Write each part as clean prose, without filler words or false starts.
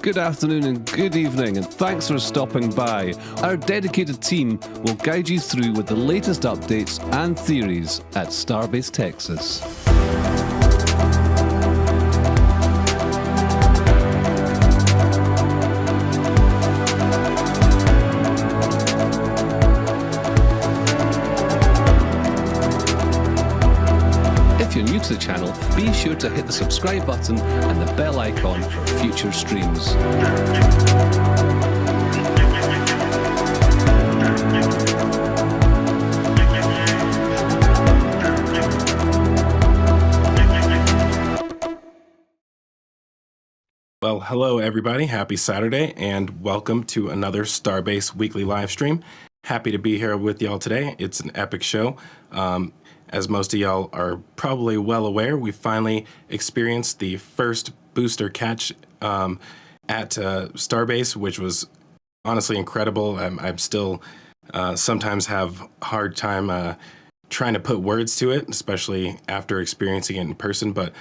Good afternoon and good evening, and thanks for stopping by. Our dedicated team will guide you through with the latest updates and theories at Starbase, Texas. If you're new to the channel, be sure to hit the subscribe button and the bell icon for future streams. Well, hello everybody. Happy Saturday and welcome to another Starbase Weekly live stream. Happy to be here with y'all today. It's an epic show. As most of y'all are probably well aware, we finally experienced the first booster catch at Starbase, which was honestly incredible. I'm still sometimes have a hard time trying to put words to it, especially after experiencing it in person. But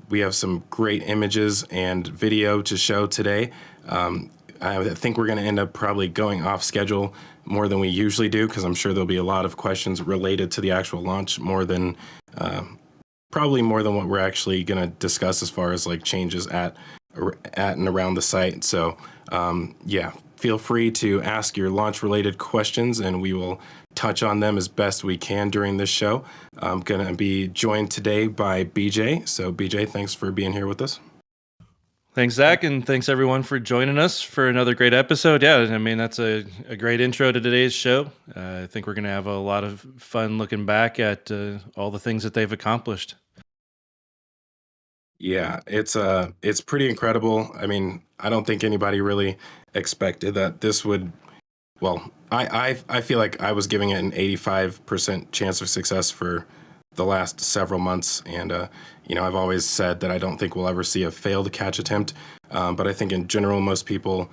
we have some great images and video to show today. I think we're going to end up probably going off schedule more than we usually do, because I'm sure there'll be a lot of questions related to the actual launch, probably more than what we're actually going to discuss as far as like changes at and around the site. So yeah, feel free to ask your launch related questions and we will touch on them as best we can during this show. I'm going to be joined today by BJ. So BJ, thanks for being here with us. Thanks, Zach, and thanks everyone for joining us for another great episode. Yeah, I mean, that's a great intro to today's show. I think we're going to have a lot of fun looking back at all the things that they've accomplished. Yeah, it's pretty incredible. I mean, I don't think anybody really expected that this would, well, I feel like I was giving it an 85% chance of success for the last several months, and you know, I've always said that I don't think we'll ever see a failed catch attempt, but I think in general most people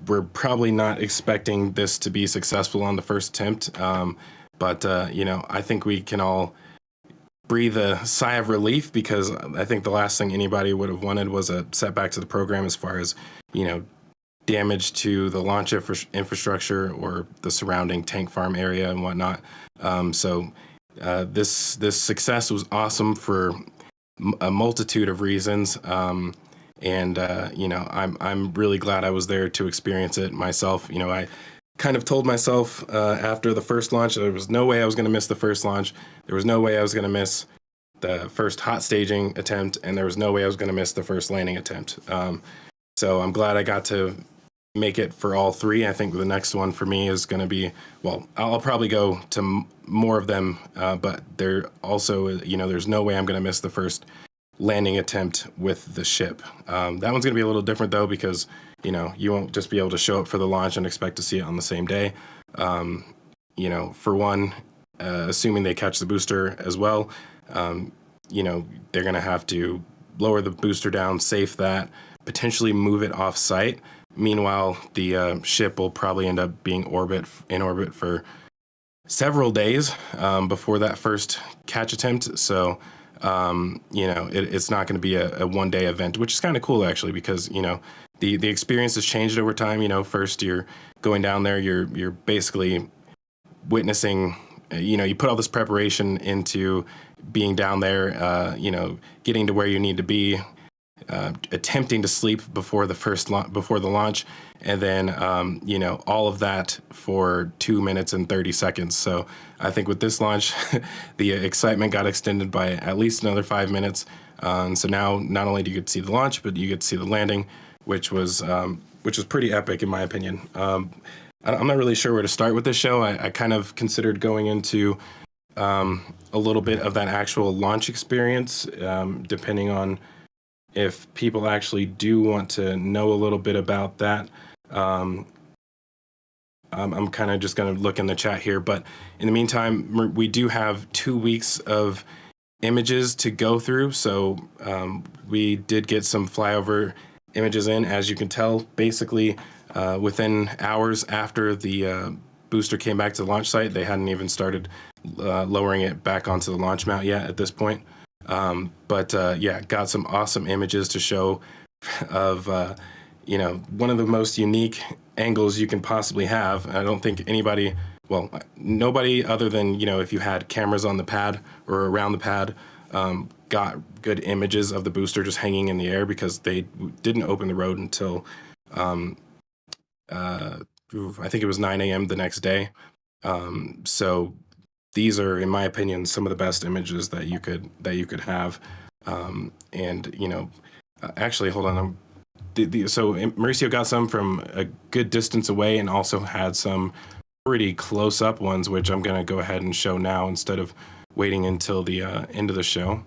were probably not expecting this to be successful on the first attempt, but you know, I think we can all breathe a sigh of relief, because I think the last thing anybody would have wanted was a setback to the program as far as, you know, damage to the launch infrastructure or the surrounding tank farm area and whatnot. So this success was awesome for a multitude of reasons, and you know, I'm really glad I was there to experience it myself. You know, I kind of told myself after the first launch there was no way I was going to miss the first launch, there was no way I was going to miss the first hot staging attempt, and there was no way I was going to miss the first landing attempt. So I'm glad I got to make it for all three. I think the next one for me is going to be, well, I'll probably go to more of them, but there also, you know, there's no way I'm going to miss the first landing attempt with the ship. That one's going to be a little different though, because you won't just be able to show up for the launch and expect to see it on the same day. For one, assuming they catch the booster as well, they're going to have to lower the booster down, safe that, potentially move it off site. Meanwhile, the ship will probably end up being in orbit for several days before that first catch attempt. So, it's not going to be a one-day event, which is kind of cool actually, because the experience has changed over time. First you're going down there, you're basically witnessing. You put all this preparation into being down there. Getting to where you need to be. Attempting to sleep before the launch, and then all of that for 2 minutes and 30 seconds. So I think with this launch, the excitement got extended by at least another 5 minutes. And so now not only do you get to see the launch, but you get to see the landing, which was pretty epic in my opinion. I'm not really sure where to start with this show. I kind of considered going into a little bit of that actual launch experience, depending on if people actually do want to know a little bit about that. I'm kind of just going to look in the chat here, but in the meantime, we do have 2 weeks of images to go through. So we did get some flyover images in, as you can tell, basically within hours after the booster came back to the launch site. They hadn't even started lowering it back onto the launch mount yet at this point. Got some awesome images to show of, one of the most unique angles you can possibly have. I don't think nobody other than, if you had cameras on the pad or around the pad, got good images of the booster just hanging in the air, because they didn't open the road until, I think it was 9 a.m. the next day. So these are, in my opinion, some of the best images that you could have. Actually, hold on. So Mauricio got some from a good distance away, and also had some pretty close-up ones, which I'm going to go ahead and show now instead of waiting until the end of the show.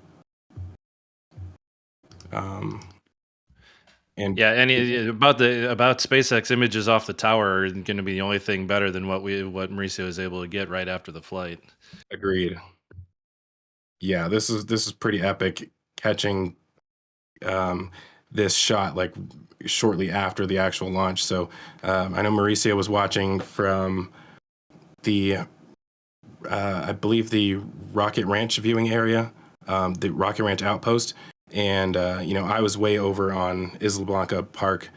About SpaceX images off the tower are going to be the only thing better than what Mauricio was able to get right after the flight. Agreed. Yeah, this is pretty epic, catching this shot like shortly after the actual launch. So I know Mauricio was watching from the I believe the Rocket Ranch viewing area, the Rocket Ranch outpost. And, I was way over on Isla Blanca Park.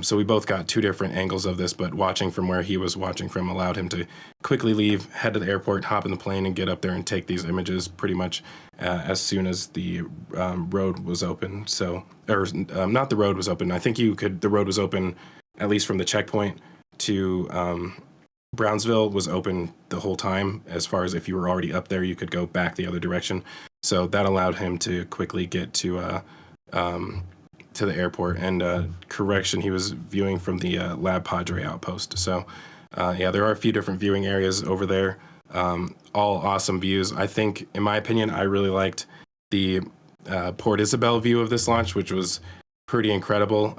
So we both got two different angles of this, but watching from where he was watching from allowed him to quickly leave, head to the airport, hop in the plane, and get up there and take these images pretty much as soon as the road was open. So, not the road was open. I think the road was open, at least from the checkpoint to Brownsville was open the whole time. As far as if you were already up there, you could go back the other direction. So that allowed him to quickly get to the airport. And correction, he was viewing from the Lab Padre outpost. So there are a few different viewing areas over there. All awesome views. I think, in my opinion, I really liked the Port Isabel view of this launch, which was pretty incredible.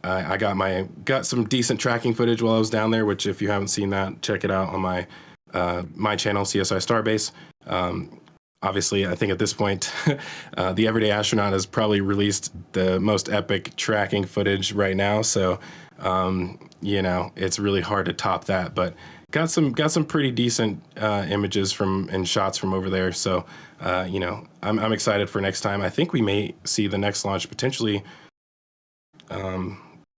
I got some decent tracking footage while I was down there, which if you haven't seen that, check it out on my channel, CSI Starbase. Obviously, I think at this point, the Everyday Astronaut has probably released the most epic tracking footage right now. So, it's really hard to top that. But got some pretty decent images and shots from over there. So, I'm excited for next time. I think we may see the next launch potentially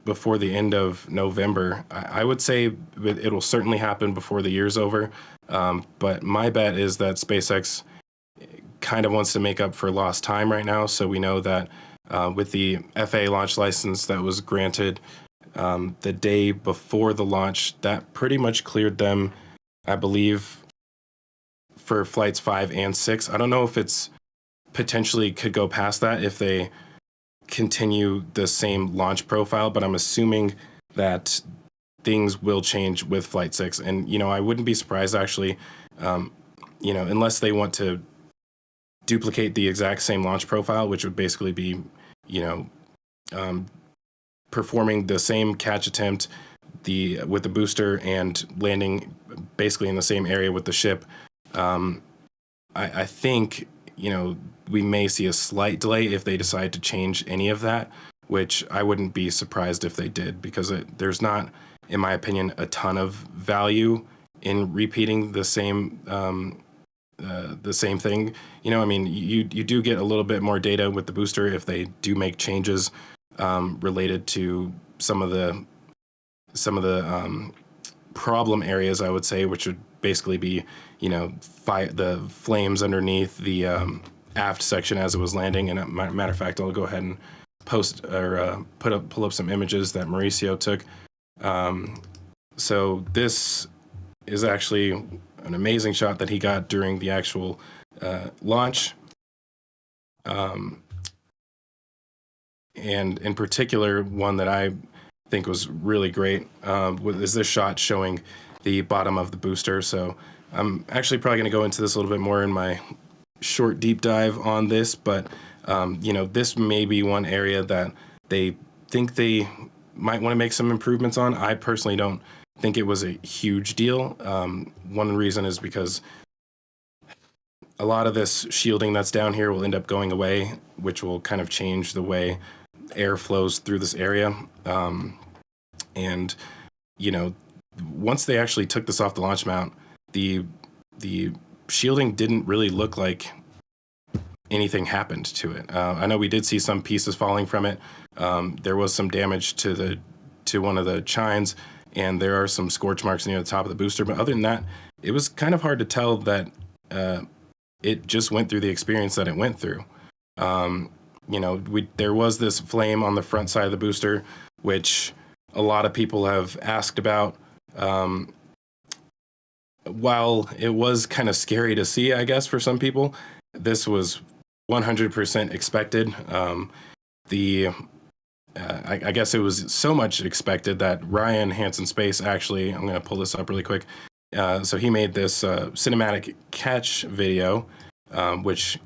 before the end of November. I would say it'll certainly happen before the year's over. But my bet is that SpaceX kind of wants to make up for lost time right now. So we know that with the FAA launch license that was granted the day before the launch, that pretty much cleared them, I believe, for flights 5 and 6. I don't know if it's potentially could go past that if they continue the same launch profile, but I'm assuming that things will change with Flight 6. And, I wouldn't be surprised actually, unless they want to duplicate the exact same launch profile, which would basically be, you know, performing the same catch attempt with the booster and landing basically in the same area with the ship. I think, you know, we may see a slight delay if they decide to change any of that, which I wouldn't be surprised if they did, because there's not, in my opinion, a ton of value in repeating the same thing. You know, I mean, you do get a little bit more data with the booster if they do make changes related to some of the problem areas, I would say, which would basically be, you know, the flames underneath the aft section as it was landing. And matter of fact, I'll go ahead and post or pull up some images that Mauricio took. So this is actually an amazing shot that he got during the actual launch. And in particular, one that I think was really great is this shot showing the bottom of the booster. So I'm actually probably going to go into this a little bit more in my short deep dive on this, but you know, this may be one area that they think they might want to make some improvements on. I personally don't think it was a huge deal. One reason is because a lot of this shielding that's down here will end up going away, which will kind of change the way air flows through this area. And, you know, once they actually took this off the launch mount, the shielding didn't really look like anything happened to it. I know we did see some pieces falling from it. There was some damage to one of the chines, and there are some scorch marks near the top of the booster. But other than that, it was kind of hard to tell that it just went through the experience that it went through. You know, there was this flame on the front side of the booster, which a lot of people have asked about. While it was kind of scary to see, I guess, for some people, this was 100% expected. I guess it was so much expected that Ryan Hansen Space actually, I'm going to pull this up really quick. So he made this cinematic catch video, which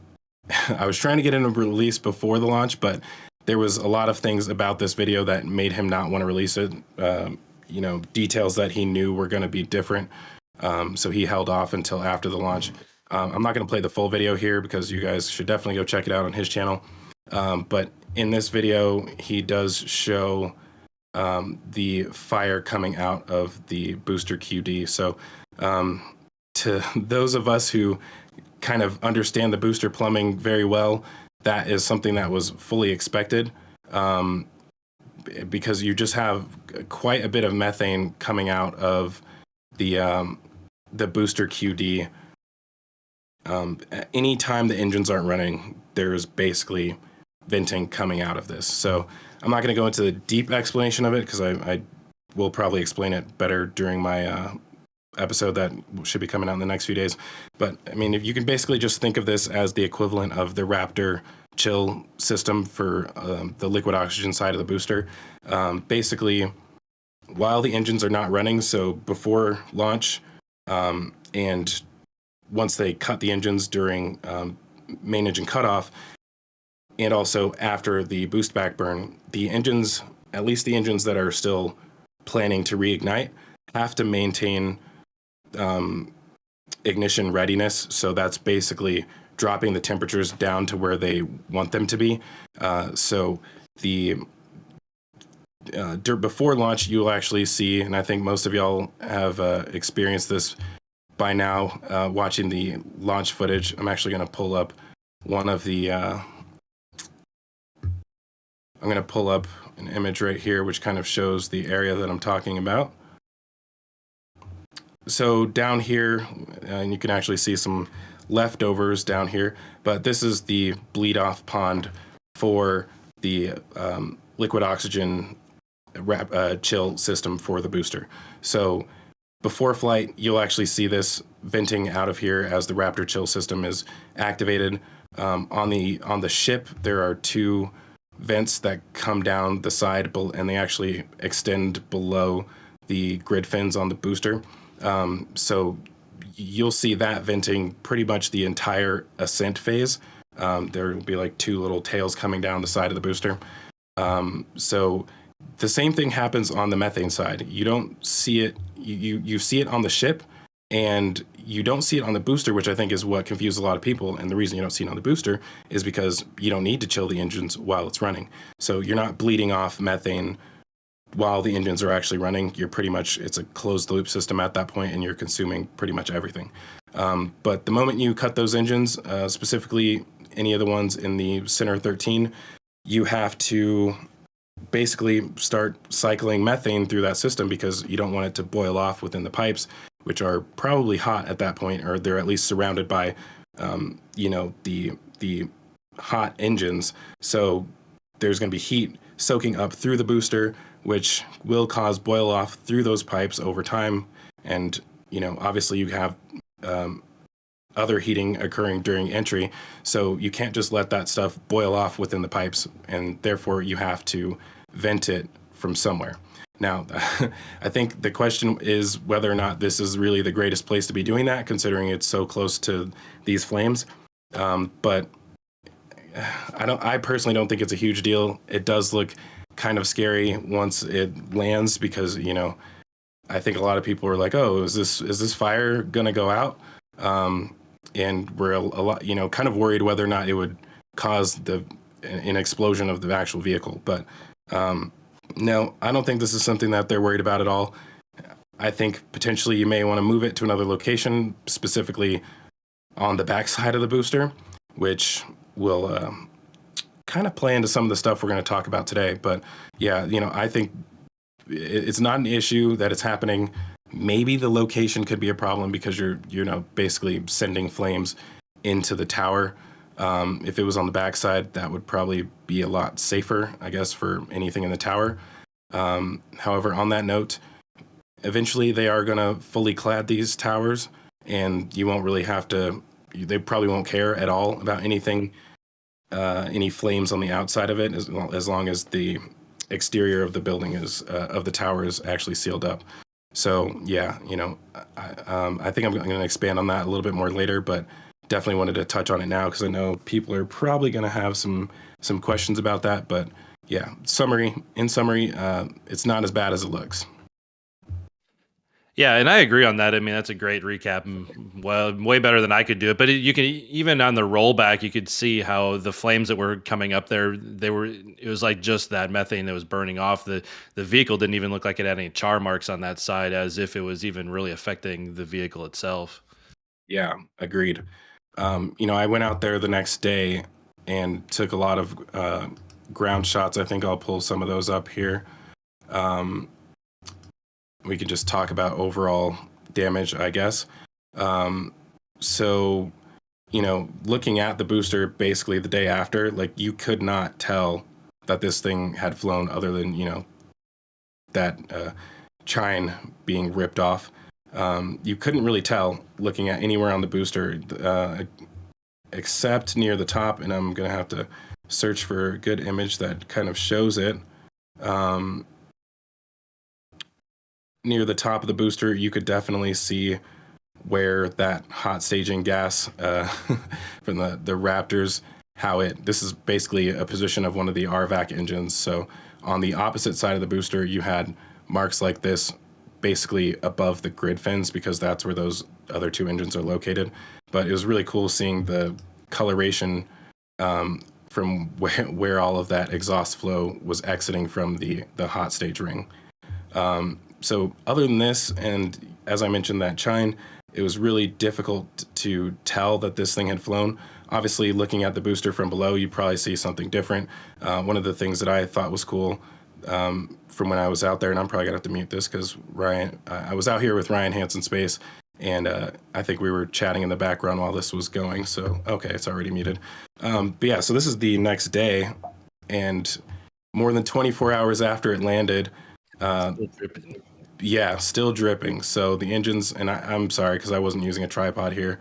I was trying to get in a release before the launch, but there was a lot of things about this video that made him not want to release it. You know, details that he knew were going to be different. So he held off until after the launch. I'm not going to play the full video here because you guys should definitely go check it out on his channel. But in this video, he does show the fire coming out of the booster QD. So to those of us who kind of understand the booster plumbing very well, that is something that was fully expected, because you just have quite a bit of methane coming out of the booster QD. Anytime the engines aren't running, there's basically venting coming out of this. So I'm not going to go into the deep explanation of it because I will probably explain it better during my episode that should be coming out in the next few days. But I mean, if you can basically just think of this as the equivalent of the Raptor chill system for the liquid oxygen side of the booster. Basically, while the engines are not running, so before launch and once they cut the engines during main engine cutoff, and also after the boost back burn, the engines, at least the engines that are still planning to reignite, have to maintain ignition readiness. So that's basically dropping the temperatures down to where they want them to be. So the before launch, you'll actually see, and I think most of y'all have experienced this by now, watching the launch footage. I'm actually going to pull up one of the I'm going to pull up an image right here, which kind of shows the area that I'm talking about. So down here, and you can actually see some leftovers down here, but this is the bleed off pond for the liquid oxygen chill system for the booster. So before flight, you'll actually see this venting out of here as the Raptor chill system is activated. On the ship, there are two vents that come down the side, and they actually extend below the grid fins on the booster. So you'll see that venting pretty much the entire ascent phase. There will be like 2 little tails coming down the side of the booster. So the same thing happens on the methane side. You don't see it. You see it on the ship, and you don't see it on the booster, which I think is what confused a lot of people. And the reason you don't see it on the booster is because you don't need to chill the engines while it's running. So you're not bleeding off methane while the engines are actually running. You're pretty much, it's a closed loop system at that point, and you're consuming pretty much everything. But the moment you cut those engines, specifically any of the ones in the center 13, you have to basically start cycling methane through that system because you don't want it to boil off within the pipes, which are probably hot at that point, or they're at least surrounded by, the hot engines. So there's going to be heat soaking up through the booster, which will cause boil off through those pipes over time. And, obviously you have other heating occurring during entry. So you can't just let that stuff boil off within the pipes, and therefore you have to vent it from somewhere. Now, I think the question is whether or not this is really the greatest place to be doing that, considering it's so close to these flames. But I personally don't think it's a huge deal. It does look kind of scary once it lands because, I think a lot of people are like, oh, is this fire gonna go out? And we're a lot, kind of worried whether or not it would cause an explosion of the actual vehicle. But no, I don't think this is something that they're worried about at all. I think potentially you may want to move it to another location, specifically on the backside of the booster, which will kind of play into some of the stuff we're going to talk about today. But yeah, I think it's not an issue that it's happening. Maybe the location could be a problem because you're basically sending flames into the tower. If it was on the backside, that would probably be a lot safer, I guess, for anything in the tower. However, on that note, eventually they are going to fully clad these towers, and you won't really have to. They probably won't care at all about anything, any flames on the outside of it, as long as the exterior of the building of the tower is actually sealed up. So yeah, I think I'm going to expand on that a little bit more later, but definitely wanted to touch on it now because I know people are probably going to have some questions about that. But yeah, in summary, it's not as bad as it looks. Yeah, and I agree on that. I mean, that's a great recap. Well, way better than I could do it. But you can even on the rollback, you could see how the flames that were coming up there, it was like just that methane that was burning off. The vehicle didn't even look like it had any char marks on that side, as if it was even really affecting the vehicle itself. Yeah, agreed. I went out there the next day and took a lot of ground shots. I think I'll pull some of those up here. We can just talk about overall damage, I guess. So, looking at the booster basically the day after, like you could not tell that this thing had flown other than, that chine being ripped off. You couldn't really tell looking at anywhere on the booster, except near the top, and I'm going to have to search for a good image that kind of shows it. Near the top of the booster, you could definitely see where that hot staging gas from the Raptors, this is basically a position of one of the RVAC engines. So on the opposite side of the booster, you had marks like this basically above the grid fins because that's where those other 2 engines are located. But it was really cool seeing the coloration from where all of that exhaust flow was exiting from the hot stage ring. So other than this, and as I mentioned that chine, it was really difficult to tell that this thing had flown. Obviously, looking at the booster from below, you probably see something different. One of the things that I thought was cool from when I was out there, and I'm probably gonna have to mute this because I was out here with Ryan Hansen Space, and I think we were chatting in the background while this was going. So okay, it's already muted. But yeah, so this is the next day, and more than 24 hours after it landed. Yeah, still dripping. So the engines, and I'm sorry because I wasn't using a tripod here.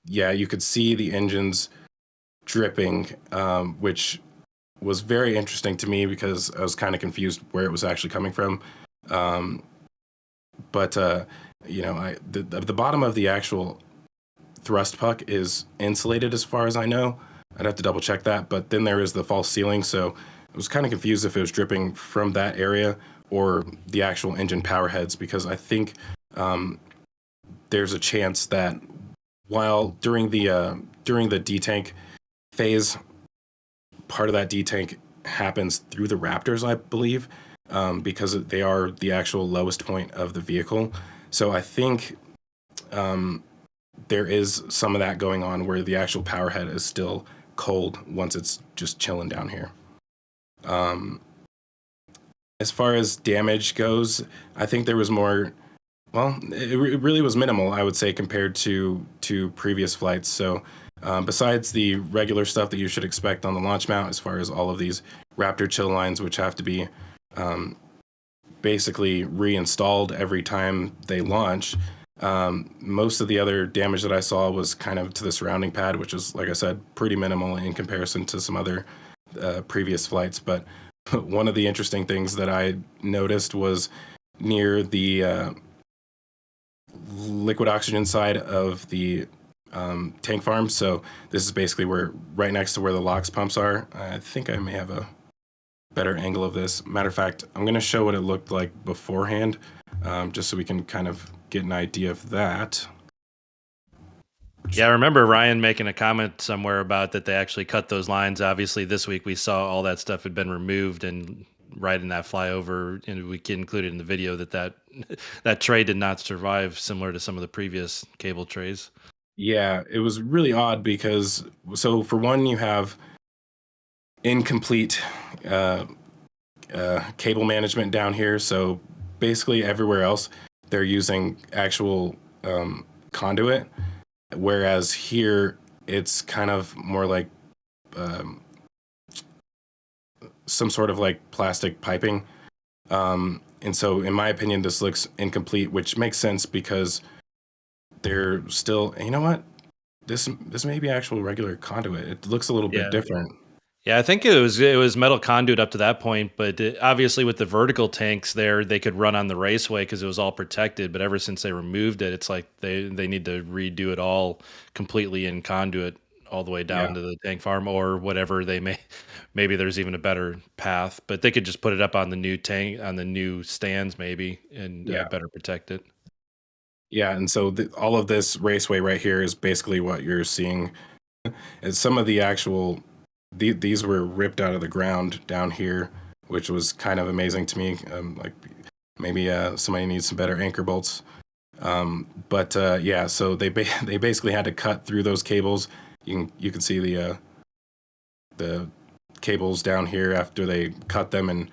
Yeah, you could see the engines dripping, which was very interesting to me because I was kind of confused where it was actually coming from. but the bottom of the actual thrust puck is insulated as far as I know. I'd have to double check that, but then there is the false ceiling, so I was kind of confused if it was dripping from that area or the actual engine power heads, because I think there's a chance that while during the detank phase, part of that detank happens through the Raptors, I believe, because they are the actual lowest point of the vehicle. So I think there is some of that going on where the actual power head is still cold once it's just chilling down here. As far as damage goes, I think there was more. Well, it really was minimal, I would say, compared to previous flights. So besides the regular stuff that you should expect on the launch mount, as far as all of these Raptor chill lines, which have to be basically reinstalled every time they launch, most of the other damage that I saw was kind of to the surrounding pad, which is, like I said, pretty minimal in comparison to some other previous flights. But one of the interesting things that I noticed was near the liquid oxygen side of the tank farm. So this is basically where, right next to where the LOX pumps are. I think I may have a better angle of this. Matter of fact, I'm going to show what it looked like beforehand, just so we can kind of get an idea of that. Yeah, I remember Ryan making a comment somewhere about that they actually cut those lines. Obviously, this week we saw all that stuff had been removed, and right in that flyover, and we included in the video that tray did not survive, similar to some of the previous cable trays. Yeah, it was really odd because, so for one, you have incomplete cable management down here. So basically everywhere else, they're using actual conduit, whereas here it's kind of more like some sort of like plastic piping. And so in my opinion, this looks incomplete, which makes sense because they're still, you know what? This may be actual regular conduit. It looks a little bit different. Yeah, I think it was metal conduit up to that point, but obviously with the vertical tanks there, they could run on the raceway because it was all protected. But ever since they removed it, it's like they need to redo it all completely in conduit all the way down to the tank farm or whatever they may. Maybe there's even a better path, but they could just put it up on the new tank, on the new stands maybe, and better protect it. Yeah, and so all of this raceway right here is basically what you're seeing. And some of the actual, these were ripped out of the ground down here, which was kind of amazing to me. Like maybe somebody needs some better anchor bolts. But so they basically had to cut through those cables. You can see the cables down here after they cut them and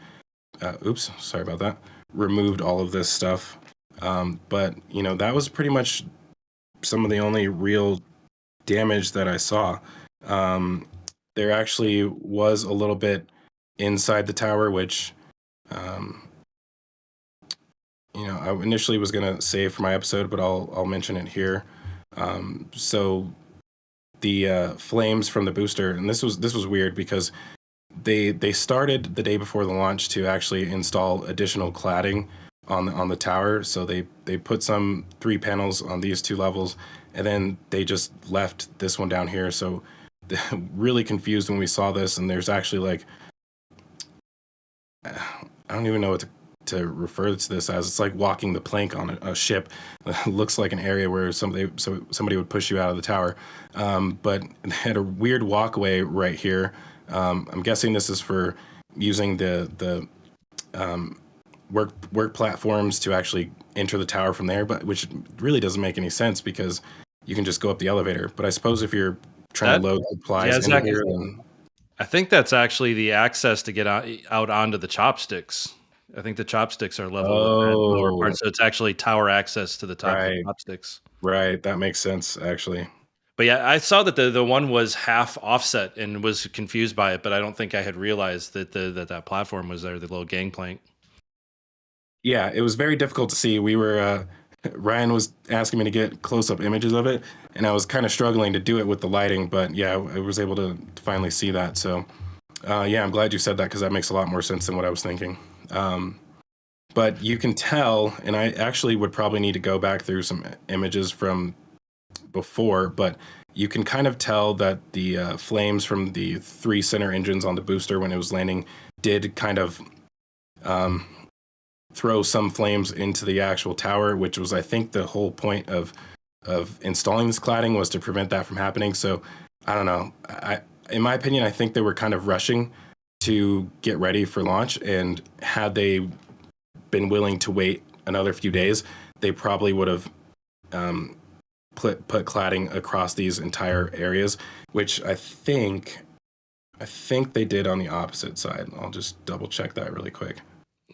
oops, sorry about that. Removed all of this stuff. But that was pretty much some of the only real damage that I saw. There actually was a little bit inside the tower, which I initially was gonna save for my episode, but I'll mention it here. So the flames from the booster, and this was weird because they started the day before the launch to actually install additional cladding on the tower. So they put some 3 panels on these 2 levels, and then they just left this one down here. So really confused when we saw this, and there's actually like, I don't even know what to refer to this as. It's like walking the plank on a ship. It looks like an area where somebody would push you out of the tower, but it had a weird walkway right here. I'm guessing this is for using the work platforms to actually enter the tower from there, but which really doesn't make any sense because you can just go up the elevator. But I suppose if you're trying to load supplies into here, then I think that's actually the access to get out onto the chopsticks. I think the chopsticks are level with that lower part, so it's actually tower access to the top of the chopsticks. Right, that makes sense actually. But yeah, I saw that the one was half offset and was confused by it, but I don't think I had realized that that platform was there, the little gangplank. Yeah, it was very difficult to see. We were Ryan was asking me to get close-up images of it, and I was kind of struggling to do it with the lighting, but yeah, I was able to finally see that. So yeah, I'm glad you said that because that makes a lot more sense than what I was thinking. but you can tell, and I actually would probably need to go back through some images from before, but you can kind of tell that the flames from the 3 center engines on the booster when it was landing did kind of throw some flames into the actual tower, which was, I think, the whole point of installing this cladding was to prevent that from happening. So I don't know. In my opinion, I think they were kind of rushing to get ready for launch, and had they been willing to wait another few days, they probably would have put cladding across these entire areas, which I think they did on the opposite side. I'll just double check that really quick.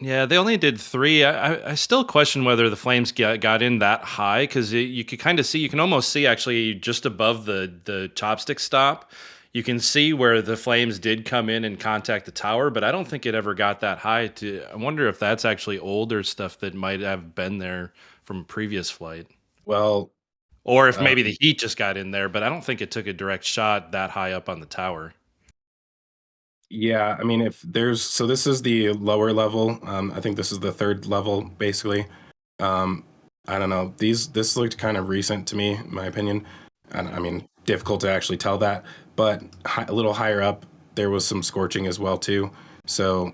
Yeah, they only did 3. I still question whether the flames got in that high, because you could kind of see, you can almost see actually just above the chopstick stop, you can see where the flames did come in and contact the tower, but I don't think it ever got that high. I wonder if that's actually older stuff that might have been there from a previous flight. Well, Or if maybe the heat just got in there, but I don't think it took a direct shot that high up on the tower. yeah, I mean, if there's, so this is the lower level. I think this is the 3rd level, basically. I don't know. This looked kind of recent to me, in my opinion. And I mean, difficult to actually tell that, but a little higher up, there was some scorching as well too. So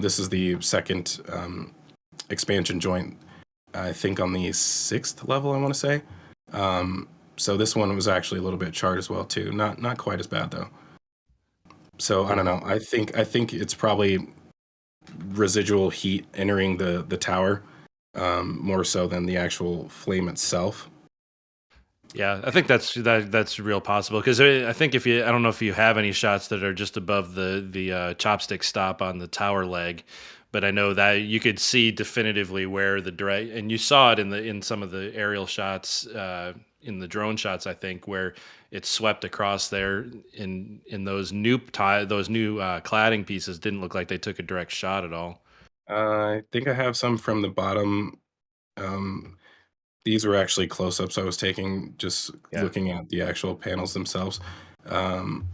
this is the 2nd expansion joint, I think on the 6th level, I want to say. So this one was actually a little bit charred as well too. Not quite as bad though. So I don't know. I think it's probably residual heat entering the tower, more so than the actual flame itself. Yeah, I think that's real possible, because I think I don't know if you have any shots that are just above the chopstick stop on the tower leg, but I know that you could see definitively where the direct, and you saw it in some of the aerial shots, in the drone shots, I think, where it swept across there in those new cladding pieces. Didn't look like they took a direct shot at all. I think I have some from the bottom. Um, these were actually close-ups I was taking, just Yeah. looking at the actual panels themselves. And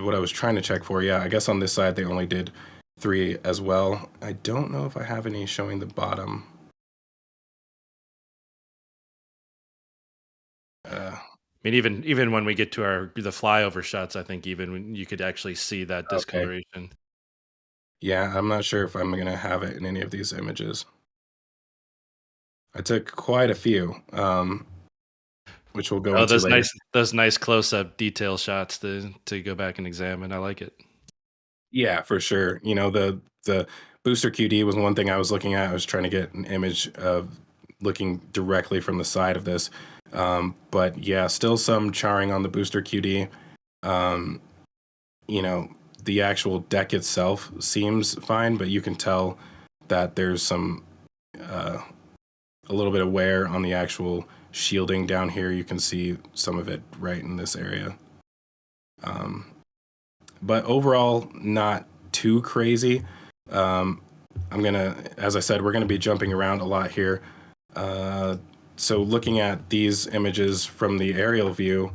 what I was trying to check for, yeah, I guess on this side they only did 3 as well. I don't know if I have any showing the bottom. I mean, even when we get to the flyover shots, I think even you could actually see that Okay. discoloration. Yeah, I'm not sure if I'm gonna have it in any of these images. I took quite a few, which we'll go Oh, into later. those nice close up detail shots to go back and examine. I like it. Yeah, for sure. You know, the booster QD was one thing I was looking at. I was trying to get an image of looking directly from the side of this. But yeah, still some charring on the booster QD. Um, you know, the actual deck itself seems fine, but you can tell that there's some a little bit of wear on the actual shielding down here. You can see some of it right in this area. But overall, not too crazy. As I said, we're gonna be jumping around a lot here. So looking at these images from the aerial view,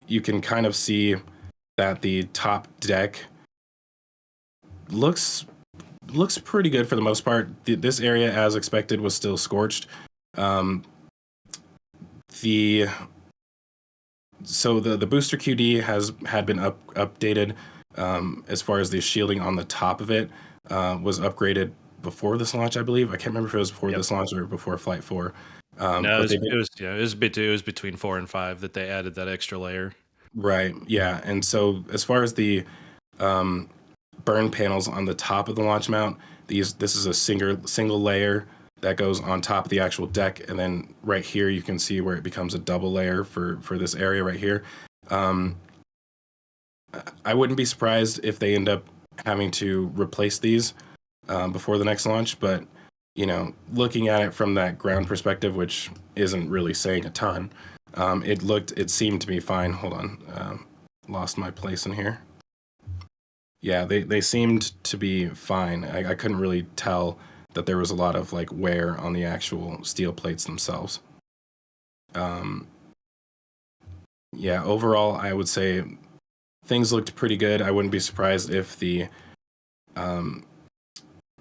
you can kind of see that the top deck looks pretty good for the most part. This area, as expected, was still scorched. The booster QD had been updated, as far as the shielding on the top of it was upgraded before this launch, I believe. I can't remember if it was before this launch or before Flight 4. No, But it was between 4 and 5 that they added that extra layer. right, yeah. And so as far as the burn panels on the top of the launch mount, this is a single layer that goes on top of the actual deck, and then right here you can see where it becomes a double layer for this area right here. I wouldn't be surprised if they end up having to replace these before the next launch, but you know, looking at it from that ground perspective, which isn't really saying a ton, it seemed to be fine. Hold on, lost my place in here. Yeah, they seemed to be fine. I couldn't really tell that there was a lot of like wear on the actual steel plates themselves. Yeah, overall, I would say things looked pretty good. I wouldn't be surprised if the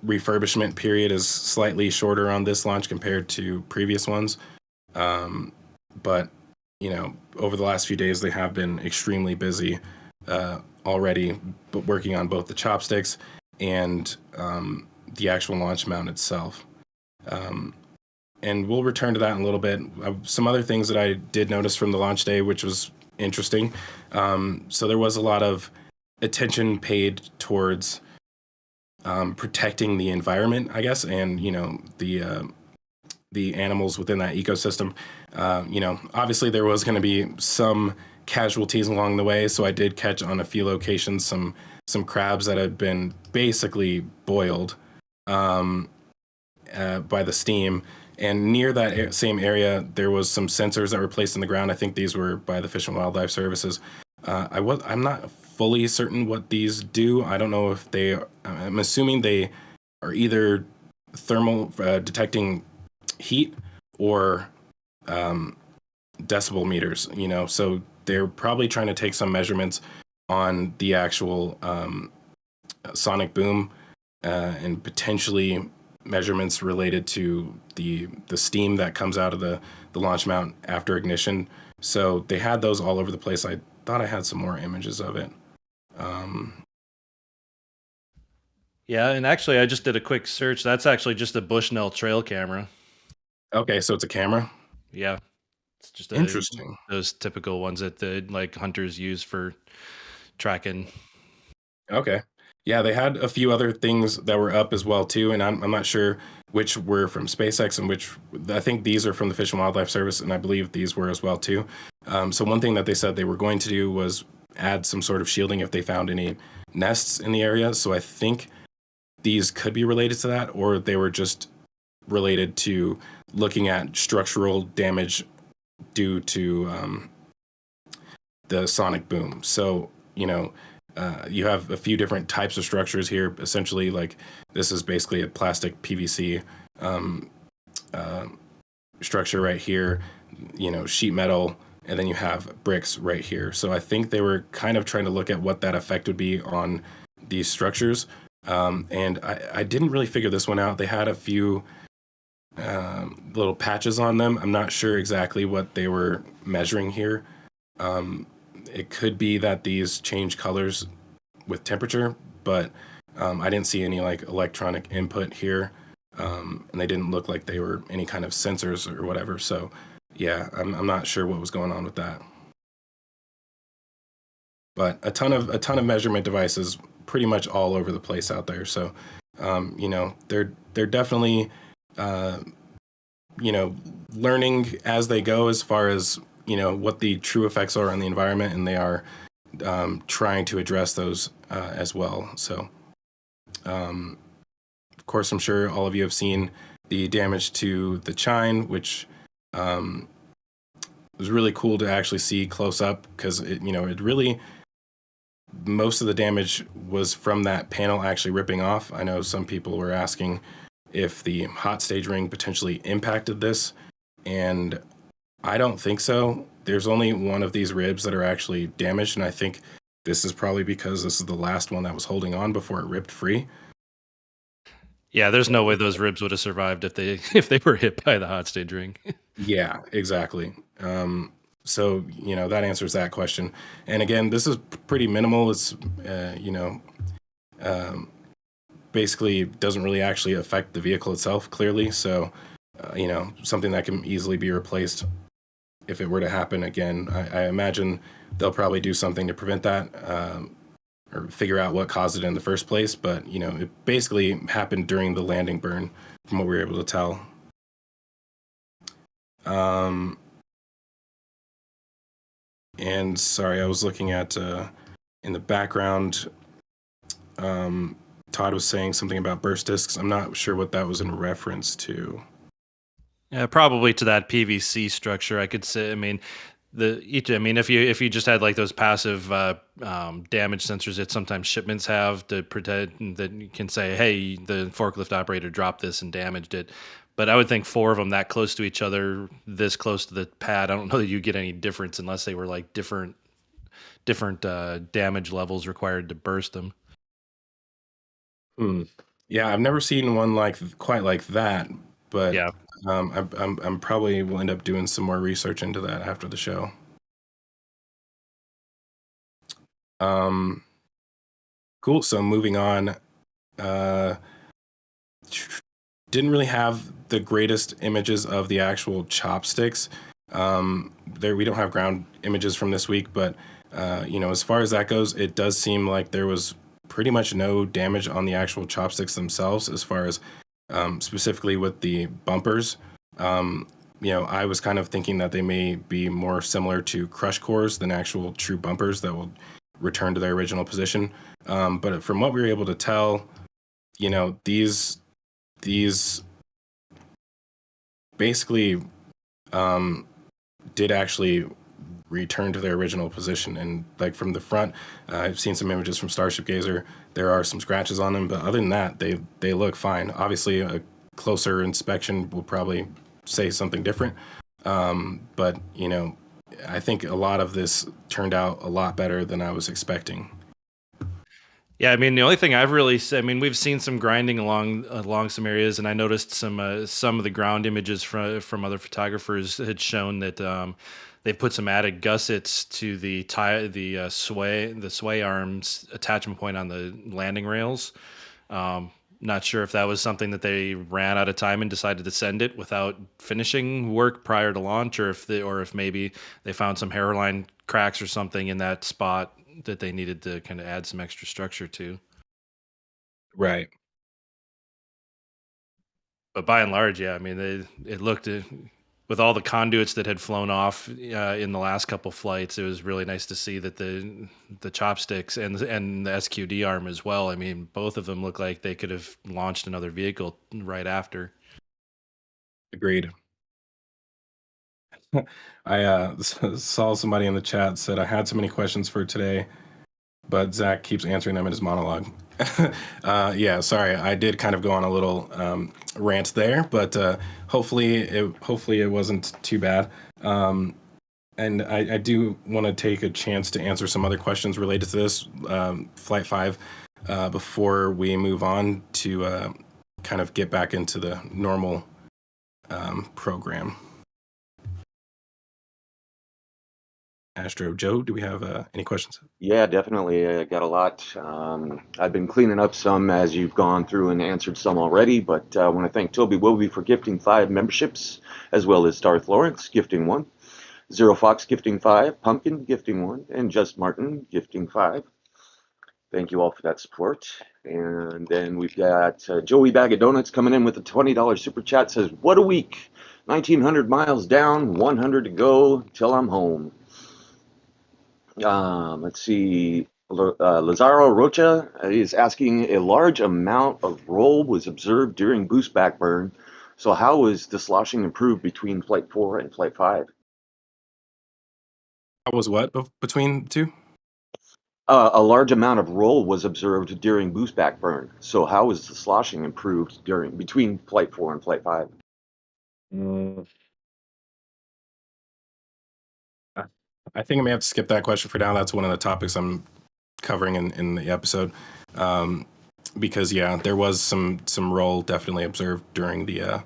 refurbishment period is slightly shorter on this launch compared to previous ones. But over the last few days, they have been extremely busy already, but working on both the chopsticks and the actual launch mount itself. And we'll return to that in a little bit. Some other things that I did notice from the launch day, which was interesting. So there was a lot of attention paid towards protecting the environment, I guess, and the animals within that ecosystem. Obviously there was going to be some casualties along the way, so I did catch on a few locations some crabs that had been basically boiled by the steam. And near that same area, there was some sensors that were placed in the ground. I think these were by the Fish and Wildlife Services. I'm not fully certain what these do. I don't know if I'm assuming they are either thermal detecting heat or decibel meters. So they're probably trying to take some measurements on the actual sonic boom and potentially measurements related to the steam that comes out of the launch mount after ignition. So they had those all over the place. I thought I had some more images of it. Yeah, and actually, I just did a quick search. That's actually just a Bushnell trail camera. Okay, so it's a camera. Yeah, it's just Interesting. those typical ones that the hunters use for tracking. Okay. Yeah, they had a few other things that were up as well too, and I'm not sure which were from SpaceX and which I think these are from the Fish and Wildlife Service, and I believe these were as well too. So one thing that they said they were going to do was add some sort of shielding if they found any nests in the area. So I think these could be related to that, or they were just related to looking at structural damage due to the sonic boom. So you have a few different types of structures here. Essentially, like this is basically a plastic PVC structure right here, sheet metal, and then you have bricks right here. So I think they were kind of trying to look at what that effect would be on these structures. And I didn't really figure this one out. They had a few little patches on them. I'm not sure exactly what they were measuring here. It could be that these change colors with temperature, but I didn't see any like electronic input here, and they didn't look like they were any kind of sensors or whatever. So yeah, I'm not sure what was going on with that. But a ton of measurement devices, pretty much all over the place out there. So they're definitely learning as they go as far as what the true effects are on the environment, and they are trying to address those as well. So, of course, I'm sure all of you have seen the damage to the Chine, which was really cool to actually see close up, because it really, most of the damage was from that panel actually ripping off. I know some people were asking if the hot stage ring potentially impacted this, and I don't think so. There's only one of these ribs that are actually damaged, and I think this is probably because this is the last one that was holding on before it ripped free. Yeah, there's no way those ribs would have survived if they were hit by the hot stage ring. Yeah, exactly. So that answers that question. And again, this is pretty minimal. It's basically doesn't really actually affect the vehicle itself, clearly. So something that can easily be replaced if it were to happen again. I imagine they'll probably do something to prevent that, or figure out what caused it in the first place. But it basically happened during the landing burn, from what we were able to tell. And sorry, I was looking at in the background. Todd was saying something about burst discs. I'm not sure what that was in reference to. Yeah, probably to that PVC structure. I could say. I mean, if you just had like those passive damage sensors that sometimes shipments have to protect, that you can say, hey, the forklift operator dropped this and damaged it. But I would think 4 of them that close to each other, this close to the pad, I don't know that you get any difference unless they were like different damage levels required to burst them. Yeah, I've never seen one quite like that, but Yeah. I'm probably will end up doing some more research into that after the show. Um, cool. So moving on, uh, didn't really have the greatest images of the actual chopsticks. There we don't have ground images from this week, but as far as that goes, it does seem like there was pretty much no damage on the actual chopsticks themselves, as far as specifically with the bumpers. I was kind of thinking that they may be more similar to crush cores than actual true bumpers that will return to their original position. But from what we were able to tell, these basically did actually return to their original position. And like from the front, I've seen some images from Starship Gazer. There are some scratches on them, but other than that, they look fine. Obviously, a closer inspection will probably say something different. But I think a lot of this turned out a lot better than I was expecting. Yeah, I mean, the only thing I've really I mean, we've seen some grinding along some areas, and I noticed some of the ground images from other photographers had shown that they put some added gussets to the sway arms attachment point on the landing rails. Not sure if that was something that they ran out of time and decided to send it without finishing work prior to launch, or if maybe they found some hairline cracks or something in that spot that they needed to kind of add some extra structure to. Right. But by and large, yeah, I mean, it looked with all the conduits that had flown off in the last couple flights. It was really nice to see that the chopsticks and the SQD arm as well. I mean, both of them look like they could have launched another vehicle right after. Agreed. I saw somebody in the chat said I had so many questions for today, but Zach keeps answering them in his monologue. Yeah, sorry, I did kind of go on a little rant there, but hopefully it wasn't too bad. And I do want to take a chance to answer some other questions related to this Flight 5 before we move on to kind of get back into the normal program. Astro Joe, do we have any questions? Yeah, definitely. I got a lot. I've been cleaning up some as you've gone through and answered some already, but I want to thank Toby Wilby for gifting 5 memberships, as well as Darth Lawrence gifting 1, Zero Fox gifting 5, Pumpkin gifting 1, and Just Martin gifting 5. Thank you all for that support. And then we've got Joey Bag of Donuts coming in with a $20 super chat. Says, "What a week! 1,900 miles down, 100 to go till I'm home." Let's see. Lazaro Rocha is asking, a large amount of roll was observed during boost back burn. So how was the sloshing improved between Flight 4 and Flight 5? How was what between the two? A large amount of roll was observed during boost back burn. So how was the sloshing improved between Flight 4 and Flight 5? I think I may have to skip that question for now. That's one of the topics I'm covering in the episode. Because yeah, there was some roll definitely observed during the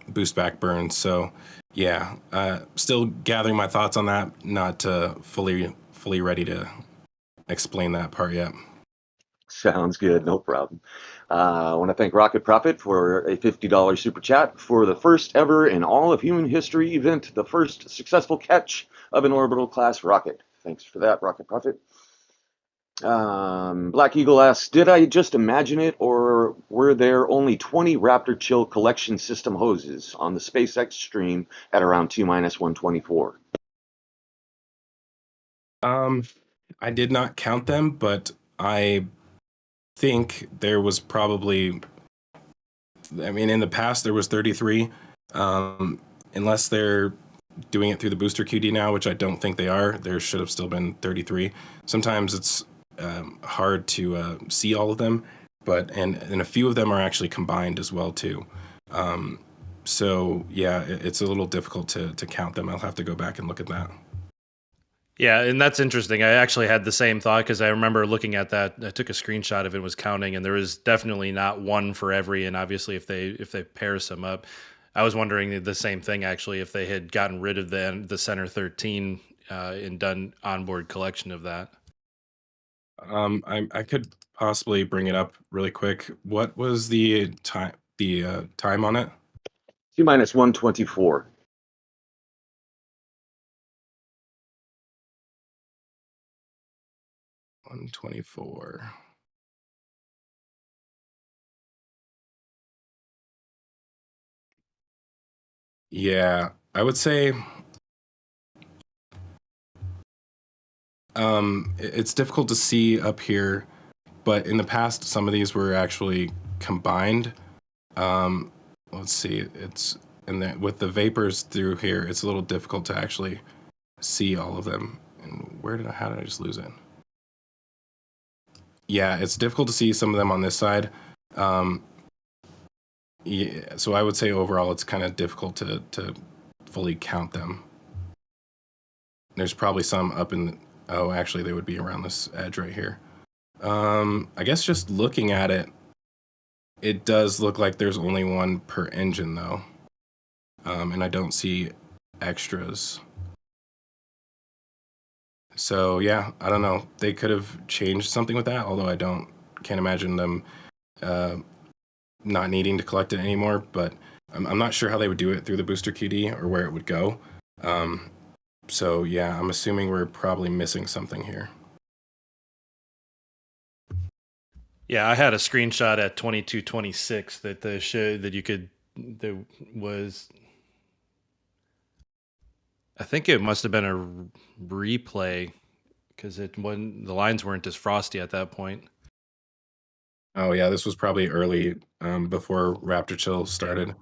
boost back burn. So yeah, still gathering my thoughts on that. Not fully ready to explain that part yet. Sounds good, no problem. I want to thank Rocket Profit for a $50 super chat for the first ever in all of human history event, the first successful catch of an orbital class rocket. Thanks for that, Rocket Profit. Black Eagle asks, did I just imagine it, or were there only 20 Raptor Chill collection system hoses on the SpaceX stream at around T-124? I did not count them, but I think there was probably, I mean, in the past there was 33, unless they're doing it through the booster QD now, which I don't think they are. There should have still been 33. Sometimes it's hard to see all of them, but and a few of them are actually combined as well too. So yeah, it's a little difficult to count them. I'll have to go back and look at that. Yeah, and that's interesting. I actually had the same thought because I remember looking at that. I took a screenshot of it, was counting, and there was definitely not one for every. And obviously, if they pair some up, I was wondering the same thing actually. If they had gotten rid of the center 13 and done onboard collection of that. I could possibly bring it up really quick. What was the time? The time on it? T minus 124. 124. Yeah, I would say it's difficult to see up here, but in the past, some of these were actually combined. Um, let's see, it's and then with the vapors through here, it's a little difficult to actually see all of them. And how did I just lose it? Yeah, it's difficult to see some of them on this side. Um, yeah, so I would say overall, it's kind of difficult to fully count them. There's probably some up in. Oh, actually, they would be around this edge right here. I guess just looking at it, it does look like there's only one per engine though. And I don't see extras. So yeah, I don't know. They could have changed something with that, although can't imagine them uh, not needing to collect it anymore. But I'm not sure how they would do it through the booster QD or where it would go. So yeah, I'm assuming we're probably missing something here. Yeah, I had a screenshot at 2226 that showed that you could. There was. I think it must have been a replay because the lines weren't as frosty at that point. Oh yeah, this was probably early before Raptor Chill started.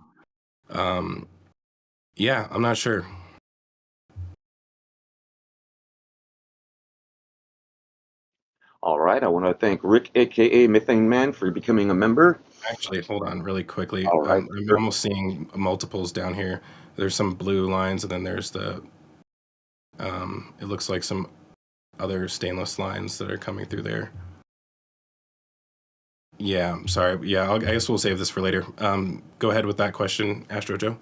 Yeah, I'm not sure. All right, I want to thank Rick, aka Methane Man, for becoming a member. Actually, hold on really quickly. All right, I'm sure. almost seeing multiples down here. There's some blue lines, and then there's it looks like some other stainless lines that are coming through there. Yeah, I'm sorry. Yeah, I guess we'll save this for later. Go ahead with that question, Astro Joe.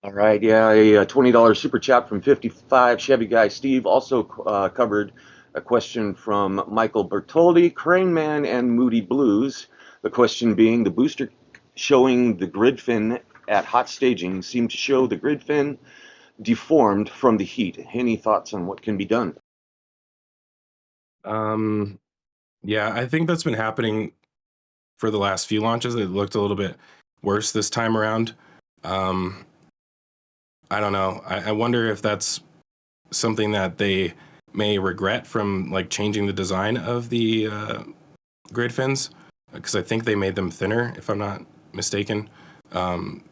All right, yeah, a $20 super chat from 55 Chevy Guy Steve also covered a question from Michael Bertoldi, Crane Man, and Moody Blues. The question being the booster showing the grid fin at hot staging seemed to show the grid fin deformed from the heat. Any thoughts on what can be done? Yeah, I think that's been happening for the last few launches. It looked a little bit worse this time around. I don't know. I wonder if that's something that they may regret from like changing the design of the grid fins, because I think they made them thinner, if I'm not mistaken.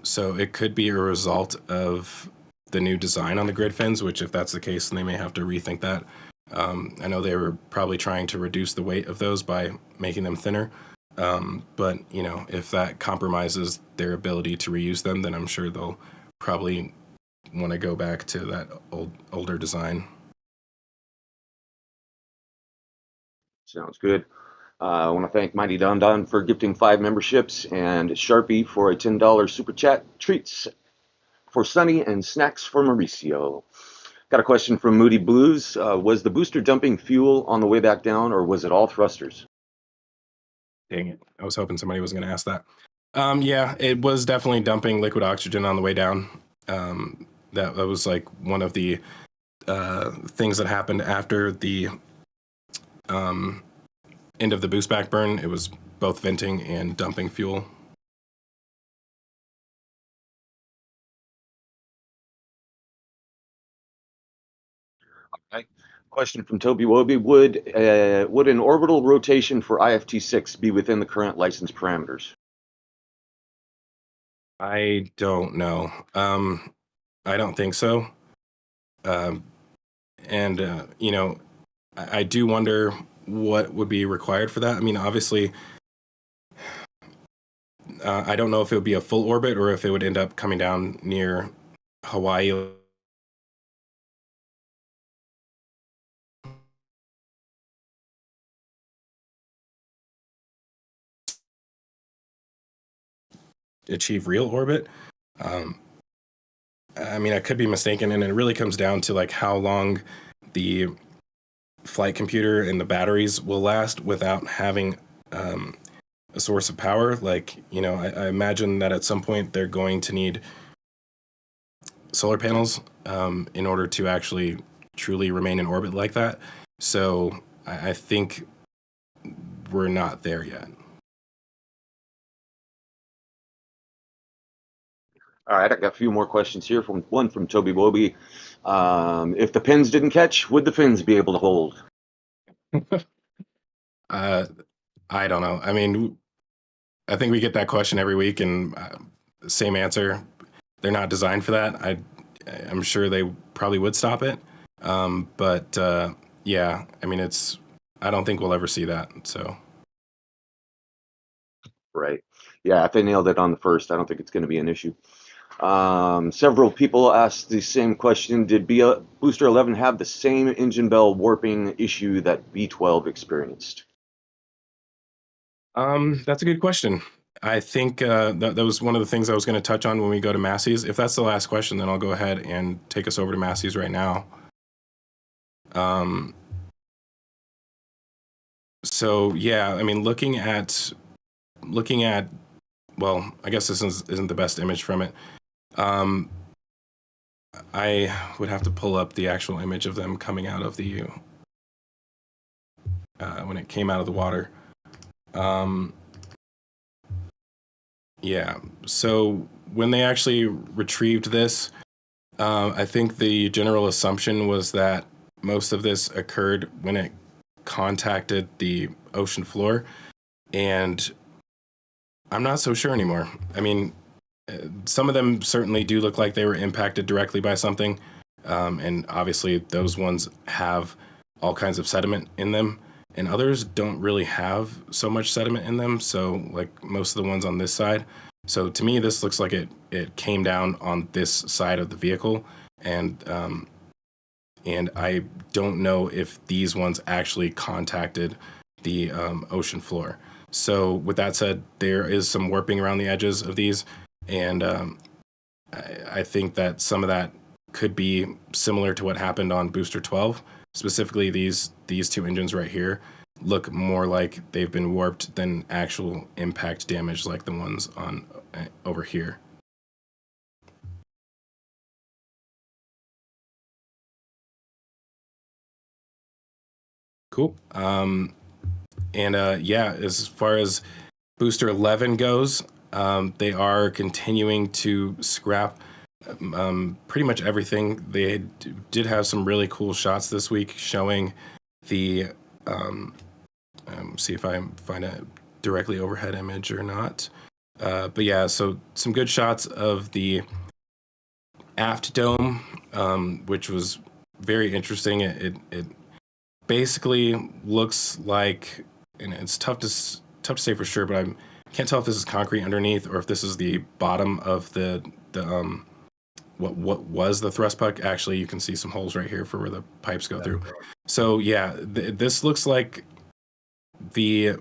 So it could be a result of the new design on the grid fins, which if that's the case, then they may have to rethink that. I know they were probably trying to reduce the weight of those by making them thinner. But you know, if that compromises their ability to reuse them, then I'm sure they'll probably want to go back to that older design. Sounds good. I want to thank Mighty Don Don for gifting 5 memberships and Sharpie for a $10 super chat. Treats for Sunny and snacks for Mauricio. Got a question from Moody Blues. Was the booster dumping fuel on the way back down, or was it all thrusters? Dang it. I was hoping somebody was going to ask that. Yeah, it was definitely dumping liquid oxygen on the way down. That was like one of the things that happened after the end of the boost back burn. It was both venting and dumping fuel. Okay. Question from Toby Woby. Would an orbital rotation for IFT6 be within the current license parameters? I don't know. I don't think so. And you know, I do wonder what would be required for that. I mean, obviously, I don't know if it would be a full orbit or if it would end up coming down near Hawaii achieve real orbit. I mean, I could be mistaken, and it really comes down to like how long the flight computer and the batteries will last without having a source of power. Like, you know, I imagine that at some point they're going to need solar panels in order to actually truly remain in orbit like that. So I think we're not there yet. All right, I got a few more questions here. One from Toby Woby. If the pins didn't catch, would the fins be able to hold? I don't know. I mean, I think we get that question every week, and same answer. They're not designed for that. I'm sure they probably would stop it. But yeah, I mean, I don't think we'll ever see that. So. Right. Yeah, if they nailed it on the first, I don't think it's going to be an issue. Several people asked the same question. Did Booster 11 have the same engine bell warping issue that B12 experienced? That's a good question. I think that was one of the things I was going to touch on when we go to Massie's. If that's the last question, then I'll go ahead and take us over to Massie's right now. So yeah, I mean, looking at, well, I guess this isn't the best image from it. I would have to pull up the actual image of them coming out of the when it came out of the water. Yeah, so when they actually retrieved this, I think the general assumption was that most of this occurred when it contacted the ocean floor, and I'm not so sure anymore. I mean, some of them certainly do look like they were impacted directly by something, and obviously those ones have all kinds of sediment in them, and others don't really have so much sediment in them, so like most of the ones on this side. So to me, this looks like it came down on this side of the vehicle, and I don't know if these ones actually contacted the ocean floor. So with that said, there is some warping around the edges of these, and I think that some of that could be similar to what happened on Booster 12. Specifically, these two engines right here look more like they've been warped than actual impact damage like the ones on over here. Cool. Yeah, as far as Booster 11 goes, they are continuing to scrap pretty much everything. They did have some really cool shots this week showing the see if I find a directly overhead image or not. But yeah, so some good shots of the aft dome, which was very interesting. It basically looks like, and it's tough to say for sure, but I can't tell if this is concrete underneath or if this is the bottom of the what was the thrust puck. Actually, you can see some holes right here for where the pipes go through. So yeah, this looks like the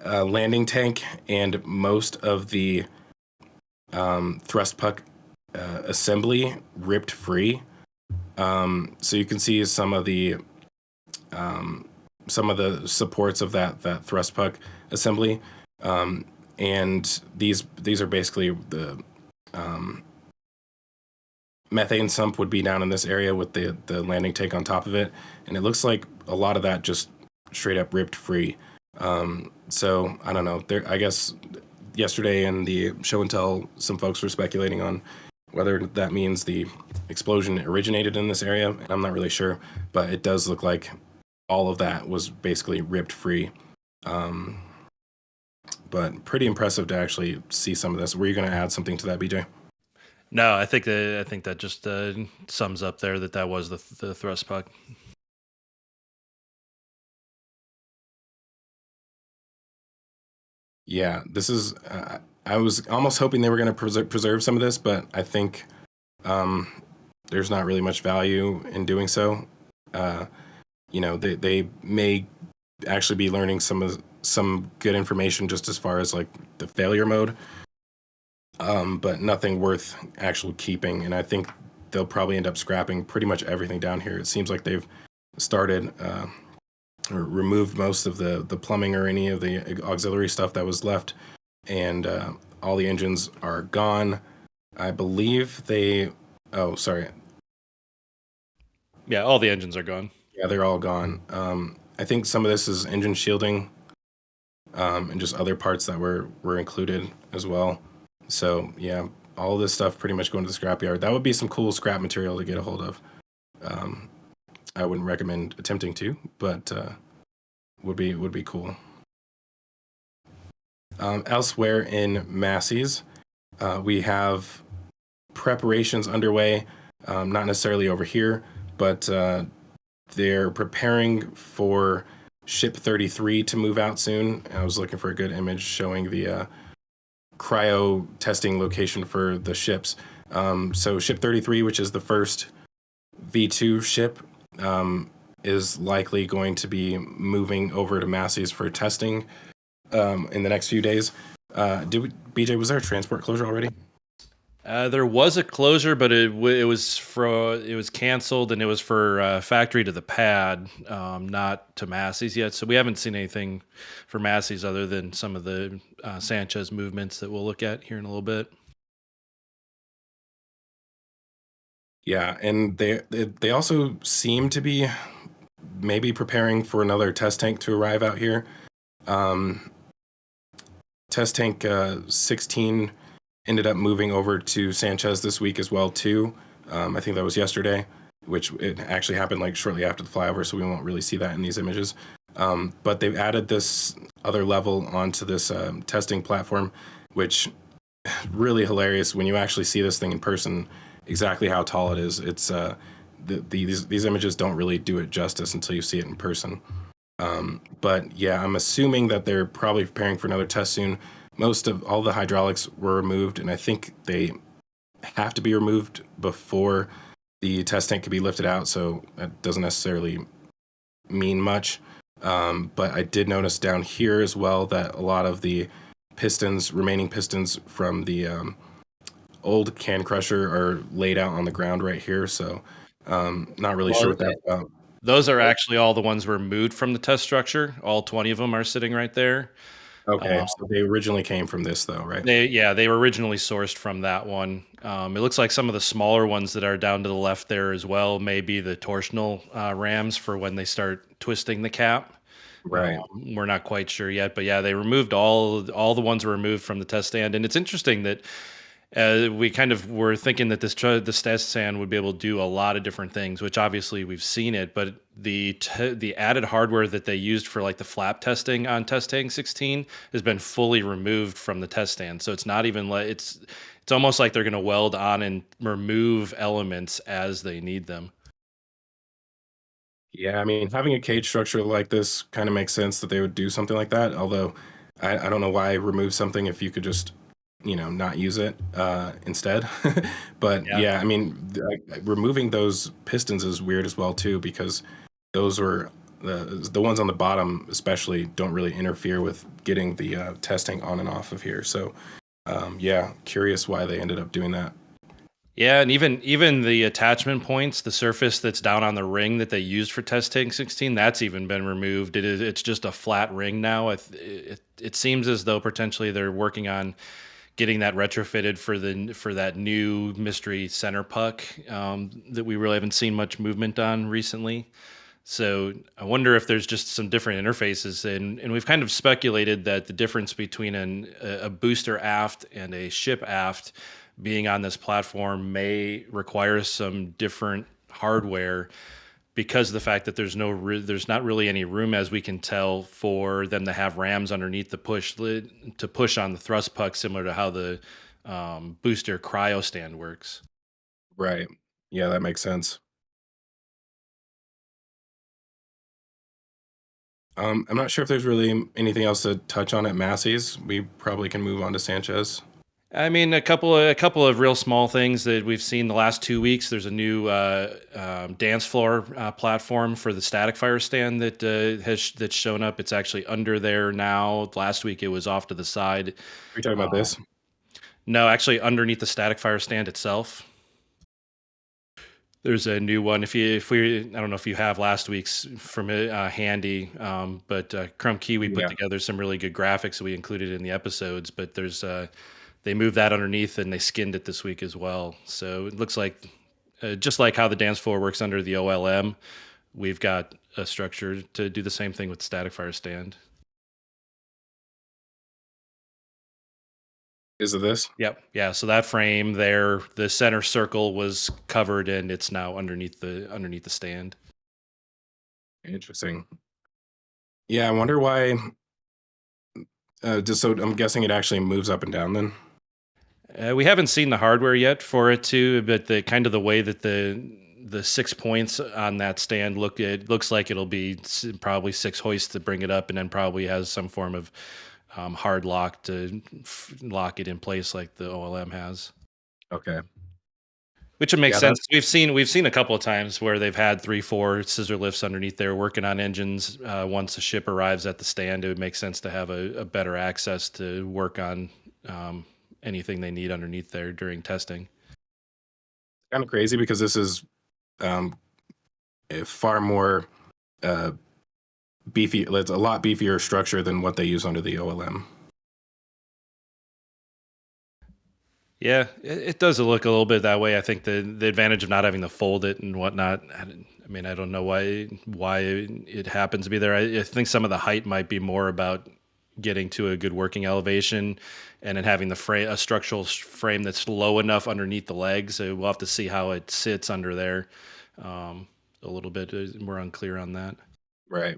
landing tank and most of the thrust puck assembly ripped free. So you can see some of the supports of that thrust puck assembly, and these are basically the methane sump would be down in this area with the landing tank on top of it, and it looks like a lot of that just straight up ripped free. So I don't know. I guess yesterday in the show and tell, some folks were speculating on whether that means the explosion originated in this area. I'm not really sure, but it does look like all of that was basically ripped free. But pretty impressive to actually see some of this. Were you going to add something to that, BJ? No, I think that just sums up there that was the thrust puck. Yeah, this is. I was almost hoping they were going to preserve some of this, but I think there's not really much value in doing so. They may actually be learning some good information just as far as like the failure mode, but nothing worth actual keeping. And I think they'll probably end up scrapping pretty much everything down here. It seems like they've started or removed most of the plumbing or any of the auxiliary stuff that was left, and all the engines are gone. I believe they. Oh, sorry. Yeah, all the engines are gone. Yeah, they're all gone. I think some of this is engine shielding, and just other parts that were included as well. So yeah, all this stuff pretty much going to the scrapyard. That would be some cool scrap material to get a hold of. I wouldn't recommend attempting to, but would be cool. Elsewhere in Massie's, we have preparations underway. Not necessarily over here, but they're preparing for Ship 33 to move out soon. I was looking for a good image showing the cryo testing location for the ships. So Ship 33, which is the first V2 ship, is likely going to be moving over to Massey's for testing in the next few days. BJ, was there a transport closure already? There was a closure, but it was canceled, and it was for factory to the pad, not to Massey's yet. So we haven't seen anything for Massey's other than some of the Sanchez movements that we'll look at here in a little bit. Yeah, and they also seem to be maybe preparing for another test tank to arrive out here. Test tank 16 ended up moving over to Sanchez this week as well too. I think that was yesterday, which it actually happened like shortly after the flyover, so we won't really see that in these images. But they've added this other level onto this testing platform, which really hilarious when you actually see this thing in person. Exactly how tall it is. It's these images don't really do it justice until you see it in person. But yeah, I'm assuming that they're probably preparing for another test soon. Most of all the hydraulics were removed, and I think they have to be removed before the test tank can be lifted out. So that doesn't necessarily mean much. But I did notice down here as well that a lot of the remaining pistons from the old can crusher are laid out on the ground right here. So not really sure what that's about. Those are actually all the ones removed from the test structure. All 20 of them are sitting right there. Okay, so they originally came from this though, right? They were originally sourced from that one. It looks like some of the smaller ones that are down to the left there as well may be the torsional rams for when they start twisting the cap. Right. We're not quite sure yet, but yeah, they removed all the ones were removed from the test stand, and it's interesting that we kind of were thinking that this test stand would be able to do a lot of different things, which obviously we've seen it, but the added hardware that they used for like the flap testing on test tank 16 has been fully removed from the test stand. So it's not even like it's almost like they're going to weld on and remove elements as they need them. Yeah, I mean, having a cage structure like this kind of makes sense that they would do something like that. Although I don't know why remove something if you could just not use it instead. But yeah, I mean, removing those pistons is weird as well too, because those were the ones on the bottom especially don't really interfere with getting the testing on and off of here. So yeah, curious why they ended up doing that. Yeah, and even the attachment points, the surface that's down on the ring that they used for test tank 16, that's even been removed. It's just a flat ring now. It seems as though potentially they're working on getting that retrofitted for that new mystery center puck that we really haven't seen much movement on recently. So I wonder if there's just some different interfaces, and we've kind of speculated that the difference between a booster aft and a ship aft being on this platform may require some different hardware because of the fact that there's not really any room, as we can tell, for them to have rams underneath the push lid to push on the thrust puck, similar to how the booster cryo stand works. Right. Yeah, that makes sense. I'm not sure if there's really anything else to touch on at Massey's. We probably can move on to Sanchez. I mean, a couple of real small things that we've seen the last 2 weeks. There's a new dance floor platform for the static fire stand that's shown up. It's actually under there now. Last week it was off to the side. Are you talking about this? No, actually underneath the static fire stand itself. There's a new one. I don't know if you have last week's from handy, but Crumb Key, we put Yeah. together some really good graphics that we included in the episodes. But they moved that underneath and they skinned it this week as well. So it looks like just like how the dance floor works under the OLM, we've got a structure to do the same thing with static fire stand. Is it this? Yep. Yeah. So that frame there, the center circle was covered and it's now underneath the stand. Interesting. Yeah, I wonder why. Just so I'm guessing it actually moves up and down then. We haven't seen the hardware yet for it too, but the kind of the way that the 6 points on that stand it looks like it'll be probably 6 hoists to bring it up, and then probably has some form of hard lock to lock it in place like the OLM has. Okay. Which would make Yeah, sense. We've seen a couple of times where they've had 3-4 scissor lifts underneath there working on engines. Once the ship arrives at the stand, it would make sense to have a better access to work on anything they need underneath there during testing. Kind of crazy because this is a far more beefy. It's a lot beefier structure than what they use under the OLM. Yeah, it does look a little bit that way. I think the advantage of not having to fold it and whatnot. I mean, I don't know why it happens to be there. I think some of the height might be more about getting to a good working elevation, and then having a structural frame that's low enough underneath the legs. So we'll have to see how it sits under there. A little bit. We're unclear on that. Right.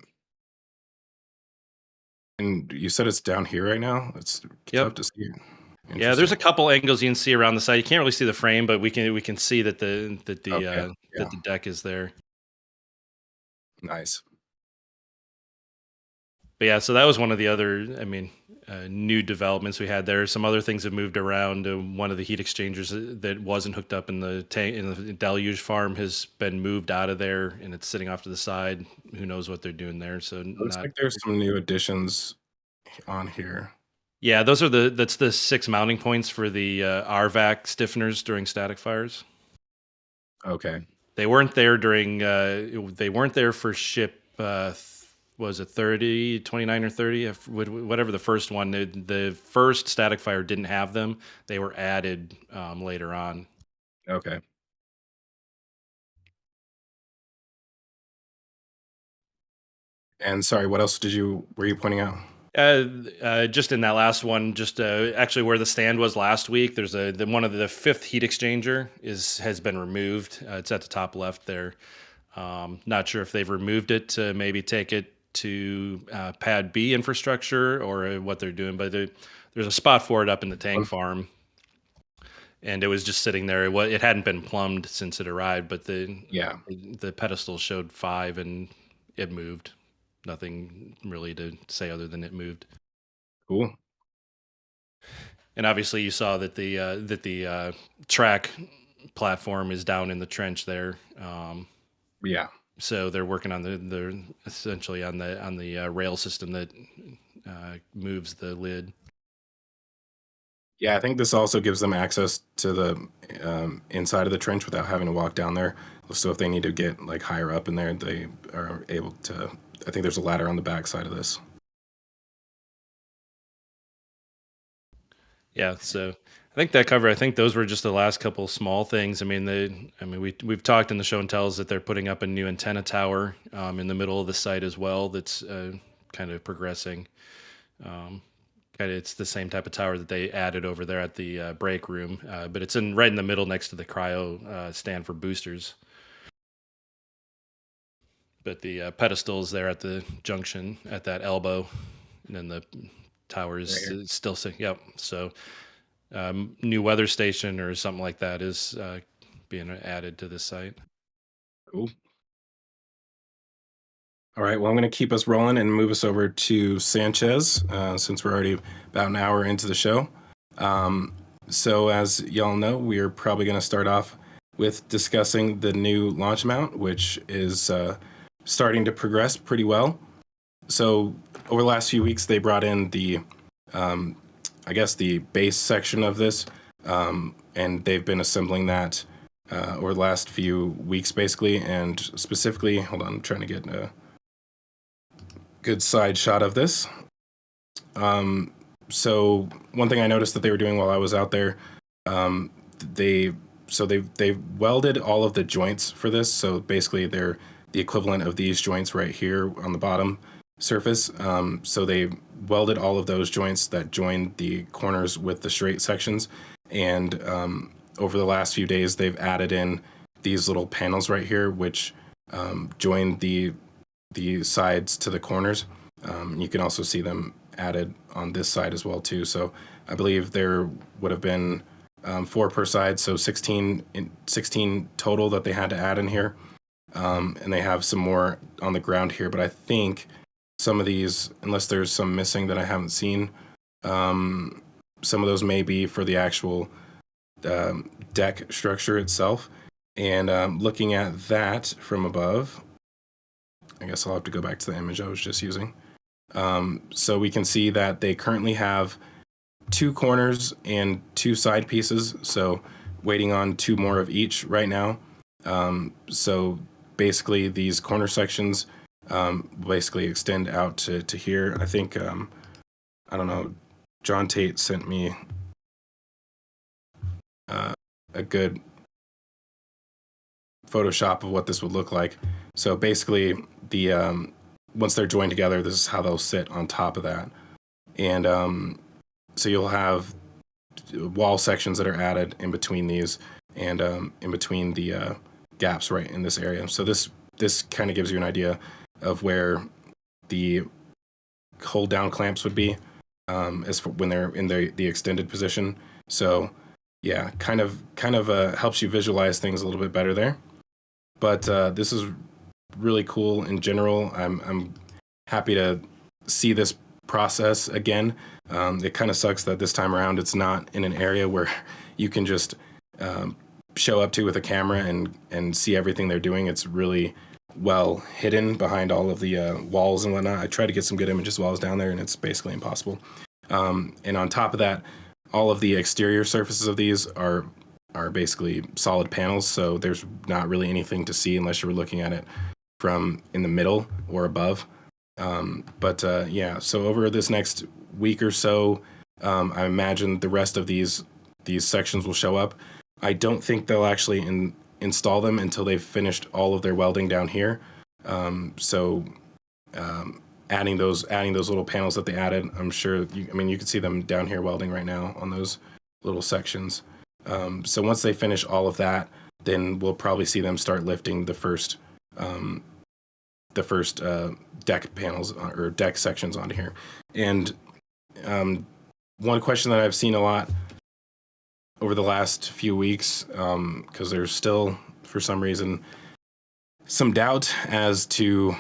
And you said it's down here right now? It's tough to see. Yeah, there's a couple angles you can see around the side. You can't really see the frame, but we can see that the deck is there. Nice. But yeah, so that was one of the other, new developments we had there. Some other things have moved around. One of the heat exchangers that wasn't hooked up in the tank in the deluge farm has been moved out of there, and it's sitting off to the side. Who knows what they're doing there? So Looks like there's some new additions on here. Yeah, that's the 6 mounting points for the RVAC stiffeners during static fires. Okay. They weren't there they weren't there for ship was it 30, 29 or 30, whatever the first one. The first static fire didn't have them. They were added later on. Okay. And sorry, what else were you pointing out? Just in that last one, just actually where the stand was last week, there's one of the 5th heat exchanger has been removed. It's at the top left there. Not sure if they've removed it to maybe take it to pad B infrastructure or what they're doing, but there's a spot for it up in the tank farm, and it was just sitting there. It hadn't been plumbed since it arrived, but the pedestal showed 5 and it moved. Nothing really to say other than it moved. Cool. And obviously, you saw that the track platform is down in the trench there. Yeah. So they're working on they're essentially on the rail system that moves the lid. Yeah, I think this also gives them access to the inside of the trench without having to walk down there. So if they need to get like higher up in there, they are able to. I think there's a ladder on the back side of this. Yeah, so I think those were just the last couple small things. We've talked in the show and tells that they're putting up a new antenna tower in the middle of the site as well. That's kind of progressing. It's the same type of tower that they added over there at the break room, but it's right in the middle next to the cryo stand for boosters. But the pedestal is there at the junction at that elbow, and then the tower is still sitting. Yep. So new weather station or something like that is being added to this site. Cool. All right. Well, I'm going to keep us rolling and move us over to Sanchez since we're already about an hour into the show. So as y'all know, we're probably going to start off with discussing the new launch mount, which is starting to progress pretty well. So over the last few weeks, they brought in the, I guess, the base section of this, and they've been assembling that over the last few weeks, basically. And specifically, hold on, I'm trying to get a good side shot of this. So one thing I noticed that they were doing while I was out there, they welded all of the joints for this. So basically, they're the equivalent of these joints right here on the bottom surface. So they welded all of those joints that join the corners with the straight sections. And over the last few days, they've added in these little panels right here, which join the sides to the corners. You can also see them added on this side as well too. So I believe there would have been 4 per side, so 16 total that they had to add in here. And they have some more on the ground here, but I think some of these, unless there's some missing that I haven't seen, some of those may be for the actual deck structure itself. And looking at that from above, I guess I'll have to go back to the image I was just using. So we can see that they currently have 2 corners and 2 side pieces. So waiting on 2 more of each right now. So basically these corner sections basically extend out to here. I think, I don't know, John Tate sent me a good Photoshop of what this would look like. So basically the once they're joined together, this is how they'll sit on top of that. And so you'll have wall sections that are added in between these and in between the gaps right in this area. So this kind of gives you an idea of where the hold down clamps would be as for when they're in the extended position. So yeah, kind of helps you visualize things a little bit better there. But this is really cool in general. I'm happy to see this process again. It kind of sucks that this time around it's not in an area where you can just show up to with a camera and see everything they're doing. It's really well hidden behind all of the walls and whatnot. I tried to get some good images while I was down there, and it's basically impossible. And on top of that, all of the exterior surfaces of these are basically solid panels, so there's not really anything to see unless you were looking at it from in the middle or above. But yeah, so over this next week or so, I imagine the rest of these sections will show up. I don't think they'll actually install them until they've finished all of their welding down here. So adding those little panels that they added, I'm sure, you can see them down here welding right now on those little sections. So once they finish all of that, then we'll probably see them start lifting the first deck panels or deck sections onto here. And one question that I've seen a lot over the last few weeks, because there's still, for some reason, some doubt as to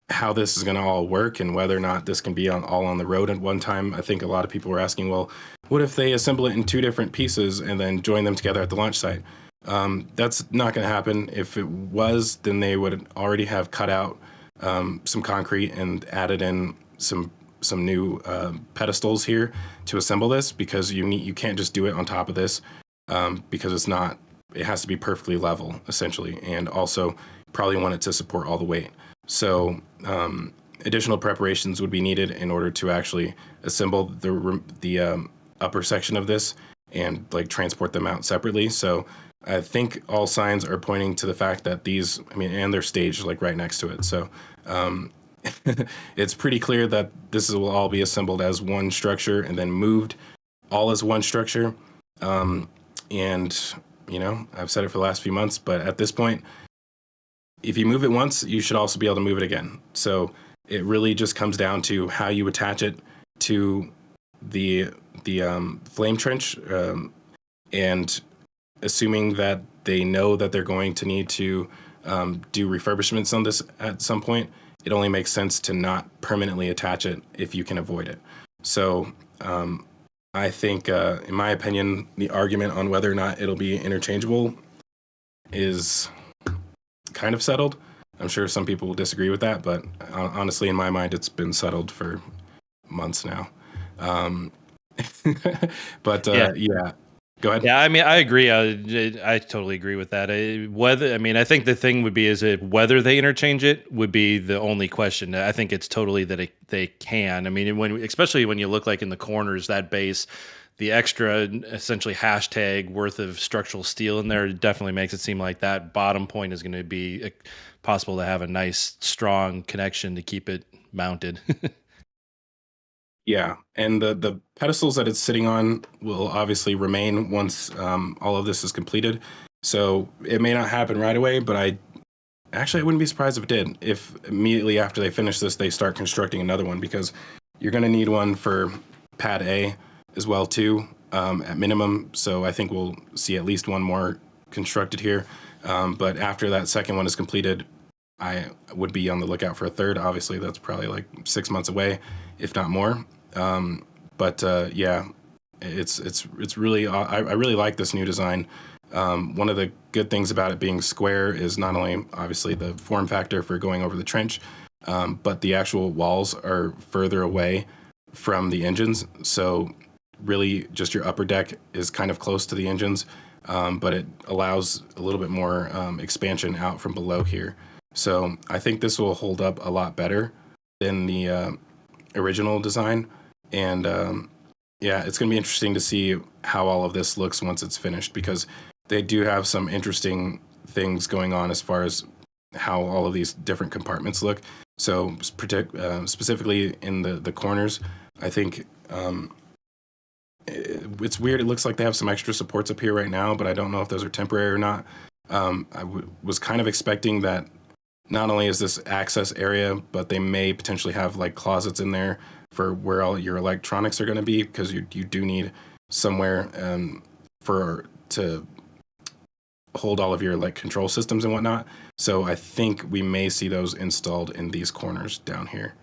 how this is going to all work and whether or not this can be all on the road at one time. I think a lot of people were asking, well, what if they assemble it in 2 different pieces and then join them together at the launch site? That's not going to happen. If it was, then they would already have cut out some concrete and added in some new pedestals here to assemble this, because you can't just do it on top of this because it has to be perfectly level essentially, and also probably want it to support all the weight. So additional preparations would be needed in order to actually assemble the upper section of this and like transport them out separately. So I think all signs are pointing to the fact that these, and they're staged like right next to it. So it's pretty clear that this will all be assembled as one structure and then moved all as one structure. And, I've said it for the last few months, but at this point, if you move it once, you should also be able to move it again. So it really just comes down to how you attach it to the flame trench, and assuming that they know that they're going to need to do refurbishments on this at some point, it only makes sense to not permanently attach it if you can avoid it. So I think, in my opinion, the argument on whether or not it'll be interchangeable is kind of settled. I'm sure some people will disagree with that, but honestly, in my mind, it's been settled for months now. Um, but yeah, go ahead. Yeah, I mean, I agree. I totally agree with that. I think the thing would be is it whether they interchange it would be the only question. I think it's totally that they can. I mean, especially when you look like in the corners, that base, the extra essentially hashtag worth of structural steel in there definitely makes it seem like that bottom point is going to be possible to have a nice strong connection to keep it mounted. Yeah, and the pedestals that it's sitting on will obviously remain once all of this is completed. So it may not happen right away, but I wouldn't be surprised if it did. If immediately after they finish this, they start constructing another one, because you're going to need one for pad A as well too, at minimum. So I think we'll see at least one more constructed here. But after that second one is completed, I would be on the lookout for a third. Obviously, that's probably like 6 months away, if not more. Yeah, it's really I really like this new design. One of the good things about it being square is not only obviously the form factor for going over the trench, but the actual walls are further away from the engines. So really, just your upper deck is kind of close to the engines, but it allows a little bit more expansion out from below here. So I think this will hold up a lot better than the original design. And yeah, it's going to be interesting to see how all of this looks once it's finished, because they do have some interesting things going on as far as how all of these different compartments look. So specifically in the corners, I think it's weird. It looks like they have some extra supports up here right now, but I don't know if those are temporary or not. Was kind of expecting that not only is this access area, but they may potentially have like closets in there for where all your electronics are going to be, because you do need somewhere to hold all of your like control systems and whatnot. So I think we may see those installed in these corners down here.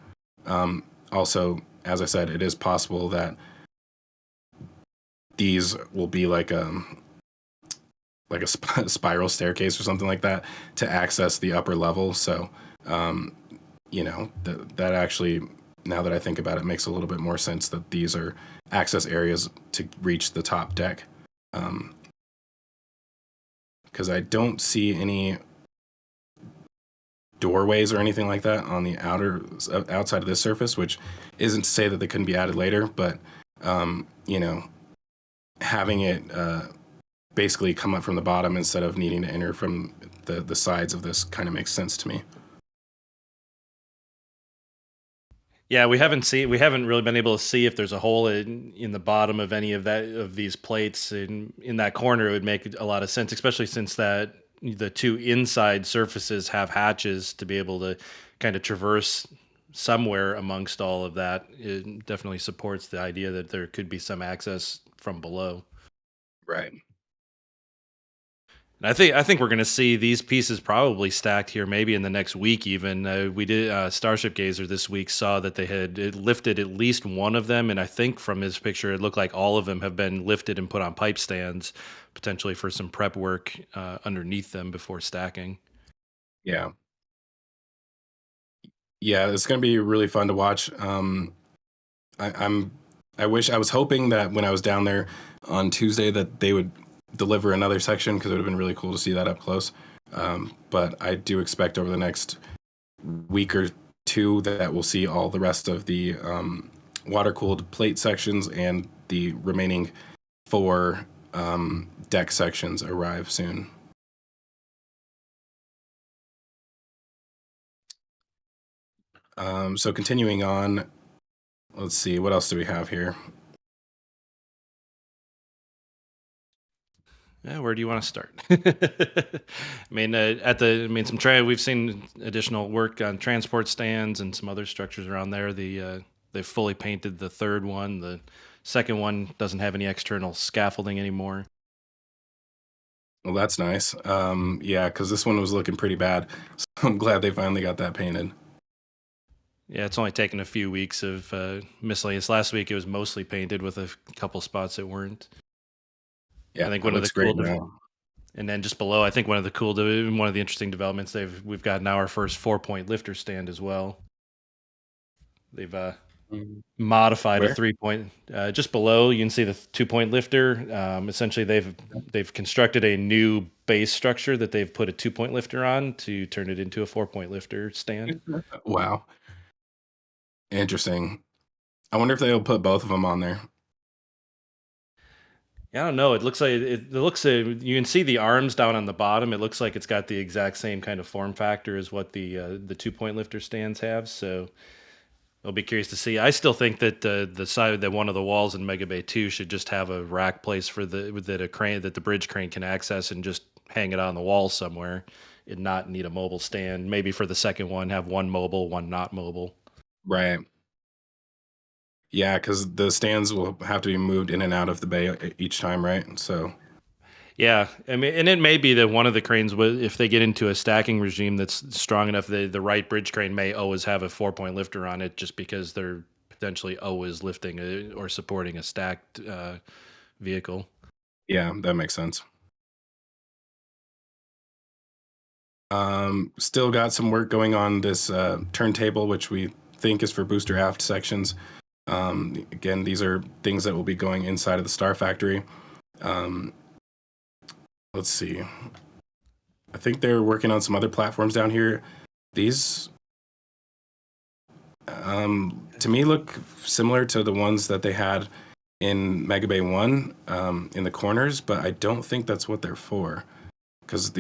Also, as I said, it is possible that these will be like a spiral staircase or something like that to access the upper level. So, that actually, now that I think about it, makes a little bit more sense that these are access areas to reach the top deck. Because I don't see any doorways or anything like that on the outside of this surface, which isn't to say that they couldn't be added later, but having it basically come up from the bottom instead of needing to enter from the sides of this kind of makes sense to me. Yeah, we haven't really been able to see if there's a hole in the bottom of any of these plates in that corner. It would make a lot of sense, especially since that the two inside surfaces have hatches to be able to kind of traverse somewhere amongst all of that. It definitely supports the idea that there could be some access from below. Right. And I think we're going to see these pieces probably stacked here, maybe in the next week. Even we did Starship Gazer this week saw that they had lifted at least one of them, and I think from his picture it looked like all of them have been lifted and put on pipe stands, potentially for some prep work underneath them before stacking. Yeah. Yeah, it's going to be really fun to watch. I was hoping that when I was down there on Tuesday that they would deliver another section, because it would have been really cool to see that up close. But I do expect over the next week or two that we'll see all the rest of the water-cooled plate sections and the remaining 4 deck sections arrive soon. So continuing on, let's see, what else do we have here? Yeah, where do you want to start? We've seen additional work on transport stands and some other structures around there. They've fully painted the third one. The second one doesn't have any external scaffolding anymore. Well, that's nice. Yeah, because this one was looking pretty bad. So I'm glad they finally got that painted. Yeah, it's only taken a few weeks of miscellaneous. Last week it was mostly painted with a couple spots that weren't. Yeah, I think it one of the looks great cool, now. and then just below, I think one of the interesting developments we've got now our first 4-point lifter stand as well. They've modified a Where? 3-point. Just below, you can see the 2-point lifter. Essentially, they've constructed a new base structure that they've put a 2-point lifter on to turn it into a 4-point lifter stand. Wow. Interesting. I wonder if they'll put both of them on there. Yeah, I don't know. It looks like you can see the arms down on the bottom. It looks like it's got the exact same kind of form factor as what the 2-point lifter stands have. So I'll be curious to see. I still think that the side that one of the walls in Mega Bay 2 should just have a rack place for that the bridge crane can access and just hang it on the wall somewhere and not need a mobile stand. Maybe for the second one, have one mobile, one not mobile. Right. Yeah, because the stands will have to be moved in and out of the bay each time, right? So, Yeah, I mean, and it may be that one of the cranes, if they get into a stacking regime that's strong enough, the right bridge crane may always have a 4-point lifter on it, just because they're potentially always lifting or supporting a stacked vehicle. yeah, that makes sense. Still got some work going on this turntable, which we think is for booster aft sections. Again, these are things that will be going inside of the Star Factory. Let's see. I think they're working on some other platforms down here. These, to me, look similar to the ones that they had in Mega Bay 1 in the corners, but I don't think that's what they're for. Because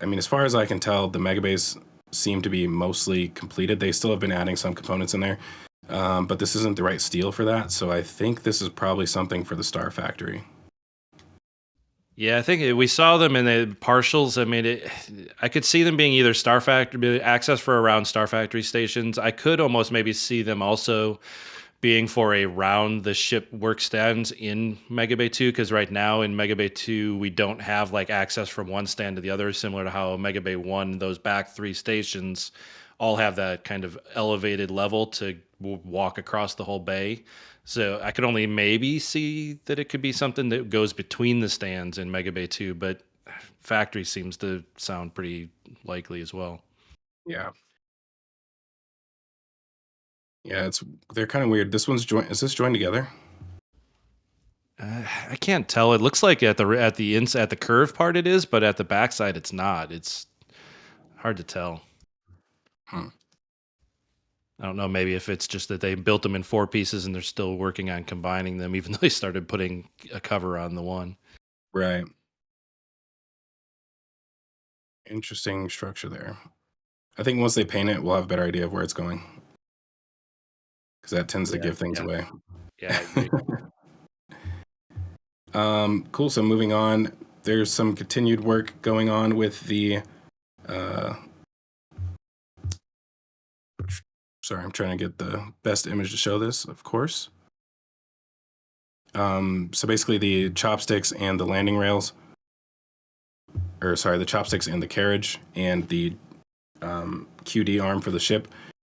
as far as I can tell, the Mega Bays seem to be mostly completed. They still have been adding some components in there, but this isn't the right steel for that. So I think this is probably something for the Star Factory. Yeah, I think we saw them in the partials. I mean, I could see them being either Star Factory access for around Star Factory stations. I could almost maybe see them also being for a round the ship work stands in Mega Bay 2, because right now in Mega Bay 2 we don't have like access from one stand to the other, similar to how Mega Bay 1, those back 3 stations all have that kind of elevated level to walk across the whole bay. So I could only maybe see that it could be something that goes between the stands in Mega Bay 2, but factory seems to sound pretty likely as well. Yeah. Yeah, they're kind of weird. This one's joined. Is this joined together? I can't tell. It looks like at the curve part it is, but at the backside it's not. It's hard to tell. Hmm. I don't know. Maybe if it's just that they built them in 4 pieces and they're still working on combining them, even though they started putting a cover on the one. Right. Interesting structure there. I think once they paint it, we'll have a better idea of where it's going. Because that tends to give things away. Yeah, I agree. Cool. So moving on, there's some continued work going on with the. Sorry, I'm trying to get the best image to show this, of course. So basically, the chopsticks and the landing rails, the chopsticks and the carriage and the QD arm for the ship,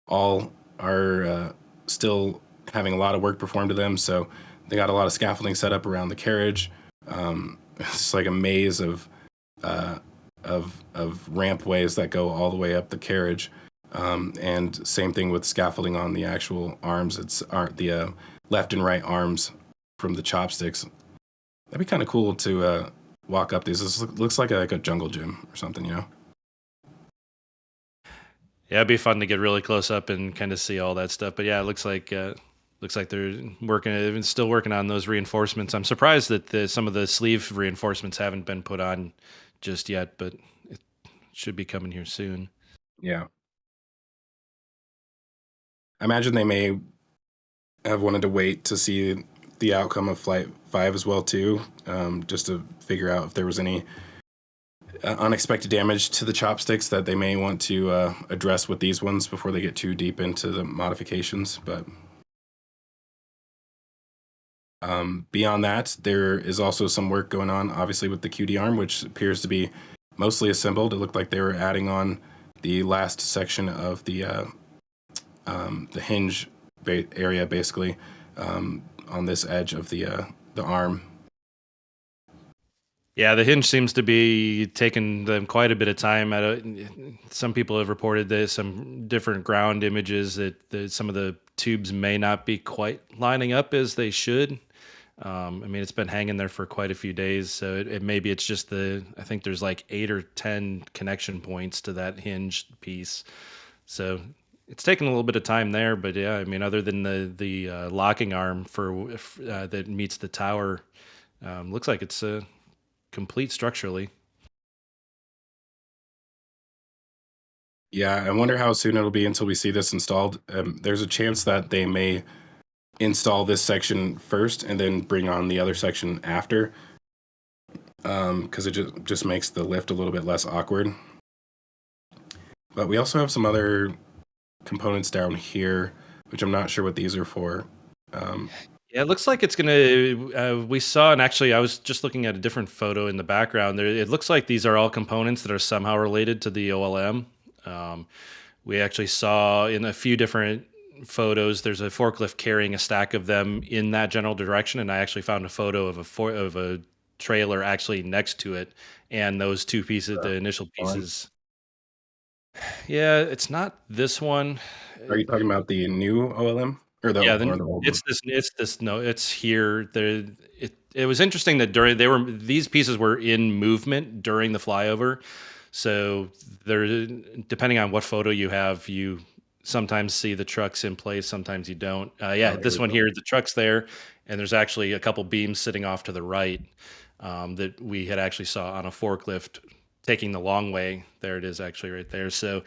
all are still having a lot of work performed to them. So they got a lot of scaffolding set up around the carriage. It's like a maze of rampways that go all the way up the carriage. And same thing with scaffolding on the actual arms. Aren't the left and right arms from the chopsticks. That'd be kind of cool to walk up these. This looks like a jungle gym or something, you know? Yeah, it'd be fun to get really close up and kind of see all that stuff. But yeah, it looks like they're still working on those reinforcements. I'm surprised that some of the sleeve reinforcements haven't been put on just yet, but it should be coming here soon. Yeah. I imagine they may have wanted to wait to see the outcome of Flight 5 as well, too, just to figure out if there was any unexpected damage to the chopsticks that they may want to address with these ones before they get too deep into the modifications. But beyond that, there is also some work going on, obviously, with the QD arm, which appears to be mostly assembled. It looked like they were adding on the last section of the the hinge area basically on this edge of the arm. Yeah, the hinge seems to be taking them quite a bit of time. Some people have reported that some different ground images that some of the tubes may not be quite lining up as they should. I mean, it's been hanging there for quite a few days, so maybe it's just I think there's like 8 or 10 connection points to that hinge piece. So it's taken a little bit of time there, but yeah, I mean, other than the locking arm that meets the tower, looks like it's complete structurally. Yeah, I wonder how soon it'll be until we see this installed. There's a chance that they may install this section first and then bring on the other section after, because it just makes the lift a little bit less awkward. But we also have some other components down here, which I'm not sure what these are for. Yeah, it looks like it's gonna. We saw, and actually, I was just looking at a different photo in the background. It looks like these are all components that are somehow related to the OLM. We actually saw in a few different photos. There's a forklift carrying a stack of them in that general direction, and I actually found a photo of a trailer actually next to it, and those two pieces, the initial pieces. Yeah, it's not this one. Are you talking about the new OLM or the Yeah, or the old one? it's this no, it's here. It was interesting that these pieces were in movement during the flyover. So there, depending on what photo you have, you sometimes see the trucks in place, sometimes you don't. Yeah, Oh, here this we one go. here, the truck's there, and there's actually a couple beams sitting off to the right that we had actually saw on a forklift taking the long way. There it is, actually right there. So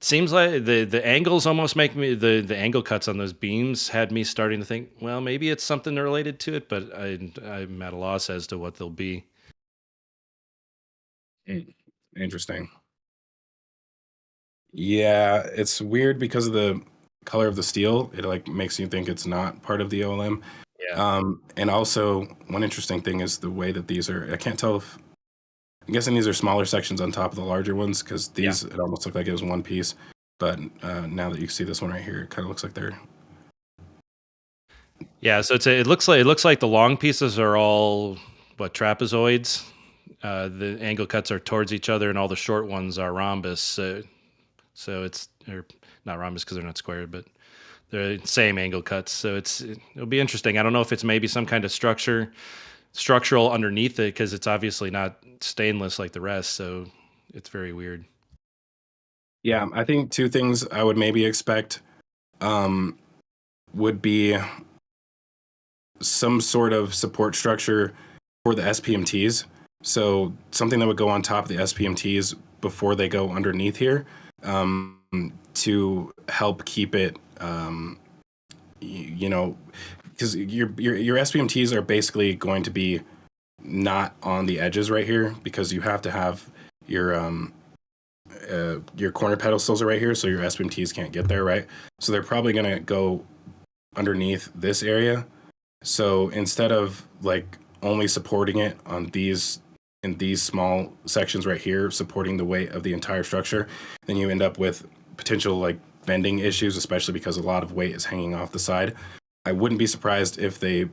seems like the angles almost make me the angle cuts on those beams had me starting to think, well, maybe it's something related to it, but I'm at a loss as to what they'll be. Interesting. Yeah, it's weird because of the color of the steel. It like makes you think it's not part of the OLM. Yeah. And also one interesting thing is the way that these are. I can't tell if I'm guessing these are smaller sections on top of the larger ones because Yeah. these it almost looked like it was one piece. But now that you see this one right here, it kind of looks like they're Yeah, so it looks like the long pieces are all what trapezoids. The angle cuts are towards each other, and all the short ones are rhombus. So it's or not rhombus because they're not squared, but they're the same angle cuts. So it'll be interesting. I don't know if it's maybe some kind of structural underneath it because it's obviously not stainless like the rest. So it's very weird. yeah. I think two things I would maybe expect um, would be some sort of support structure for the SPMTs. So something that would go on top of the SPMTs before they go underneath here to help keep it, because your SPMTs are basically going to be not on the edges right here because you have to have your corner pedestals are right here, so your SPMTs can't get there, right? So they're probably going to go underneath this area. So instead of like only supporting it on these in these small sections right here, supporting the weight of the entire structure, then you end up with potential like bending issues, especially because a lot of weight is hanging off the side. I wouldn't be surprised if they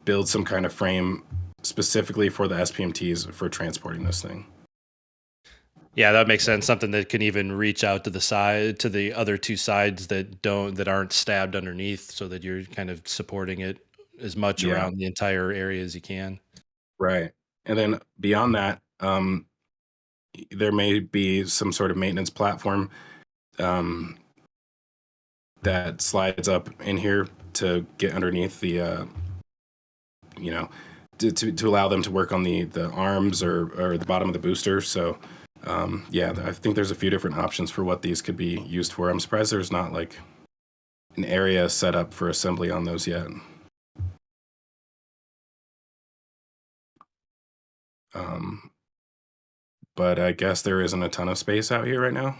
build some kind of frame specifically for the SPMTs for transporting this thing. Yeah, that makes sense. Something that can even reach out to the side to the other two sides that aren't stabbed underneath, so that you're kind of supporting it as much Yeah, around the entire area as you can. right. And then beyond that, there may be some sort of maintenance platform um, that slides up in here to get underneath the, you know, to allow them to work on the arms or the bottom of the booster. So, yeah, I think there's a few different options for what these could be used for. I'm surprised there's not like an area set up for assembly on those yet. Um, but I guess there isn't a ton of space out here right now,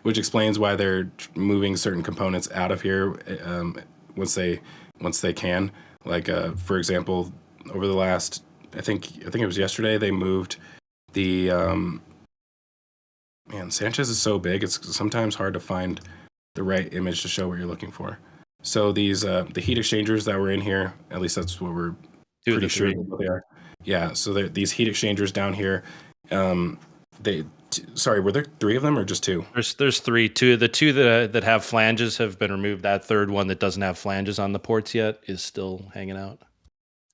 which explains why they're moving certain components out of here once they can. Like for example, over the last I think it was yesterday they moved the man Sanchez is so big it's sometimes hard to find the right image to show what you're looking for. So these the heat exchangers that were in here, at least that's what we're Two of pretty the sure three. what they are. Yeah, so these heat exchangers down here, sorry, were there 3 of them or just 2? There's three. The two that have flanges have been removed. That third one that doesn't have flanges on the ports yet is still hanging out.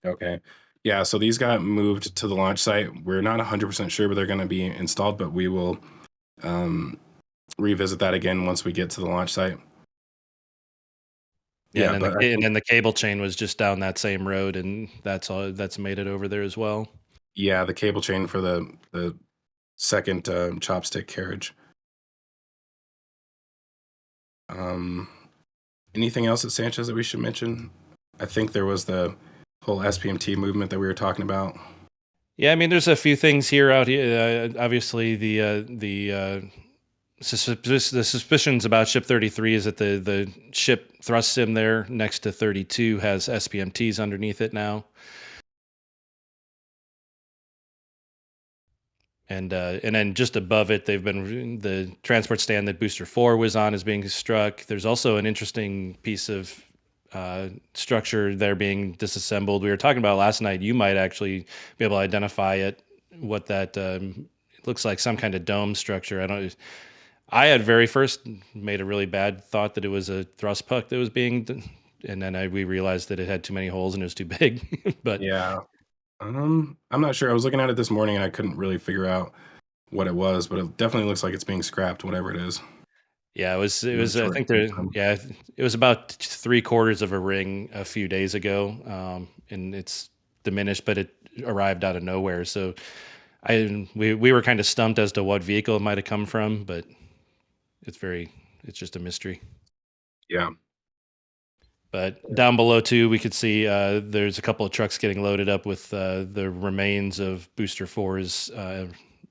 Okay. Yeah, so these got moved to the launch site. We're not 100% sure where they're going to be installed, but we will revisit that again once we get to the launch site. Yeah, and then the cable chain was just down that same road, and that's made it over there as well. Yeah, the cable chain for the second chopstick carriage. Anything else at Sanchez that we should mention? I think there was the whole SPMT movement that we were talking about. Yeah, I mean, there's a few things here out here. Obviously, the suspicions about ship 33 is that the ship thrust sim there next to 32 has SPMTs underneath it now. And then just above it, the transport stand that Booster 4 was on is being struck. There's also an interesting piece of structure there being disassembled. We were talking about last night. You might actually be able to identify it. What that it looks like, some kind of dome structure. I had very first made a really bad thought that it was a thrust puck that was being, and then we realized that it had too many holes and it was too big. But yeah. I'm not sure. I was looking at it this morning and I couldn't really figure out what it was, but it definitely looks like it's being scrapped, whatever it is. Yeah, it was. I think it was about 3/4 of a ring a few days ago, and it's diminished, but it arrived out of nowhere. So we were kind of stumped as to what vehicle it might have come from, but it's just a mystery. Yeah. But down below too, we could see there's a couple of trucks getting loaded up with the remains of Booster 4's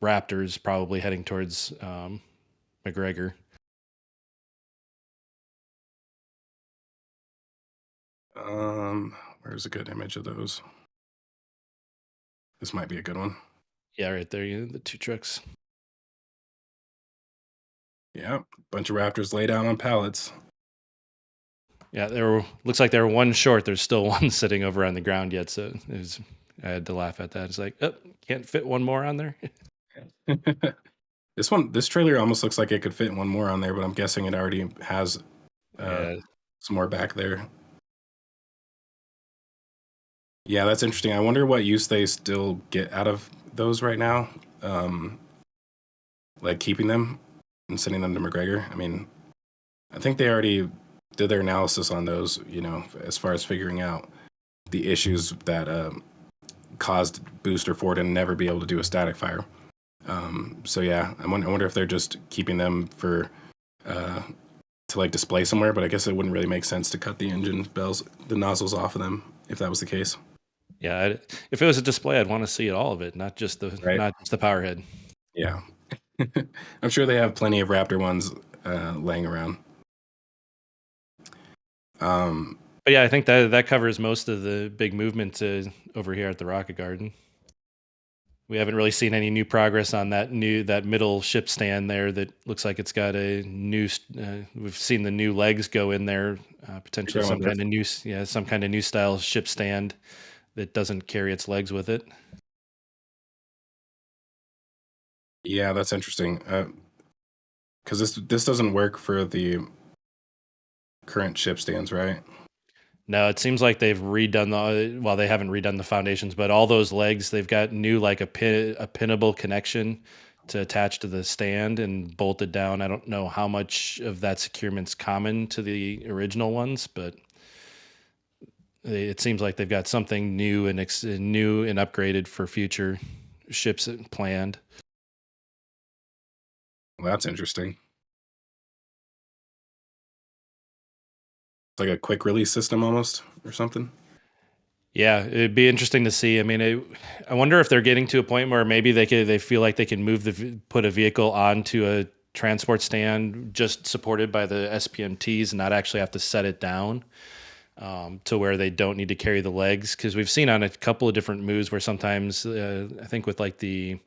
Raptors, probably heading towards McGregor. Where's a good image of those? This might be a good one. Yeah, right there, the 2 trucks. Yeah, bunch of Raptors laid out on pallets. Yeah, looks like they were one short. There's still one sitting over on the ground yet, so I had to laugh at that. It's like, oh, can't fit one more on there. This trailer almost looks like it could fit one more on there, but I'm guessing it already has some more back there. Yeah, that's interesting. I wonder what use they still get out of those right now. Like keeping them and sending them to McGregor. I mean, I think they already did their analysis on those, as far as figuring out the issues that caused Booster 4 to never be able to do a static fire. So yeah, I wonder if they're just keeping them for to like display somewhere, but I guess it wouldn't really make sense to cut the engine bells, the nozzles off of them if that was the case. Yeah, if it was a display, I'd want to see all of it, not just the power head. Yeah. I'm sure they have plenty of Raptor ones laying around. But yeah, I think that covers most of the big movement over here at the Rocket Garden. We haven't really seen any new progress on that middle ship stand there. That looks like it's got a new. We've seen the new legs go in there, potentially some kind of new style ship stand that doesn't carry its legs with it. Yeah, that's interesting. Because this doesn't work for the current ship stands, right? No, it seems like they've redone they haven't redone the foundations, but all those legs, they've got new, like a pinnable connection to attach to the stand and bolted down. I don't know how much of that securement's common to the original ones, but it seems like they've got something new and upgraded for future ships planned. Well, that's interesting. Like a quick release system almost or something. Yeah, it'd be interesting to see. I mean, I wonder if they're getting to a point where maybe they feel like they can put a vehicle onto a transport stand just supported by the SPMTs and not actually have to set it down to where they don't need to carry the legs. Because we've seen on a couple of different moves where sometimes I think with like the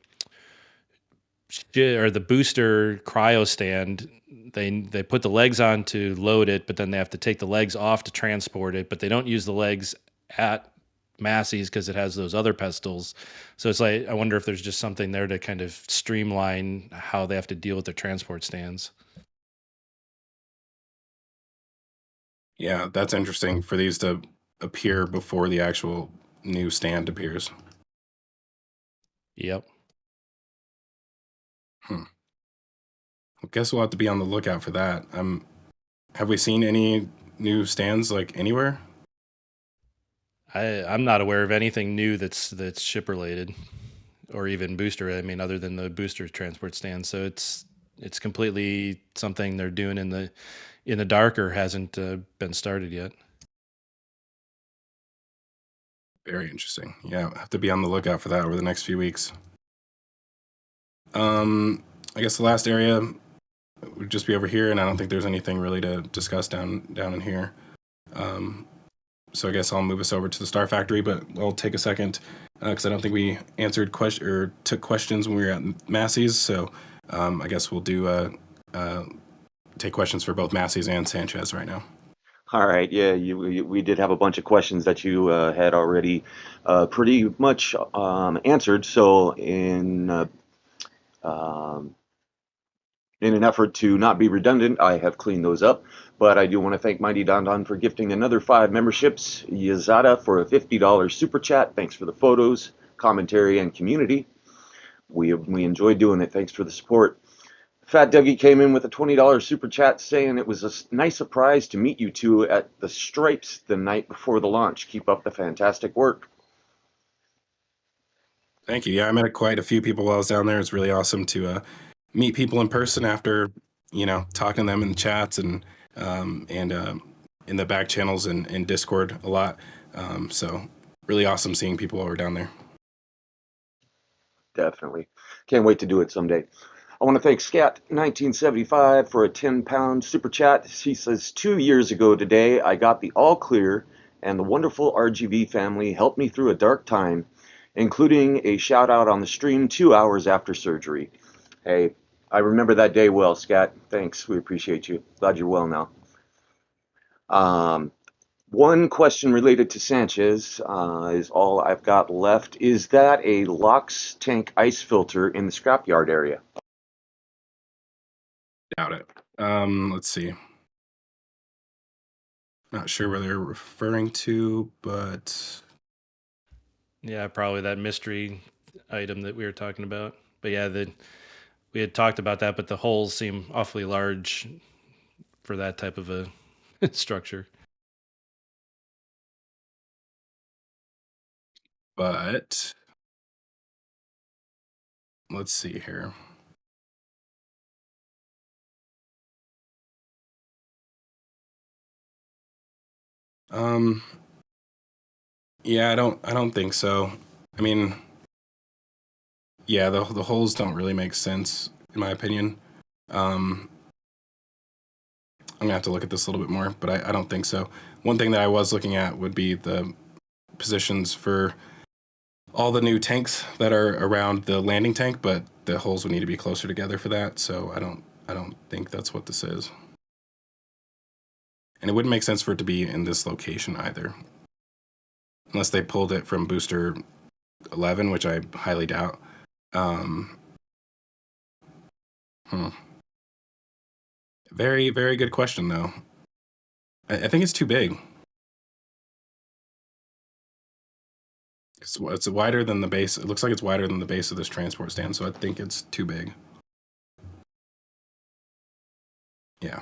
booster cryo stand, they put the legs on to load it, but then they have to take the legs off to transport it, but they don't use the legs at Massie's because it has those other pedestals. So it's like, I wonder if there's just something there to kind of streamline how they have to deal with their transport stands. Yeah, that's interesting for these to appear before the actual new stand appears. Yep. I guess we'll have to be on the lookout for that. Have we seen any new stands like anywhere? I'm not aware of anything new that's ship related or even booster. I mean, other than the booster transport stand. So it's completely something they're doing in the dark or hasn't been started yet. Very interesting. Yeah, have to be on the lookout for that over the next few weeks. I guess the last area would just be over here, and I don't think there's anything really to discuss down in here. So I guess I'll move us over to the Star Factory, but I'll take a second because I don't think we answered or took questions when we were at Massie's. So I guess we'll do take questions for both Massie's and Sanchez right now. All right, yeah, we did have a bunch of questions that you had already pretty much answered. So in an effort to not be redundant, I have cleaned those up. But I do want to thank Mighty Don Don for gifting another 5 memberships. Yazada for a $50 super chat. Thanks for the photos, commentary, and community. We enjoyed doing it. Thanks for the support. Fat Dougie came in with a $20 super chat saying it was a nice surprise to meet you two at the Stripes the night before the launch. Keep up the fantastic work. Thank you. Yeah, I met quite a few people while I was down there. It's really awesome to meet people in person after, talking to them in the chats and in the back channels and Discord a lot. So really awesome seeing people while we're down there. Definitely. Can't wait to do it someday. I want to thank Scat1975 for a 10-pound super chat. He says, 2 years ago today, I got the all clear, and the wonderful RGV family helped me through a dark time, including a shout out on the stream 2 hours after surgery. Hey, I remember that day well, Scat. Thanks. We appreciate you. Glad you're well now. One question related to Sanchez is all I've got left. Is that a LOX tank ice filter in the scrapyard area? Doubt it. Let's see. Not sure where they're referring to, but Yeah, probably that mystery item that we were talking about. But yeah, we had talked about that, but the holes seem awfully large for that type of a structure. But let's see here. Yeah, I don't think so. I mean, yeah, the holes don't really make sense in my opinion. I'm gonna have to look at this a little bit more, but I don't think so. One thing that I was looking at would be the positions for all the new tanks that are around the landing tank, but the holes would need to be closer together for that. So I don't think that's what this is. And it wouldn't make sense for it to be in this location either. Unless they pulled it from booster 11, which I highly doubt. Very, very good question, though. I think it's too big. It's wider than the base. It looks like it's wider than the base of this transport stand, so I think it's too big. Yeah.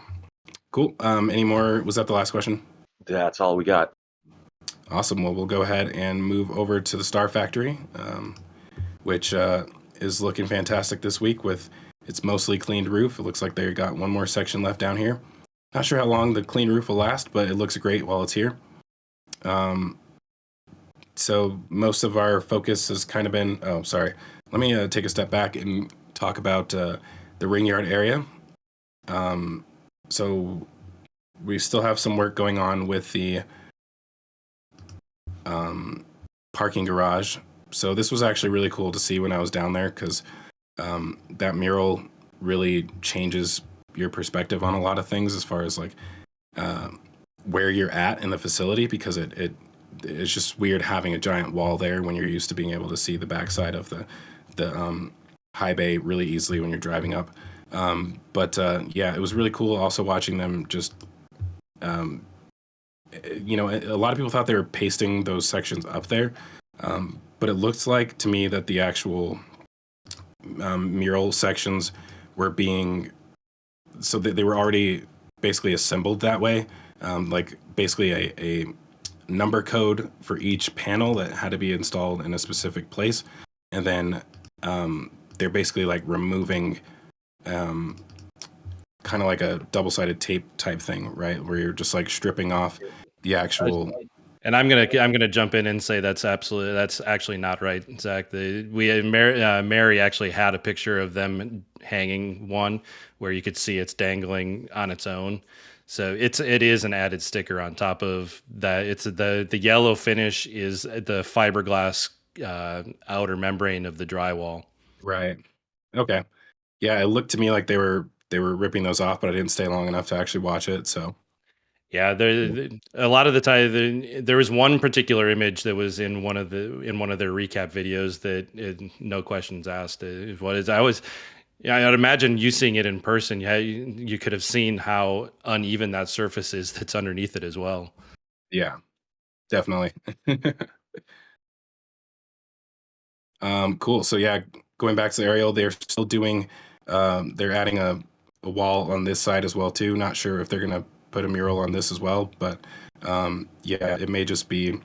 Cool. Any more? Was that the last question? That's all we got. Awesome. Well, we'll go ahead and move over to the Star Factory, which is looking fantastic this week with its mostly cleaned roof. It looks like they got one more section left down here. Not sure how long the clean roof will last, but it looks great while it's here. So most of our focus has kind of been, let me take a step back and talk about the ring yard area. So we still have some work going on with the parking garage. So this was actually really cool to see when I was down there because that mural really changes your perspective on a lot of things as far as like where you're at in the facility, because it's just weird having a giant wall there when you're used to being able to see the backside of the high bay really easily when you're driving up. Yeah, it was really cool also watching them just, you know, a lot of people thought they were pasting those sections up there. But it looks like to me that the actual mural sections were being, so they were already basically assembled that way. Like basically a number code for each panel that had to be installed in a specific place. And then they're basically like removing kind of like a double-sided tape type thing, right? Where you're just like stripping off the actual. And I'm gonna jump in and say that's actually not right, Zach. Mary actually had a picture of them hanging one where you could see it's dangling on its own. So it is an added sticker on top of that. It's the yellow finish is the fiberglass outer membrane of the drywall. Right. Okay. Yeah, it looked to me like they were ripping those off, but I didn't stay long enough to actually watch it. So Yeah, a lot of the time there was one particular image that was in one of their recap videos that no questions asked. I'd imagine you seeing it in person. Yeah, you could have seen how uneven that surface is that's underneath it as well. yeah, definitely. Cool. So yeah, going back to the aerial, they're still doing. They're adding a wall on this side as well too. Not sure if they're gonna put a mural on this as well, but yeah, it may just be.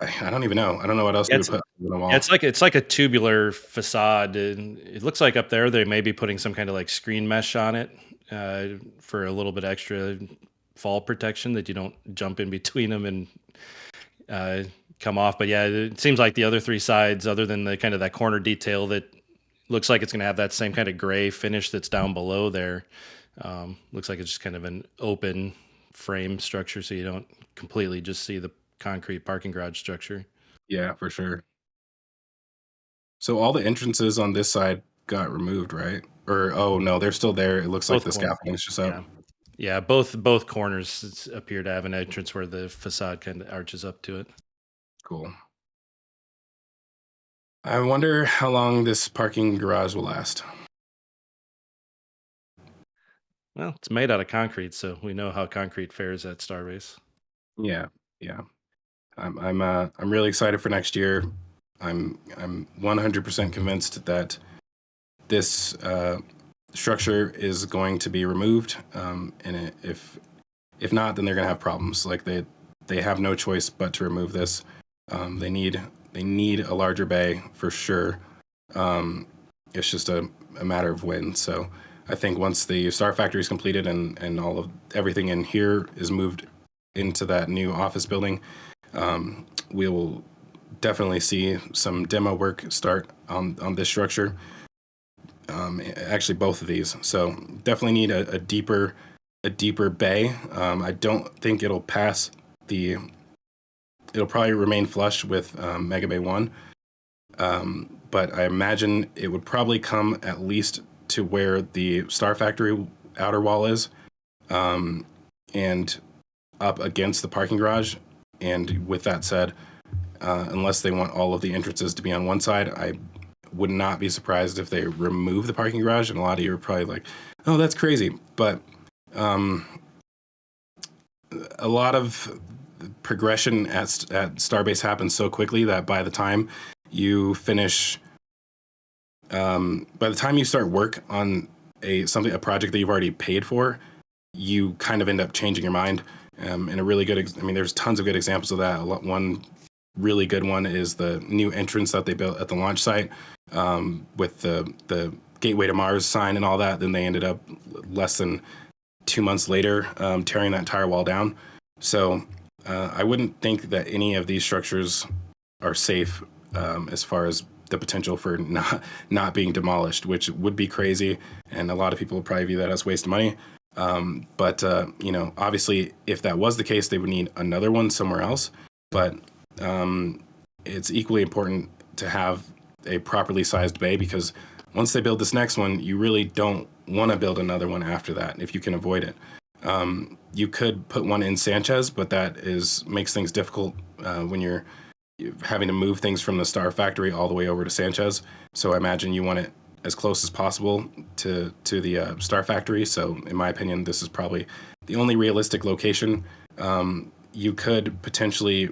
I don't even know. I don't know what else you would put on the wall. It's like a tubular facade, and it looks like up there they may be putting some kind of like screen mesh on it for a little bit extra fall protection that you don't jump in between them and come off. But yeah, it seems like the other three sides, other than the kind of that corner detail that looks like it's going to have that same kind of gray finish that's down below there. Looks like it's just kind of an open frame structure, so you don't completely just see the concrete parking garage structure. Yeah, for sure. So all the entrances on this side got removed, right? Or oh no, they're still there. It looks like the scaffolding's just up. Yeah, both corners appear to have an entrance where the facade kind of arches up to it. Cool. I wonder how long this parking garage will last. Well, it's made out of concrete, so we know how concrete fares at Starbase. Yeah, yeah. I'm really excited for next year. I'm 100% convinced that this structure is going to be removed, and if not, then they're gonna have problems. Like they have no choice but to remove this. They need a larger bay for sure. It's just a matter of when. So I think once the Star Factory is completed and all of everything in here is moved into that new office building, we will definitely see some demo work start on this structure. Actually, both of these. So definitely need a deeper bay. I don't think it'll pass the. It'll probably remain flush with Mega Bay 1, but I imagine it would probably come at least to where the Star Factory outer wall is, and up against the parking garage. And with that said, unless they want all of the entrances to be on one side, I would not be surprised if they remove the parking garage. And a lot of you are probably like, oh, that's crazy. But a lot of progression at Starbase happens so quickly that by the time you finish, by the time you start work on a project that you've already paid for, you kind of end up changing your mind. And a really good, there's tons of good examples of that. One really good one is the new entrance that they built at the launch site, with the Gateway to Mars sign and all that. Then they ended up less than 2 months later tearing that entire wall down. So I wouldn't think that any of these structures are safe as far as the potential for not being demolished, which would be crazy. And a lot of people will probably view that as waste of money. But obviously, if that was the case, they would need another one somewhere else. But it's equally important to have a properly sized bay, because once they build this next one, you really don't want to build another one after that if you can avoid it. You could put one in Sanchez, but that makes things difficult when you're having to move things from the Star Factory all the way over to Sanchez. So I imagine you want it as close as possible to the Star Factory. So in my opinion, this is probably the only realistic location. You could potentially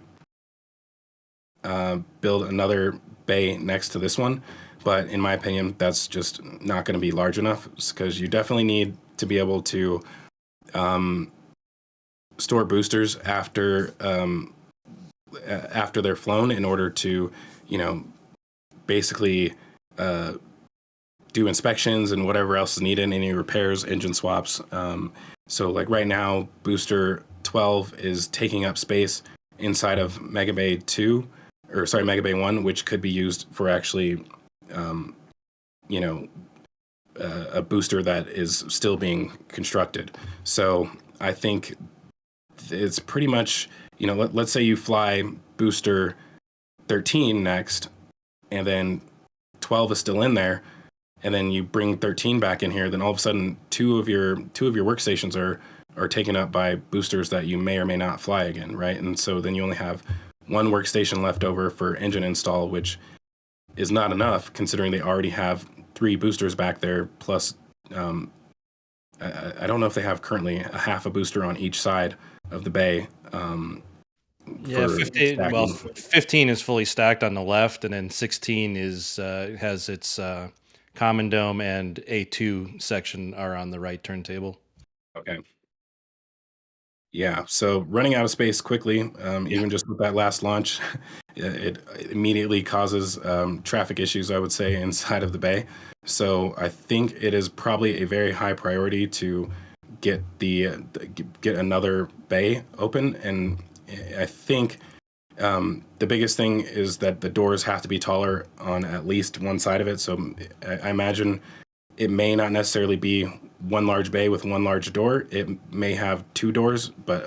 build another bay next to this one, but in my opinion, that's just not going to be large enough, because you definitely need to be able to store boosters after they're flown in order to, basically do inspections and whatever else is needed, any repairs, engine swaps. So like right now, booster 12 is taking up space inside of Mega Bay 2, Mega Bay 1, which could be used for actually, a booster that is still being constructed. So I think it's pretty much, let's say you fly booster 13 next, and then 12 is still in there, and then you bring 13 back in here, then all of a sudden two of your workstations are taken up by boosters that you may or may not fly again, right? And so then you only have one workstation left over for engine install, which is not enough considering they already have 3 boosters back there, plus I don't know if they have currently a half a booster on each side of the bay. Yeah, 15. Well, 15 is fully stacked on the left, and then 16 has its common dome and A2 section are on the right turntable. Okay. Yeah, so running out of space quickly, even just with that last launch, it immediately causes traffic issues, I would say, inside of the bay. So I think it is probably a very high priority to get another bay open. And I think the biggest thing is that the doors have to be taller on at least one side of it. So I imagine it may not necessarily be one large bay with one large door. It may have 2 doors, but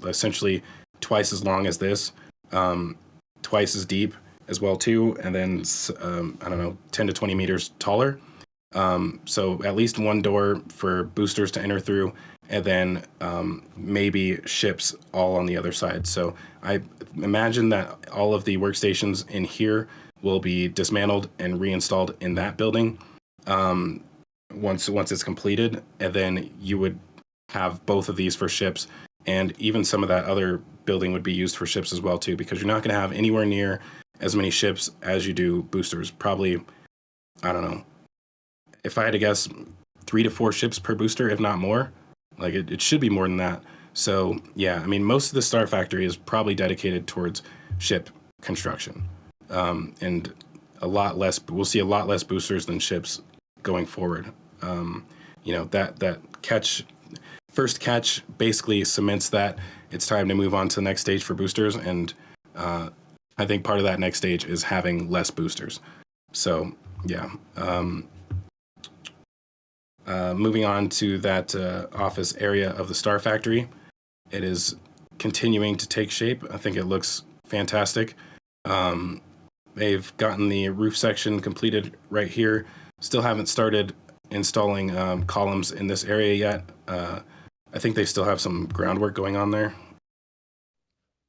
essentially twice as long as this, twice as deep as well too, and then 10 to 20 meters taller. So at least one door for boosters to enter through, and then maybe ships all on the other side. So I imagine that all of the workstations in here will be dismantled and reinstalled in that building once it's completed, and then you would have both of these for ships, and even some of that other building would be used for ships as well too, because you're not going to have anywhere near as many ships as you do boosters. Probably, I don't know, if I had to guess, 3 to 4 ships per booster, if not more. Like it should be more than that. So yeah, I mean, most of the Star Factory is probably dedicated towards ship construction, and we'll see a lot less boosters than ships going forward. That first catch basically cements that it's time to move on to the next stage for boosters, and I think part of that next stage is having less boosters. So yeah. Moving on to that office area of the Star Factory, it is continuing to take shape. I think it looks fantastic. They've gotten the roof section completed right here. Still haven't started installing columns in this area yet. I think they still have some groundwork going on there.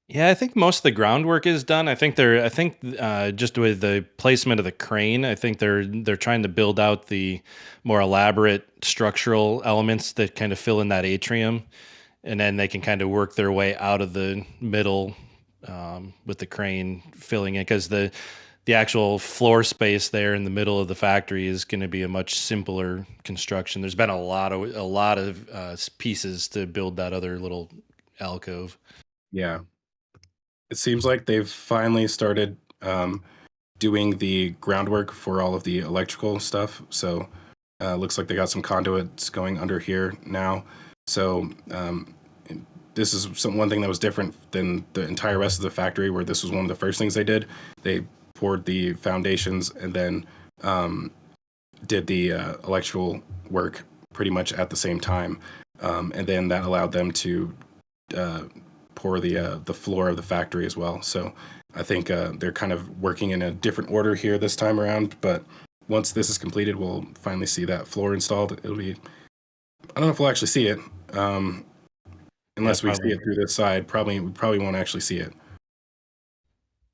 Yeah, I think most of the groundwork is done. I think just with the placement of the crane, I think they're trying to build out the more elaborate structural elements that kind of fill in that atrium, and then they can kind of work their way out of the middle with the crane filling it, because the actual floor space there in the middle of the factory is going to be a much simpler construction. There's been a lot of pieces to build that other little alcove. Yeah. It seems like they've finally started doing the groundwork for all of the electrical stuff. So looks like they got some conduits going under here now. So this is one thing that was different than the entire rest of the factory, where this was one of the first things they did. They poured the foundations and then did the electrical work pretty much at the same time. And then that allowed them to pour the floor of the factory as well. So I think they're kind of working in a different order here this time around, but once this is completed, we'll finally see that floor installed. It'll be, I don't know if we'll actually see it, unless we see probably. it through this side. We probably won't actually see it.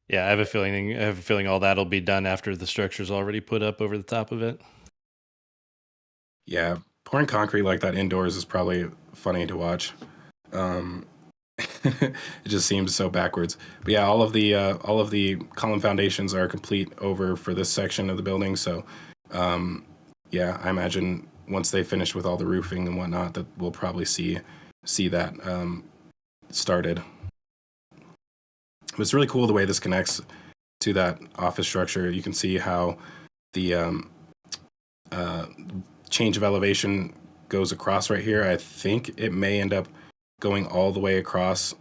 Yeah, I have a feeling all that'll be done after the structure's already put up over the top of it. Yeah, pouring concrete like that indoors is probably funny to watch. Um, it just seems so backwards. But yeah, all of the column foundations are complete over for this section of the building. So yeah, I imagine once they finish with all the roofing and whatnot, that we'll probably see that started. But it's really cool the way this connects to that office structure. You can see how the change of elevation goes across right here. I think it may end up going all the way across.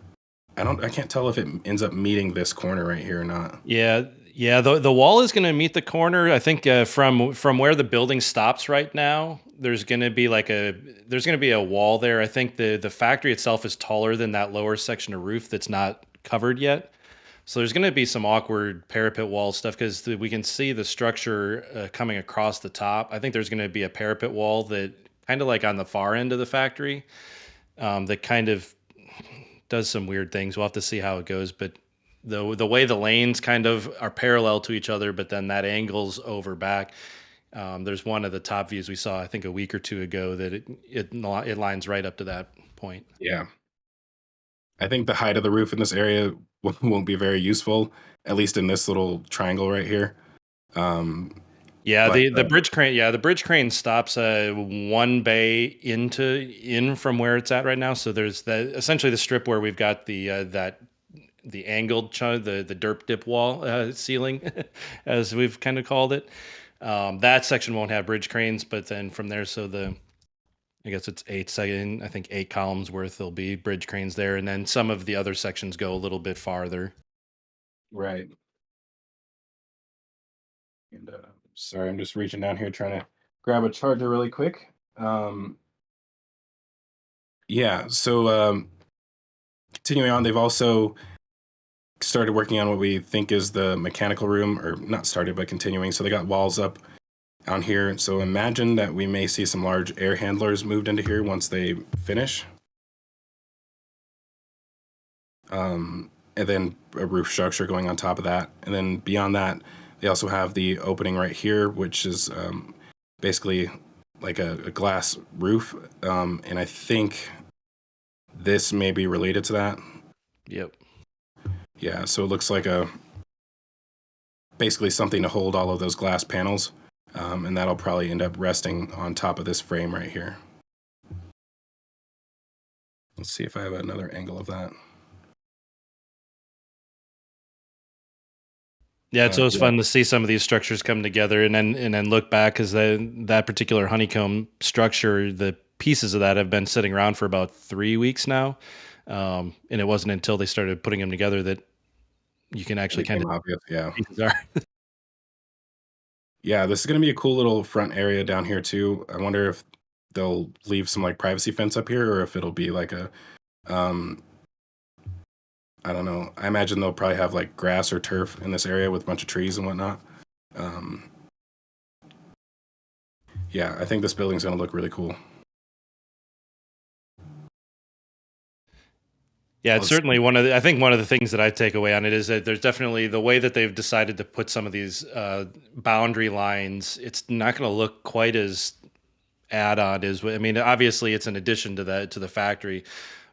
I can't tell if it ends up meeting this corner right here or not. Yeah, yeah. The wall is going to meet the corner. I think from where the building stops right now, there's going to be a wall there. I think the factory itself is taller than that lower section of roof that's not covered yet. So there's going to be some awkward parapet wall stuff because we can see the structure coming across the top. I think there's going to be a parapet wall that kind of like on the far end of the factory that kind of does some weird things. We'll have to see how it goes, but the way the lanes kind of are parallel to each other, but then that angles over back. There's one of the top views we saw, I think, a week or two ago that it lines right up to that point. Yeah. I think the height of the roof in this area won't be very useful, at least in this little triangle right here. Yeah, But the bridge crane. Yeah, the bridge crane stops one bay in from where it's at right now. So there's essentially the strip where we've got the angled the derp dip wall ceiling, as we've kind of called it. That section won't have bridge cranes, but then from there, I guess it's I think 8 columns worth. There'll be bridge cranes there, and then some of the other sections go a little bit farther. right. And sorry, I'm just reaching down here trying to grab a charger really quick. Yeah, so continuing on, they've also started working on what we think is the mechanical room, or not started, but continuing. So they got walls up on here. So imagine that we may see some large air handlers moved into here once they finish. And then a roof structure going on top of that. And then beyond that, they also have the opening right here, which is basically like a glass roof. And I think this may be related to that. Yep. Yeah, so it looks like basically something to hold all of those glass panels. And that'll probably end up resting on top of this frame right here. Let's see if I have another angle of that. Yeah, it's always fun to see some of these structures come together and then look back because that particular honeycomb structure, the pieces of that have been sitting around for about 3 weeks now, and it wasn't until they started putting them together that you can actually kind of obvious. Yeah. pieces are. Yeah, this is going to be a cool little front area down here too. I wonder if they'll leave some like privacy fence up here, or if it'll be like a, I don't know. I imagine they'll probably have like grass or turf in this area with a bunch of trees and whatnot. Yeah, I think this building's going to look really cool. Yeah, it's certainly I think one of the things that I take away on it is that there's definitely the way that they've decided to put some of these boundary lines. It's not going to look quite as add-on as, I mean, obviously it's an addition to the factory,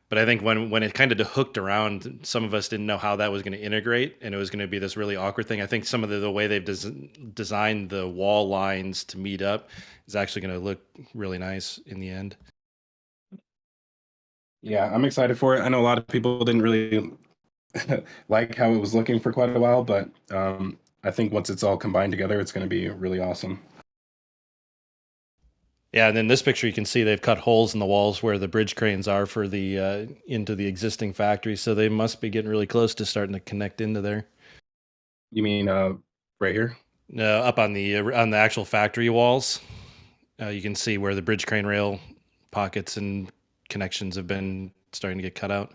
but I think when it kind of hooked around, some of us didn't know how that was going to integrate, and it was going to be this really awkward thing. I think some of the way they've designed the wall lines to meet up is actually going to look really nice in the end. Yeah, I'm excited for it. I know a lot of people didn't really like how it was looking for quite a while, but I think once it's all combined together, it's going to be really awesome. Yeah, and in this picture, you can see they've cut holes in the walls where the bridge cranes are for the into the existing factory. So they must be getting really close to starting to connect into there. You mean right here? Up on the actual factory walls, you can see where the bridge crane rail pockets and connections have been starting to get cut out.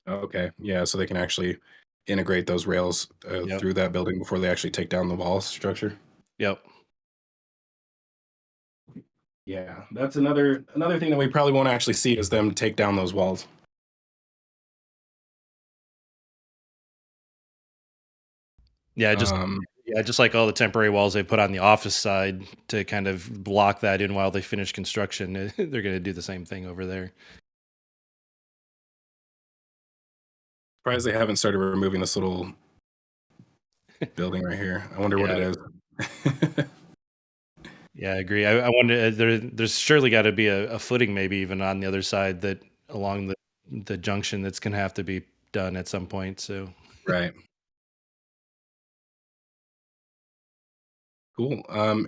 Okay, yeah, so they can actually integrate those rails Yep. through that building before they actually take down the wall structure. Yep. Yeah, that's another thing that we probably won't actually see is them take down those walls. Yeah, just Um, yeah, just like all the temporary walls they put on the office side to kind of block that in while they finish construction. They're going to do the same thing over there. Surprised they haven't started removing this little building right here. I wonder what it Yeah, is. yeah, I agree. I wonder there's surely got to be a footing maybe even on the other side that along the junction that's going to have to be done at some point. So Right. Cool.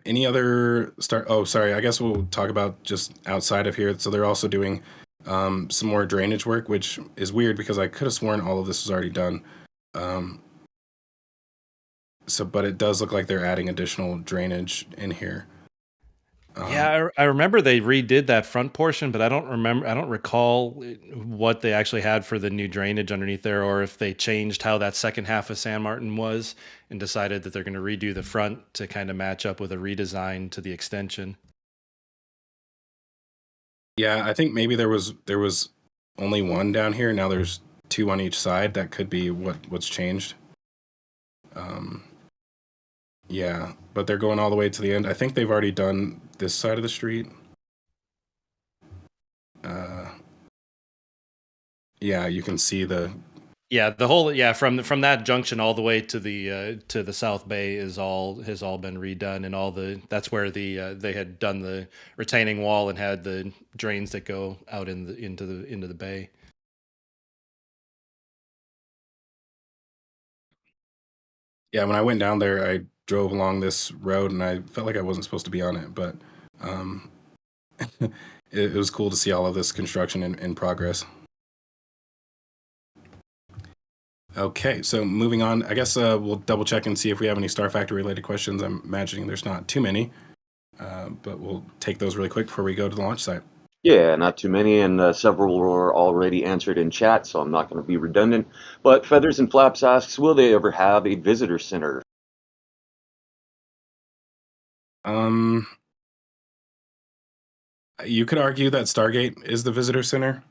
Any other start? Oh, sorry. I guess we'll talk about just outside of here. So they're also doing some more drainage work, which is weird because I could have sworn all of this was already done. Um, but it does look like they're adding additional drainage in here. yeah, I remember they redid that front portion, but I don't recall what they actually had for the new drainage underneath there, or if they changed how that second half of San Martin was and decided that they're going to redo the front to kind of match up with a redesign to the extension. Yeah, I think maybe there was only one down here. Now there's two on each side. That could be what's changed. Um, yeah, but they're going all the way to the end. I think they've already done this side of the street. Uh, yeah, you can see the Yeah, the whole from that junction all the way to the South Bay has all been redone, and that's where they had done the retaining wall and had the drains that go out into the bay. yeah. When I went down there, I drove along this road and I felt like I wasn't supposed to be on it, but um, it was cool to see all of this construction in progress. Okay, so moving on, I guess we'll double check and see if we have any Star Factor related questions. I'm imagining there's not too many, but we'll take those really quick before we go to the launch site. Yeah, not too many, and several were already answered in chat, so I'm not going to be redundant. But Feathers and Flaps asks, will they ever have a visitor center? Um, you could argue that Stargate is the visitor center.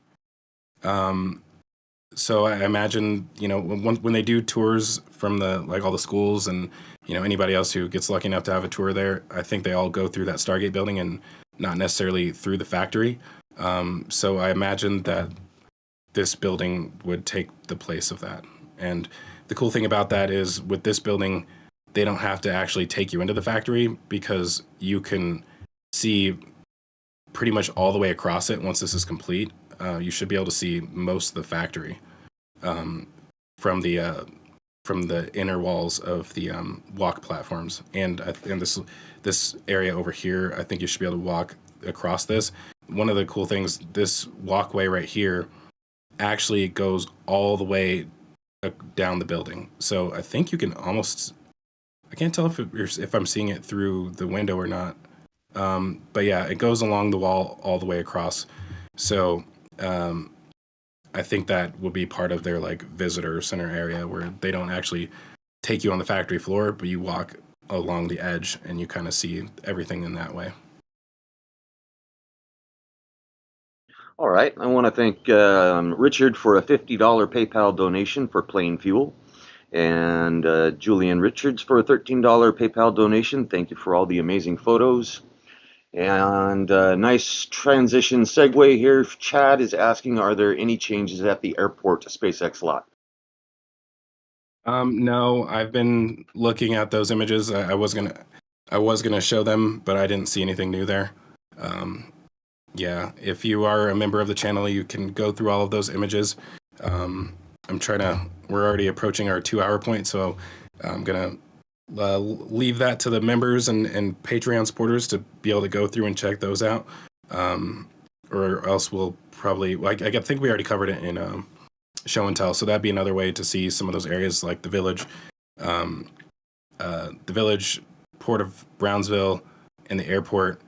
Um, so I imagine, when they do tours from all the schools and, anybody else who gets lucky enough to have a tour there, I think they all go through that Stargate building and not necessarily through the factory. So I imagine that this building would take the place of that. And the cool thing about that is with this building, they don't have to actually take you into the factory because you can see pretty much all the way across it once this is complete. You should be able to see most of the factory from the inner walls of the walk platforms, and this area over here. I think you should be able to walk across this. One of the cool things, this walkway right here actually goes all the way down the building. So I think you can almost. I can't tell if I'm seeing it through the window or not. But yeah, it goes along the wall all the way across. So I think that will be part of their visitor center area where they don't actually take you on the factory floor, but you walk along the edge and you kind of see everything in that way. All right, I want to thank Richard for a $50 PayPal donation for plane fuel, and Julian Richards for a $13 PayPal donation. Thank you for all the amazing photos. And nice transition segue here. Chad is asking, are there any changes at the airport SpaceX lot? No, I've been looking at those images. I was gonna show them, but I didn't see anything new there. Yeah, if you are a member of the channel, you can go through all of those images. We're already approaching our 2-hour point, so I'm gonna leave that to the members and Patreon supporters to be able to go through and check those out. Or else we'll probably, I think we already covered it in show and tell. So that'd be another way to see some of those areas like the village, Port of Brownsville, and the airport,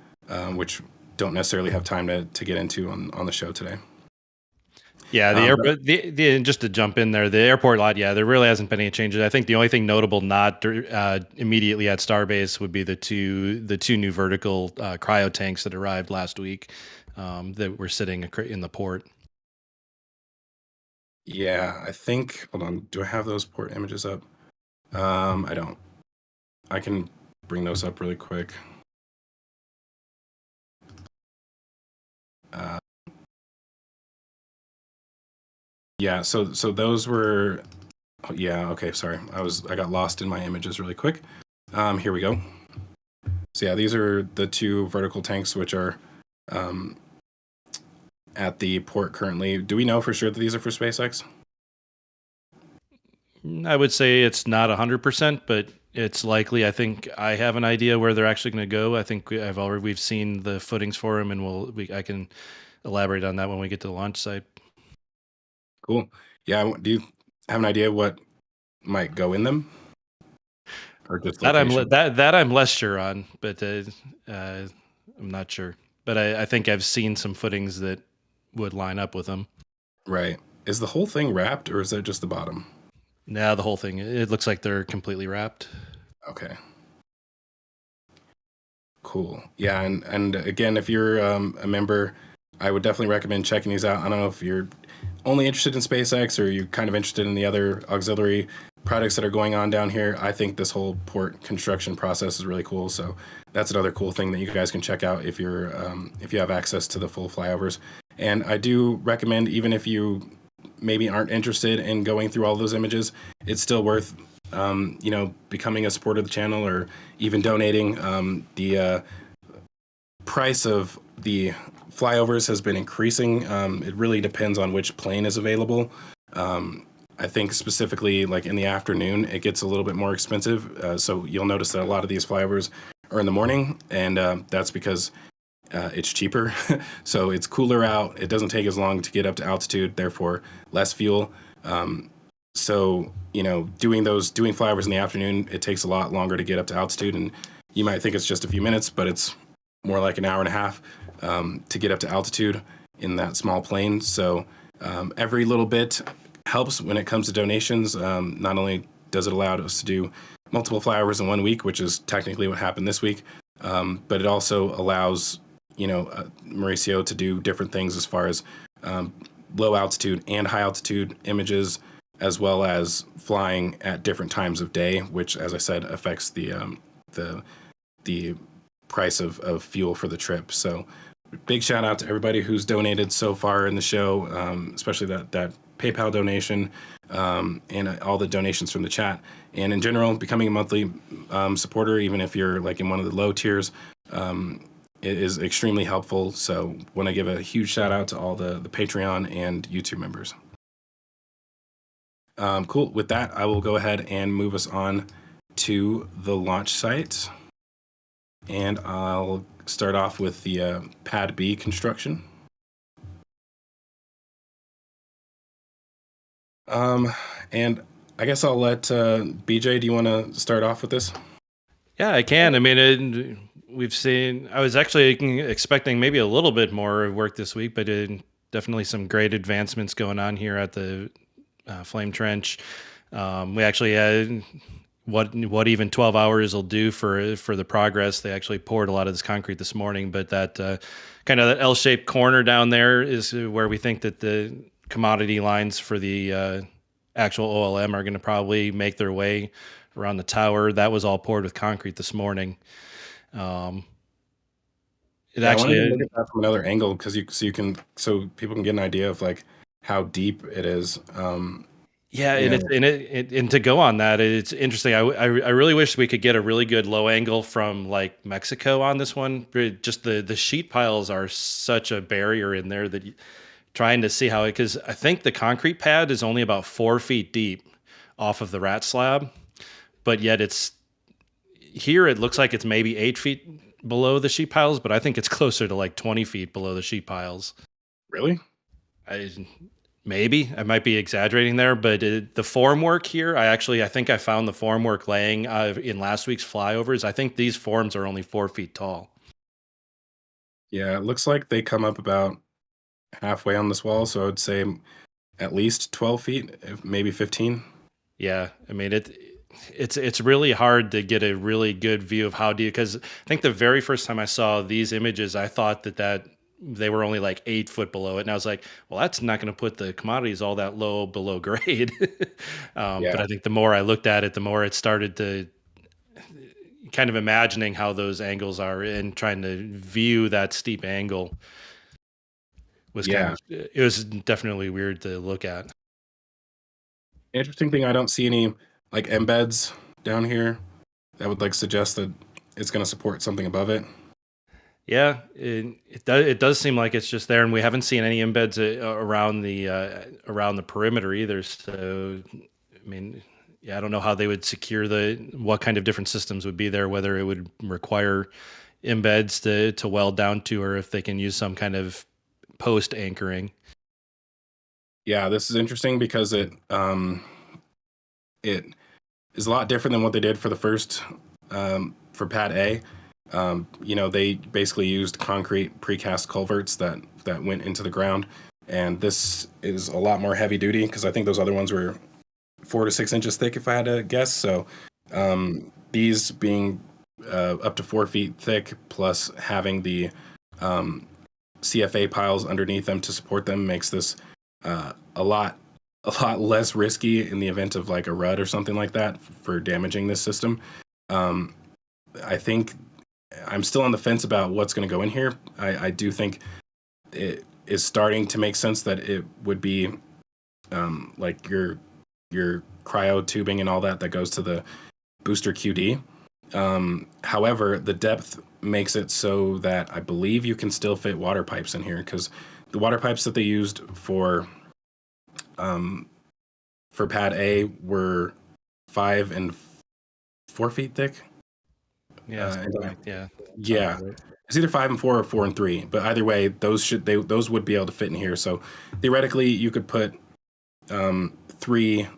which don't necessarily have time to get into on the show today. Yeah, the But airport. Just to jump in there, the airport lot. Yeah, there really hasn't been any changes. I think the only thing notable not immediately at Starbase would be the two new vertical cryo tanks that arrived last week that were sitting in the port. yeah, I think. Hold on. Do I have those port images up? I don't. I can bring those up really quick. Uh, yeah. So those were. Oh, yeah. Okay. Sorry. I got lost in my images really quick. Here we go. So yeah, these are the two vertical tanks which are at the port currently. Do we know for sure that these are for SpaceX? I would say it's not 100%, but it's likely. I think I have an idea where they're actually going to go. I think we've seen the footings for them, and I can elaborate on that when we get to the launch site. Cool. Yeah. Do you have an idea what might go in them, or just That location? I'm less sure on, but I'm not sure. But I think I've seen some footings that would line up with them. Right. Is the whole thing wrapped, or is that just the bottom? Now the whole thing. It looks like they're completely wrapped. Okay. Cool. Yeah, and again, if you're a member, I would definitely recommend checking these out. I don't know if you're only interested in SpaceX or you're kind of interested in the other auxiliary projects that are going on down here. I think this whole port construction process is really cool. So that's another cool thing that you guys can check out if you have access to the full flyovers. And I do recommend, even if you maybe aren't interested in going through all those images, it's still worth becoming a supporter of the channel or even donating. The price of the flyovers has been increasing. It really depends on which plane is available. I think specifically like in the afternoon, it gets a little bit more expensive. So you'll notice that a lot of these flyovers are in the morning, and that's because it's cheaper. So it's cooler out. It doesn't take as long to get up to altitude, therefore less fuel. So, doing flyovers in the afternoon, it takes a lot longer to get up to altitude, and you might think it's just a few minutes, but it's more like an hour and a half to get up to altitude in that small plane. So every little bit helps when it comes to donations. Not only does it allow us to do multiple flyovers in 1 week, which is technically what happened this week, but it also allows Mauricio to do different things as far as low altitude and high altitude images, as well as flying at different times of day, which, as I said, affects the price of fuel for the trip. So big shout out to everybody who's donated so far in the show, especially that PayPal donation and all the donations from the chat. And in general, becoming a monthly supporter, even if you're like in one of the low tiers, it is extremely helpful. So want to give a huge shout out to all the Patreon and YouTube members. Cool. With that, I will go ahead and move us on to the launch site. And I'll start off with the Pad B construction. And I guess I'll let BJ, do you want to start off with this? Yeah, I can. I mean, I was actually expecting maybe a little bit more work this week, but definitely some great advancements going on here at the flame trench. We actually had what even 12 hours will do for the progress. They actually poured a lot of this concrete this morning, but that kind of that L-shaped corner down there is where we think that the commodity lines for the actual OLM are going to probably make their way around the tower. That was all poured with concrete this morning. I wanted to look at that from another angle because so people can get an idea of like how deep it is. Yeah, and to go on that, it's interesting. I really wish we could get a really good low angle from like Mexico on this one. Just the sheet piles are such a barrier in there that trying to see how because I think the concrete pad is only about 4 feet deep off of the rat slab, but yet it looks like it's maybe 8 feet below the sheet piles, but I think it's closer to like 20 feet below the sheet piles. Really? Maybe I might be exaggerating there, but the formwork here, I think I found the formwork laying in last week's flyovers. I think these forms are only 4 feet tall. Yeah, it looks like they come up about halfway on this wall, so I would say at least 12 feet, if maybe 15. Yeah, I mean it's really hard to get a really good view of how deep, because I think the very first time I saw these images, I thought that they were only like 8 foot below it, and I was like, well, that's not going to put the commodities all that low below grade. But Yeah. I think the more I looked at it, the more it started to kind of imagining how those angles are and trying to view that steep angle was kind Yeah. of, it was definitely weird to look at. Interesting thing, I don't see any like embeds down here that would like suggest that it's going to support something above it. Yeah, it does seem like it's just there, and we haven't seen any embeds around the perimeter either. So, I mean, yeah, I don't know how they would secure what kind of different systems would be there, whether it would require embeds to weld down to, or if they can use some kind of post anchoring. Yeah, this is interesting because it is a lot different than what they did for the first for pad A. They basically used concrete precast culverts that went into the ground, and this is a lot more heavy duty because I think those other ones were 4 to 6 inches thick, if I had to guess. So these being up to 4 feet thick, plus having the CFA piles underneath them to support them, makes this a lot less risky in the event of like a rut or something like that for damaging this system. I think I'm still on the fence about what's going to go in here. I do think it is starting to make sense that it would be like your cryo tubing and all that goes to the booster QD. However, the depth makes it so that I believe you can still fit water pipes in here, because the water pipes that they used for pad A were 5 and 4 feet thick. Yeah, yeah, Yeah, right. it's either 5 and 4 or 4 and 3. But either way, those would be able to fit in here. So theoretically, you could put 3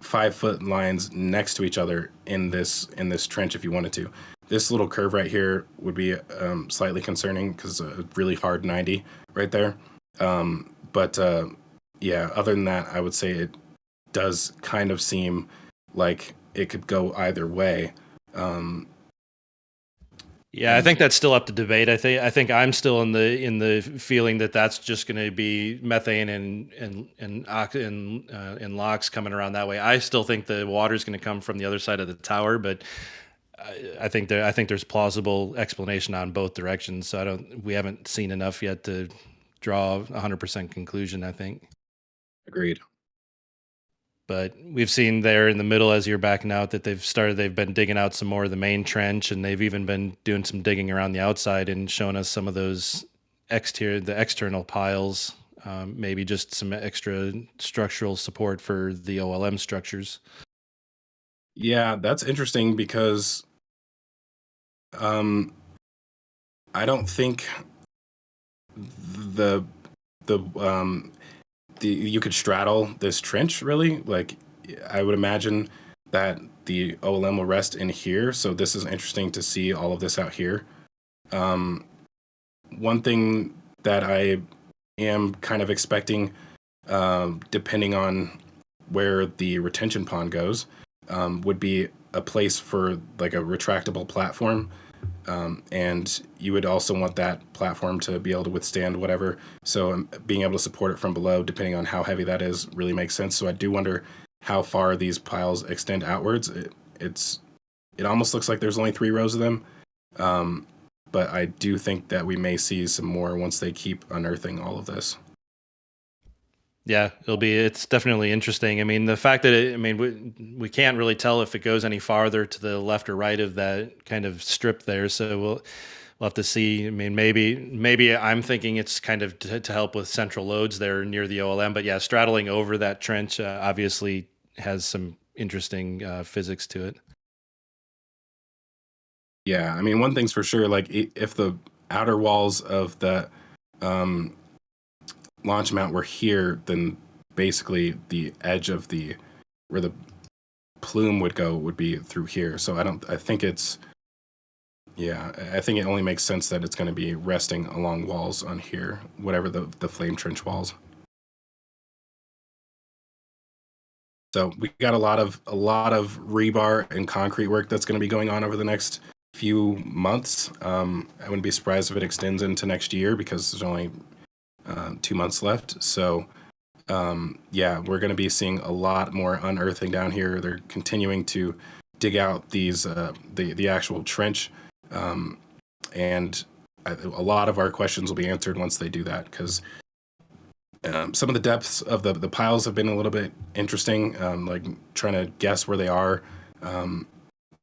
5-foot lines next to each other in this trench if you wanted to. This little curve right here would be slightly concerning because a really hard 90 right there. But yeah, other than that, I would say it does kind of seem like it could go either way. Yeah, I think that's still up to debate. I think I'm still in the feeling that that's just going to be methane and LOX coming around that way. I still think the water is going to come from the other side of the tower, but I think there's plausible explanation on both directions. So we haven't seen enough yet to draw 100% conclusion, I think. Agreed. But we've seen there in the middle, as you're backing out, that they've been digging out some more of the main trench, and they've even been doing some digging around the outside and showing us some of those external piles, maybe just some extra structural support for the OLM structures. Yeah, that's interesting because I don't think the you could straddle this trench really. Like, I would imagine that the OLM will rest in here. So this is interesting to see all of this out here. One thing that I am kind of expecting, depending on where the retention pond goes, would be a place for like a retractable platform. And you would also want that platform to be able to withstand whatever. So being able to support it from below, depending on how heavy that is, really makes sense. So I do wonder how far these piles extend outwards. It almost looks like there's only 3 rows of them. But I do think that we may see some more once they keep unearthing all of this. Yeah, it's definitely interesting. I mean, the fact that we can't really tell if it goes any farther to the left or right of that kind of strip there. So we'll have to see. I mean, maybe I'm thinking it's kind of to help with central loads there near the OLM. But yeah, straddling over that trench obviously has some interesting physics to it. Yeah, I mean, one thing's for sure, like if the outer walls of the launch mount were here, then basically the edge of where the plume would go would be through here. So I think it's Yeah, I think it only makes sense that it's going to be resting along walls on here, whatever the flame trench walls. So we got a lot of rebar and concrete work that's going to be going on over the next few months. I wouldn't be surprised if it extends into next year because there's only 2 months left. So yeah, we're going to be seeing a lot more unearthing down here. They're continuing to dig out these the actual trench, and a lot of our questions will be answered once they do that because. Some of the depths of the piles have been a little bit interesting, like trying to guess where they are. Um,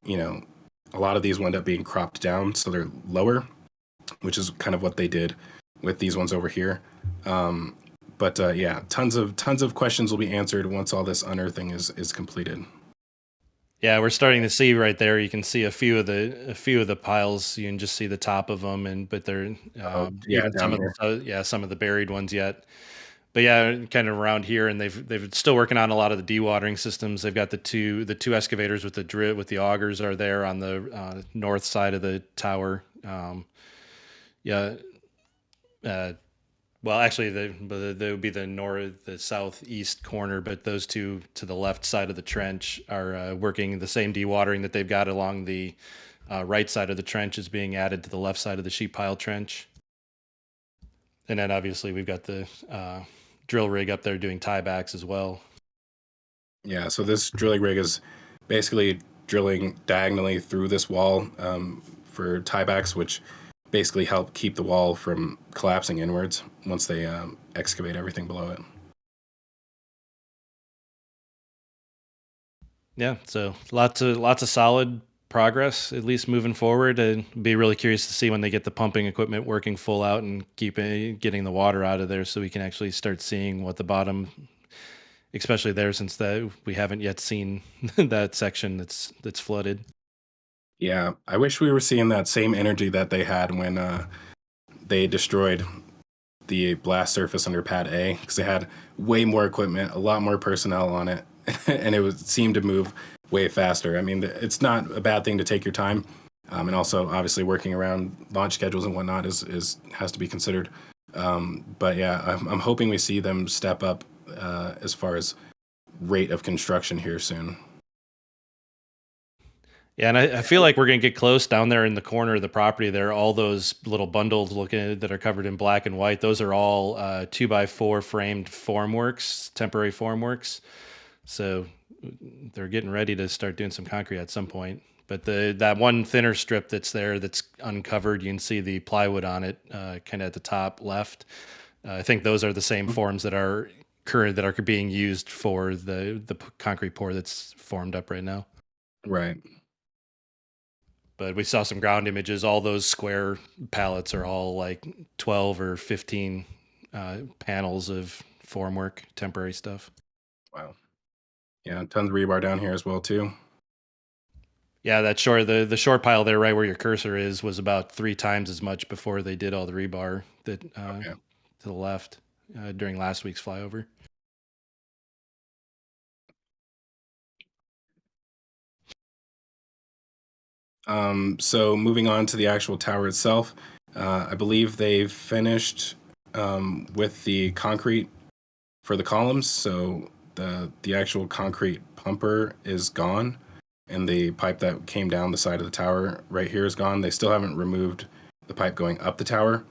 you know, a lot of these will end up being cropped down, so they're lower, which is kind of what they did with these ones over here. But yeah, tons of questions will be answered once all this unearthing is completed. Yeah, we're starting to see right there. You can see a few of the piles. You can just see the top of them, but they're Yeah, even down here. some of the buried ones yet. But yeah, kind of around here, and they've still working on a lot of the dewatering systems. They've got the two excavators with the augers are there on the north side of the tower. Yeah, well, actually, they would be the southeast corner, but those two to the left side of the trench are working the same dewatering that they've got along the right side of the trench is being added to the left side of the sheet pile trench. And then obviously we've got the drill rig up there doing tiebacks as well. Yeah, so this drilling rig is basically drilling diagonally through this wall for tiebacks, which basically help keep the wall from collapsing inwards once they excavate everything below it. Yeah, so lots of solid progress, at least moving forward. And be really curious to see when they get the pumping equipment working full out and getting the water out of there, so we can actually start seeing what the bottom, especially there, since that we haven't yet seen that section that's flooded. Yeah, I wish we were seeing that same energy that they had when they destroyed the blast surface under Pad A, because they had way more equipment, a lot more personnel on it, and it seemed to move way faster. I mean, it's not a bad thing to take your time, and also obviously working around launch schedules and whatnot has to be considered. But yeah, I'm hoping we see them step up as far as rate of construction here soon. Yeah, and I feel like we're gonna get close down there in the corner of the property there. All those little bundles looking that are covered in black and white, those are all 2x4 framed formworks, temporary formworks. So they're getting ready to start doing some concrete at some point. But that one thinner strip that's there that's uncovered, you can see the plywood on it, kind of at the top left. I think those are the same forms that are being used for the concrete pour that's formed up right now. Right. But we saw some ground images. All those square pallets are all like 12 or 15 panels of formwork, temporary stuff. Wow. Yeah, tons of rebar down here as well too. Yeah, the short pile there, right where your cursor is, was about 3 times as much before they did all the rebar that Okay. to the left during last week's flyover. So moving on to the actual tower itself, I believe they've finished with the concrete for the columns. So the actual concrete pumper is gone, and the pipe that came down the side of the tower right here is gone. They still haven't removed the pipe going up the tower,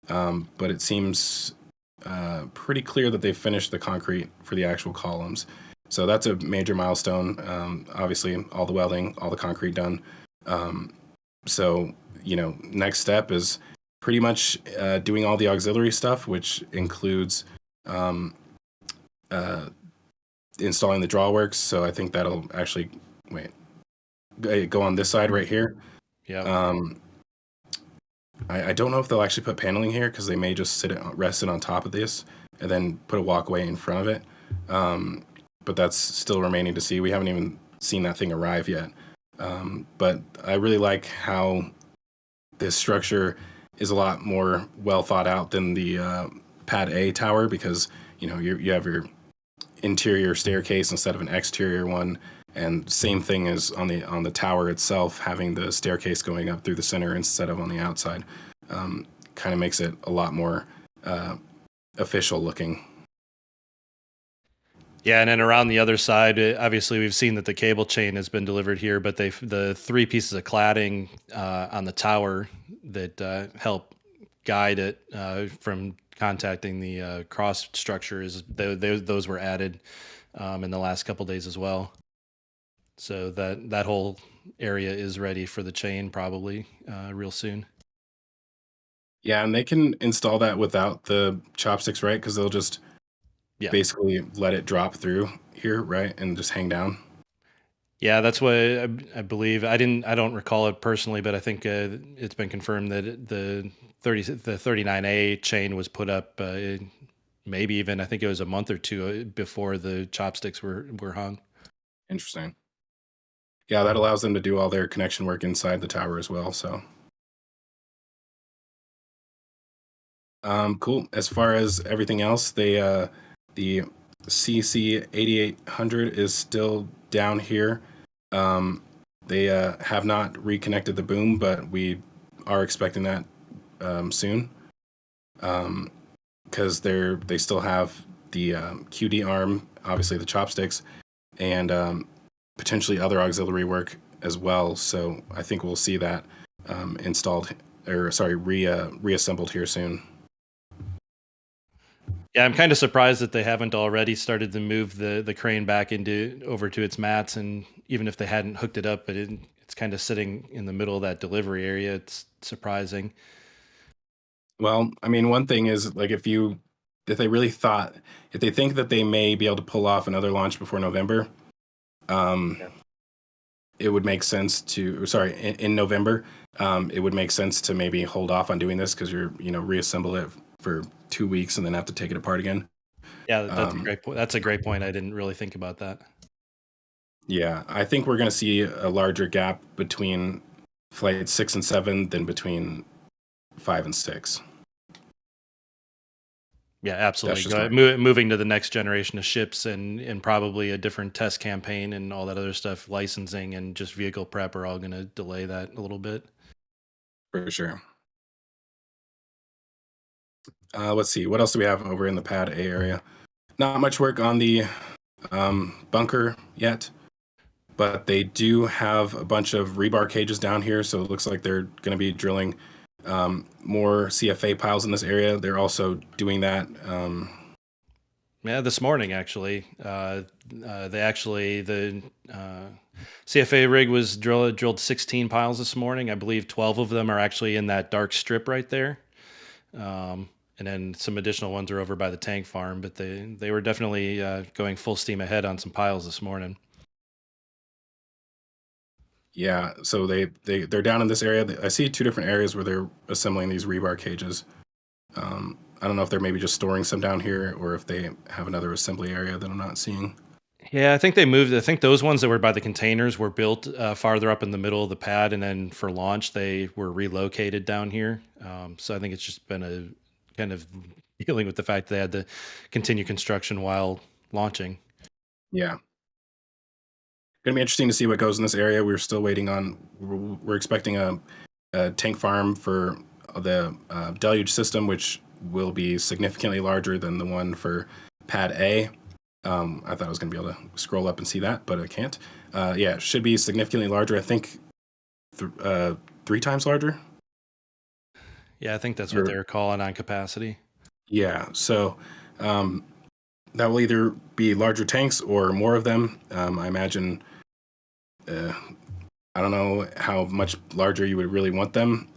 but it seems pretty clear that they've finished the concrete for the actual columns. So that's a major milestone. Obviously, all the welding, all the concrete done. So, next step is pretty much doing all the auxiliary stuff, which includes installing the drawworks. So I think that'll actually go on this side right here. Yeah. I don't know if they'll actually put paneling here because they may just rest it on top of this and then put a walkway in front of it. But that's still remaining to see. We haven't even seen that thing arrive yet. But I really like how this structure is a lot more well thought out than the Pad A tower, because you have your interior staircase instead of an exterior one, And same thing as on the tower itself, having the staircase going up through the center instead of on the outside, kind of makes it a lot more official looking. Yeah, and then around the other side, obviously we've seen that the cable chain has been delivered here, but the three pieces of cladding on the tower that help guide it from contacting the cross structures, those were added in the last couple days as well. So that whole area is ready for the chain probably real soon. Yeah, and they can install that without the chopsticks, right? Because they'll just basically let it drop through here, right, and just hang down. Yeah, that's what I believe. I don't recall it personally, but I think it's been confirmed that the 39A chain was put up. Maybe even I think it was a month or two before the chopsticks were hung. Interesting. Yeah, that allows them to do all their connection work inside the tower as well. So, cool. As far as everything else, the CC 8800 is still down here. They have not reconnected the boom, but we are expecting that soon, because they still have the QD arm, obviously the chopsticks, and potentially other auxiliary work as well. So I think we'll see that reassembled here soon. Yeah, I'm kind of surprised that they haven't already started to move the crane back over to its mats, and even if they hadn't hooked it up, but it's kind of sitting in the middle of that delivery area. It's surprising. Well, I mean, one thing is like if they think that they may be able to pull off another launch before November, it would make sense in November, it would make sense to maybe hold off on doing this because reassemble it for 2 weeks and then have to take it apart again. Yeah, that's a great point. That's a great point. I didn't really think about that. Yeah, I think we're going to see a larger gap between flight 6 and 7 than between 5 and 6. Yeah, absolutely. Moving to the next generation of ships and probably a different test campaign and all that other stuff, licensing and just vehicle prep are all going to delay that a little bit. For sure. Let's see. What else do we have over in the Pad A area? Not much work on the bunker yet, but they do have a bunch of rebar cages down here, so it looks like they're going to be drilling more CFA piles in this area. They're also doing that. Yeah, this morning actually. The CFA rig was drilled 16 piles this morning. I believe 12 of them are actually in that dark strip right there. And then some additional ones are over by the tank farm, but they were definitely going full steam ahead on some piles this morning. Yeah, so they're down in this area. I see 2 different areas where they're assembling these rebar cages. I don't know if they're maybe just storing some down here or if they have another assembly area that I'm not seeing. Yeah, I think they moved. I think those ones that were by the containers were built farther up in the middle of the pad, and then for launch they were relocated down here. So I think it's just been a kind of dealing with the fact they had to continue construction while launching. Yeah. Gonna be interesting to see what goes in this area. We're still waiting on. We're expecting a tank farm for the deluge system, which will be significantly larger than the one for Pad A. I thought I was gonna be able to scroll up and see that, but I can't. Yeah, it should be significantly larger. I think 3 times larger. Yeah, I think that's what they were calling on capacity. Yeah, so that will either be larger tanks or more of them. I imagine. I don't know how much larger you would really want them,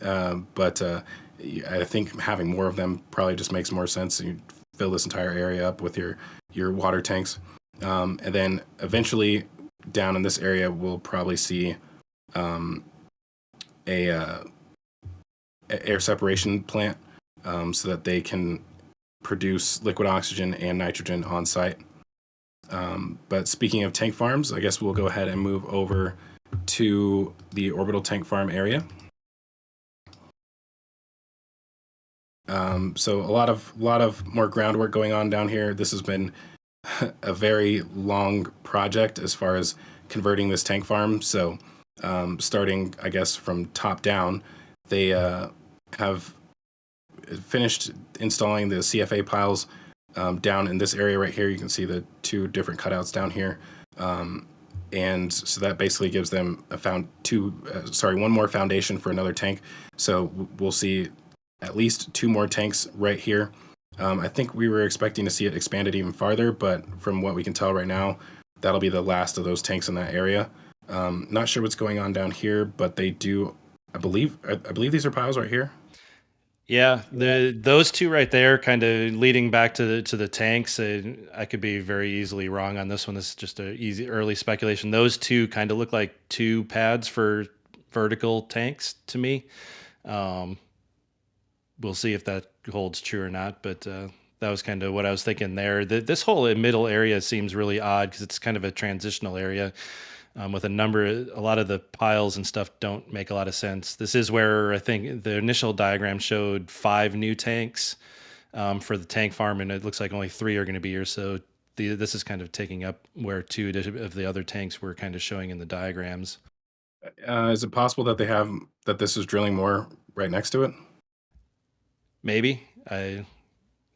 but I think having more of them probably just makes more sense. You fill this entire area up with your water tanks, and then eventually down in this area we'll probably see a air separation plant, so that they can produce liquid oxygen and nitrogen on site. But speaking of tank farms, I guess we'll go ahead and move over to the orbital tank farm area. So a lot of more groundwork going on down here. This has been a very long project as far as converting this tank farm. So starting, I guess, from top down, they have finished installing the CFA piles down in this area right here. You can see the two different cutouts down here. And so that basically gives them one more foundation for another tank. So we'll see at least two more tanks right here. I think we were expecting to see it expanded even farther, but from what we can tell right now, that'll be the last of those tanks in that area. Not sure what's going on down here, but they do, I believe these are piles right here. Yeah, those two right there, kind of leading back to the tanks. I could be very easily wrong on this one. This is just a easy early speculation. Those two kind of look like two pads for vertical tanks to me. We'll see if that holds true or not, but that was kind of what I was thinking there. This whole middle area seems really odd because it's kind of a transitional area. With a lot of the piles and stuff don't make a lot of sense. This is where I think the initial diagram showed 5 new tanks for the tank farm, and it looks like only 3 are going to be here. So this is kind of taking up where 2 of the other tanks were kind of showing in the diagrams. Is it possible that this is drilling more right next to it? Maybe.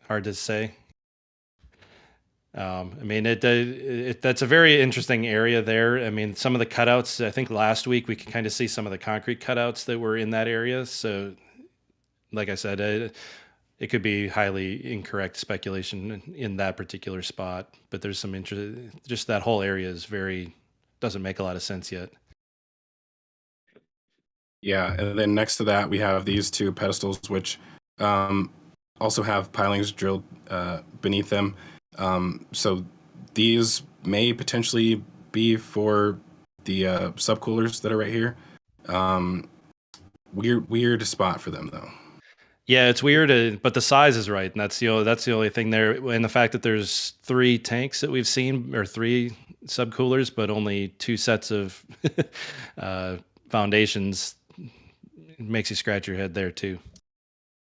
Hard to say. I mean, that's a very interesting area there. I mean, some of the cutouts, I think last week we could kind of see some of the concrete cutouts that were in that area. So, like I said, it could be highly incorrect speculation in that particular spot. But there's some interest. Just that whole area doesn't make a lot of sense yet. Yeah, and then next to that we have these 2 pedestals, which also have pilings drilled beneath them. So these may potentially be for the subcoolers that are right here. Weird spot for them though. Yeah, it's weird, but the size is right, and that's the only thing there. And the fact that there's 3 tanks that we've seen, or 3 subcoolers, but only 2 sets of foundations, makes you scratch your head there too.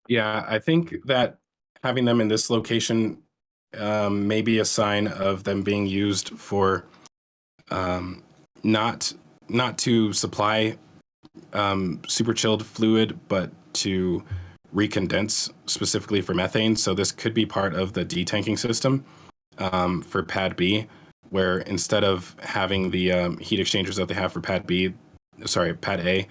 Yeah, I think that having them in this location may be a sign of them being used for not to supply super chilled fluid, but to recondense specifically for methane. So this could be part of the detanking system for Pad B, where instead of having the heat exchangers that they have for Pad A,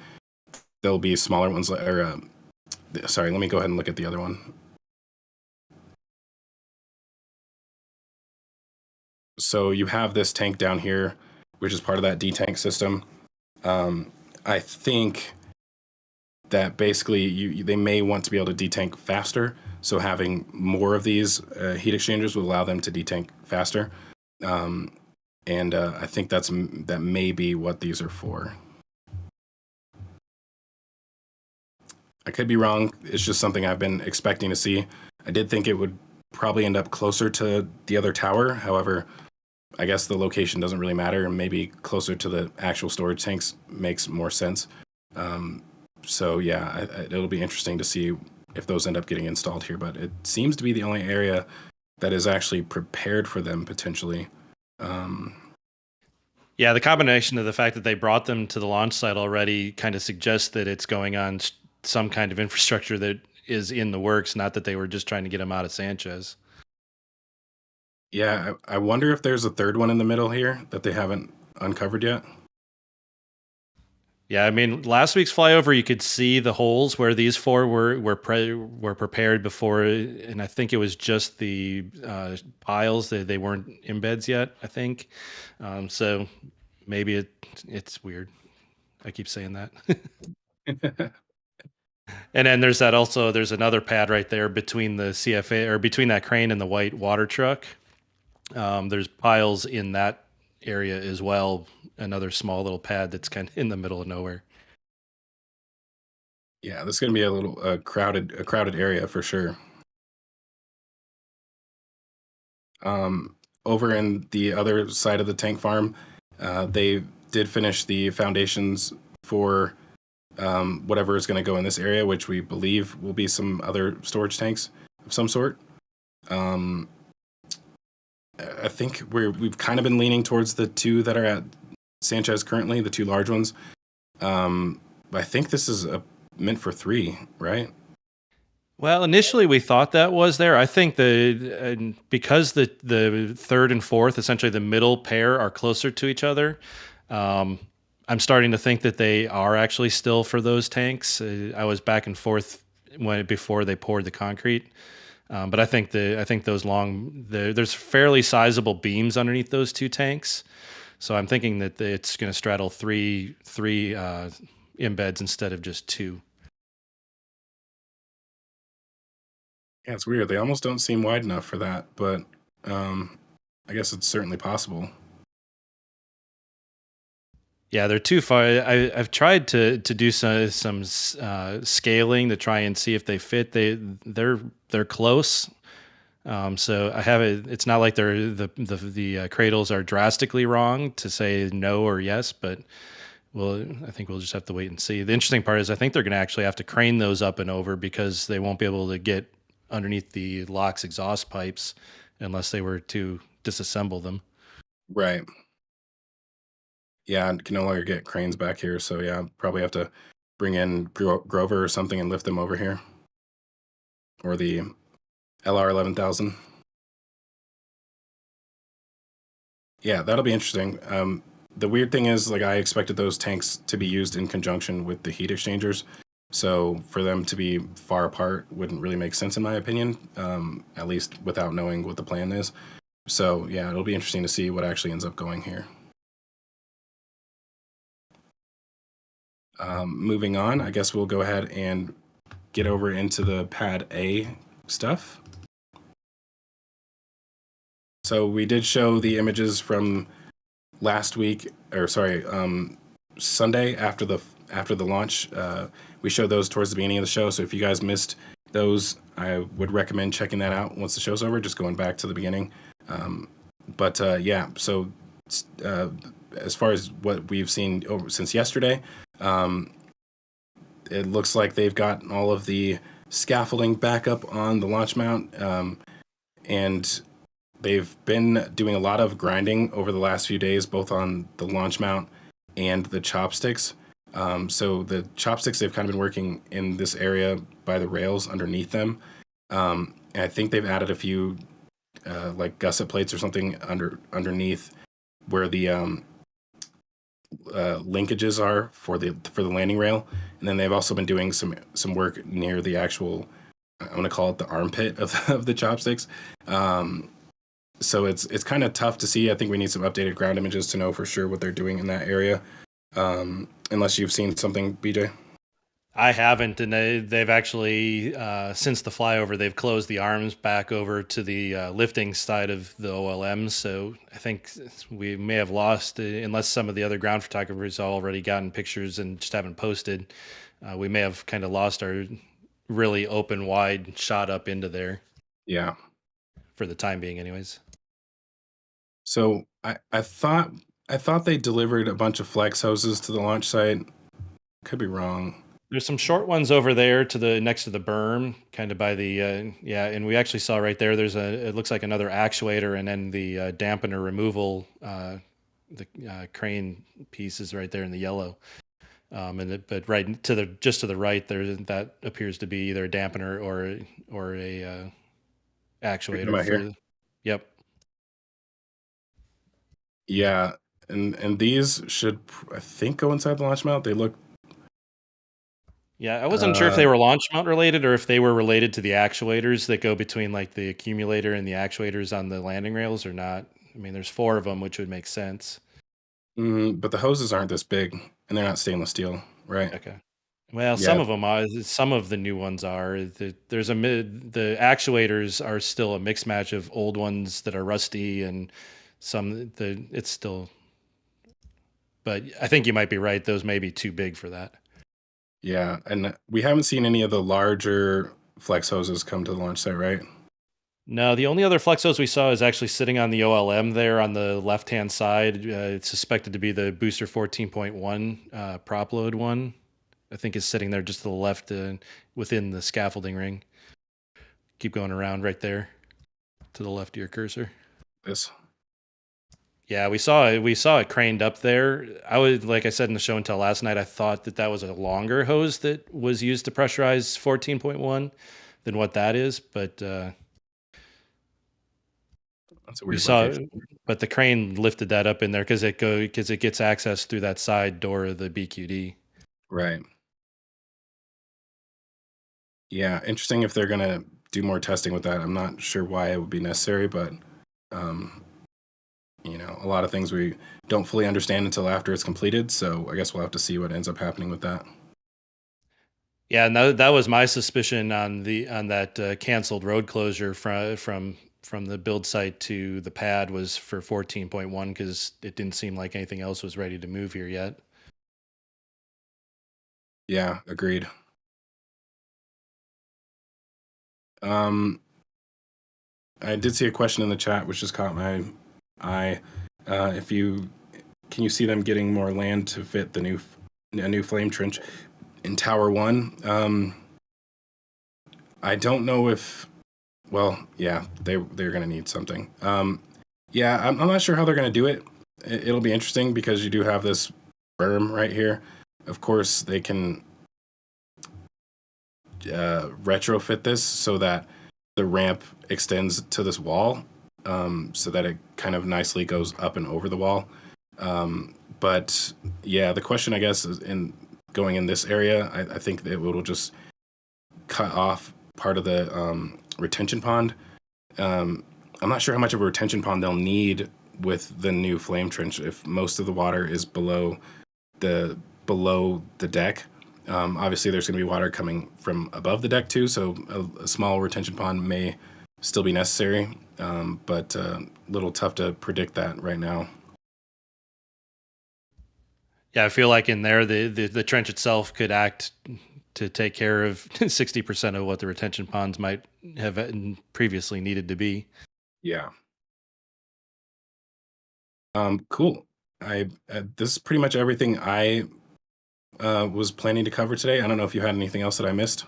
there'll be smaller ones. Let me go ahead and look at the other one. So you have this tank down here, which is part of that detank system. I think that basically they may want to be able to detank faster. So having more of these heat exchangers will allow them to detank faster. And I think that may be what these are for. I could be wrong. It's just something I've been expecting to see. I did think it would probably end up closer to the other tower. However, I guess the location doesn't really matter, and maybe closer to the actual storage tanks makes more sense. So yeah, it'll be interesting to see if those end up getting installed here, but it seems to be the only area that is actually prepared for them potentially. Yeah, the combination of the fact that they brought them to the launch site already kind of suggests that it's going on some kind of infrastructure that is in the works, not that they were just trying to get them out of Sanchez. Yeah, I wonder if there's a third one in the middle here that they haven't uncovered yet. Yeah, I mean, last week's flyover, you could see the holes where these 4 were prepared before, and I think it was just the piles. They weren't embeds yet, I think. So maybe it's weird. I keep saying that. And then there's another pad right there between the CFA, or between that crane and the white water truck. There's piles in that area as well. Another small little pad that's kind of in the middle of nowhere. Yeah, this is going to be a little crowded area for sure. Over in the other side of the tank farm, they did finish the foundations for whatever is going to go in this area, which we believe will be some other storage tanks of some sort. I think we've kind of been leaning towards the 2 that are at Sanchez currently, the 2 large ones. I think this is meant for 3, right? Well, initially we thought that was there. I think because the third and fourth, essentially the middle pair, are closer to each other. I'm starting to think that they are actually still for those tanks. I was back and forth before they poured the concrete, but I think those there's fairly sizable beams underneath those 2 tanks, so I'm thinking that it's going to straddle three embeds instead of just 2. Yeah, it's weird. They almost don't seem wide enough for that, but I guess it's certainly possible. Yeah, they're too far. I've tried to do some scaling to try and see if they fit. They're close. So I have it. It's not like the cradles are drastically wrong to say no or yes, but I think we'll just have to wait and see. The interesting part is I think they're going to actually have to crane those up and over because they won't be able to get underneath the LOX exhaust pipes unless they were to disassemble them. Right. Yeah, I can no longer get cranes back here, so yeah, probably have to bring in Grover or something and lift them over here. Or the LR 11,000. Yeah, that'll be interesting. The weird thing is, like, I expected those tanks to be used in conjunction with the heat exchangers. So for them to be far apart wouldn't really make sense in my opinion, at least without knowing what the plan is. So yeah, it'll be interesting to see what actually ends up going here. Moving on, I guess we'll go ahead and get over into the pad A stuff. So we did show the images from last week, or sorry, Sunday after the launch. We showed those towards the beginning of the show. So if you guys missed those, I would recommend checking that out once the show's over, just going back to the beginning. Yeah, so as far as what we've seen since yesterday, it looks like they've got all of the scaffolding back up on the launch mount, and they've been doing a lot of grinding over the last few days, both on the launch mount and the chopsticks. So the chopsticks, they've kind of been working in this area by the rails underneath them. And I think they've added a few like gusset plates or something underneath where the linkages are for the landing rail. And then they've also been doing some work near the actual, I'm going to call it the armpit of the chopsticks. So it's kind of tough to see. I think we need some updated ground images to know for sure what they're doing in that area. Unless you've seen something, BJ. I haven't, and they've actually since the flyover, they've closed the arms back over to the lifting side of the OLM. So I think we may have lost, unless some of the other ground photographers have already gotten pictures and just haven't posted. We may have kind of lost our really open, wide shot up into there. Yeah. For the time being, anyways. So I thought they delivered a bunch of flex hoses to the launch site. Could be wrong. There's some short ones over there next to the berm, kind of by the and we actually saw right there. It looks like another actuator, and then the dampener removal, the crane pieces right there in the yellow. But right to the right there, that appears to be either a dampener or a actuator. Yep. Yeah, and these should, I think, go inside the launch mount. They look. Yeah, I wasn't sure if they were launch mount related or if they were related to the actuators that go between like the accumulator and the actuators on the landing rails or not. I mean, there's 4 of them, which would make sense. But the hoses aren't this big, and they're not stainless steel, right? Okay. Well, Yeah. some of them are. Some of the new ones are. The actuators are still a mixed match of old ones that are rusty and it's still. But I think you might be right. Those may be too big for that. Yeah, and we haven't seen any of the larger flex hoses come to the launch site, right? No, the only other flex hose we saw is actually sitting on the OLM there on the left-hand side. It's suspected to be the Booster 14.1 prop load one. I think is sitting there just to the left within the scaffolding ring. Keep going around right there to the left of your cursor. This. Yeah, we saw it craned up there. I would, like I said in the show until last night, I thought that was a longer hose that was used to pressurize 14.1 than what that is, but That's a we weird saw, location. but the crane lifted that up in there because it gets access through that side door of the BQD. Right. Yeah, interesting if they're gonna do more testing with that. I'm not sure why it would be necessary, but um, a lot of things we don't fully understand until after it's completed. So I guess we'll have to see what ends up happening with that. Yeah, and that was my suspicion on that canceled road closure from the build site to the pad was for 14.1 because it didn't seem like anything else was ready to move here yet. Yeah, agreed. Um, I did see a question in the chat which just caught my eye. If you can you see them getting more land to fit a new flame trench in Tower One? I don't know if. Well, yeah, they're gonna need something. Yeah, I'm not sure how they're gonna do it. It'll be interesting because you do have this berm right here. Of course, they can retrofit this so that the ramp extends to this wall, so that it kind of nicely goes up and over the wall. But yeah, the question I guess is in going in this area, I think that it will just cut off part of the retention pond. I'm not sure how much of a retention pond they'll need with the new flame trench if most of the water is the below the deck. Obviously, there's going to be water coming from above the deck too, so a small retention pond may still be necessary, but a little tough to predict that right now. Yeah, I feel like in there the trench itself could act to take care of 60% of what the retention ponds might have previously needed to be. Yeah. Cool. This is pretty much everything I was planning to cover today. I don't know if you had anything else that I missed.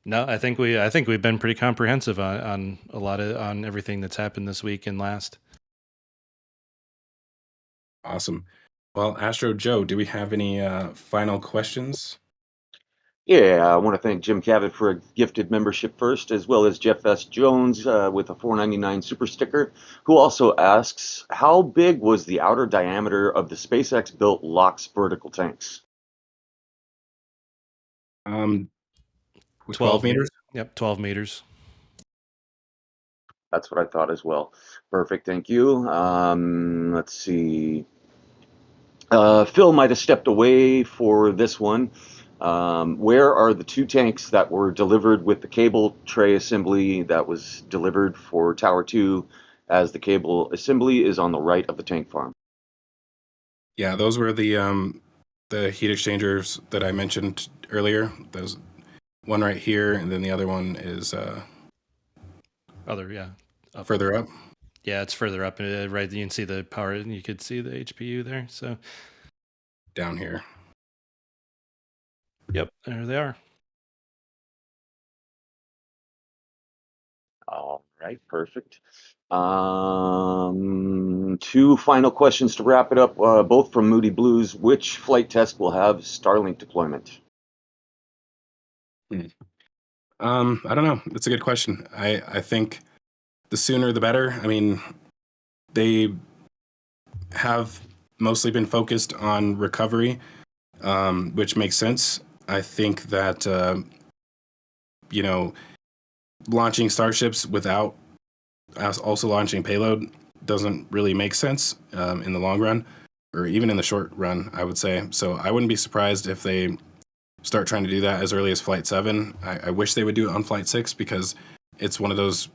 No, I think we've been pretty comprehensive on on everything that's happened this week and last. Awesome. Well, Astro Joe, do we have any final questions? Yeah, I want to thank Jim Cavett for a gifted membership first, as well as Jeff S. Jones with a $4.99 super sticker, who also asks, how big was the outer diameter of the SpaceX-built LOX vertical tanks? 12 12 meters? Yep, 12 meters. That's what I thought as well. Perfect, thank you. Let's see. Phil might have stepped away for this one. Where are the two tanks that were delivered with the cable tray assembly that was delivered for Tower 2, as the cable assembly is on the right of the tank farm? Yeah, those were the heat exchangers that I mentioned earlier. There's one right here, and then the other one is Yeah, up. further up. Yeah, it's further up. Right, you can see the power. You could see the HPU there. So, Down here. yep, there they are. All right, perfect. Two final questions to wrap it up, both from Moody Blues. Which flight test will have Starlink deployment? I don't know. That's a good question. I think the sooner the better. I mean, they have mostly been focused on recovery, which makes sense. I think that you know, launching starships without us also launching payload doesn't really make sense in the long run, or even in the short run, I would say. So I wouldn't be surprised if they start trying to do that as early as Flight 7. I wish they would do it on Flight 6 because it's one of those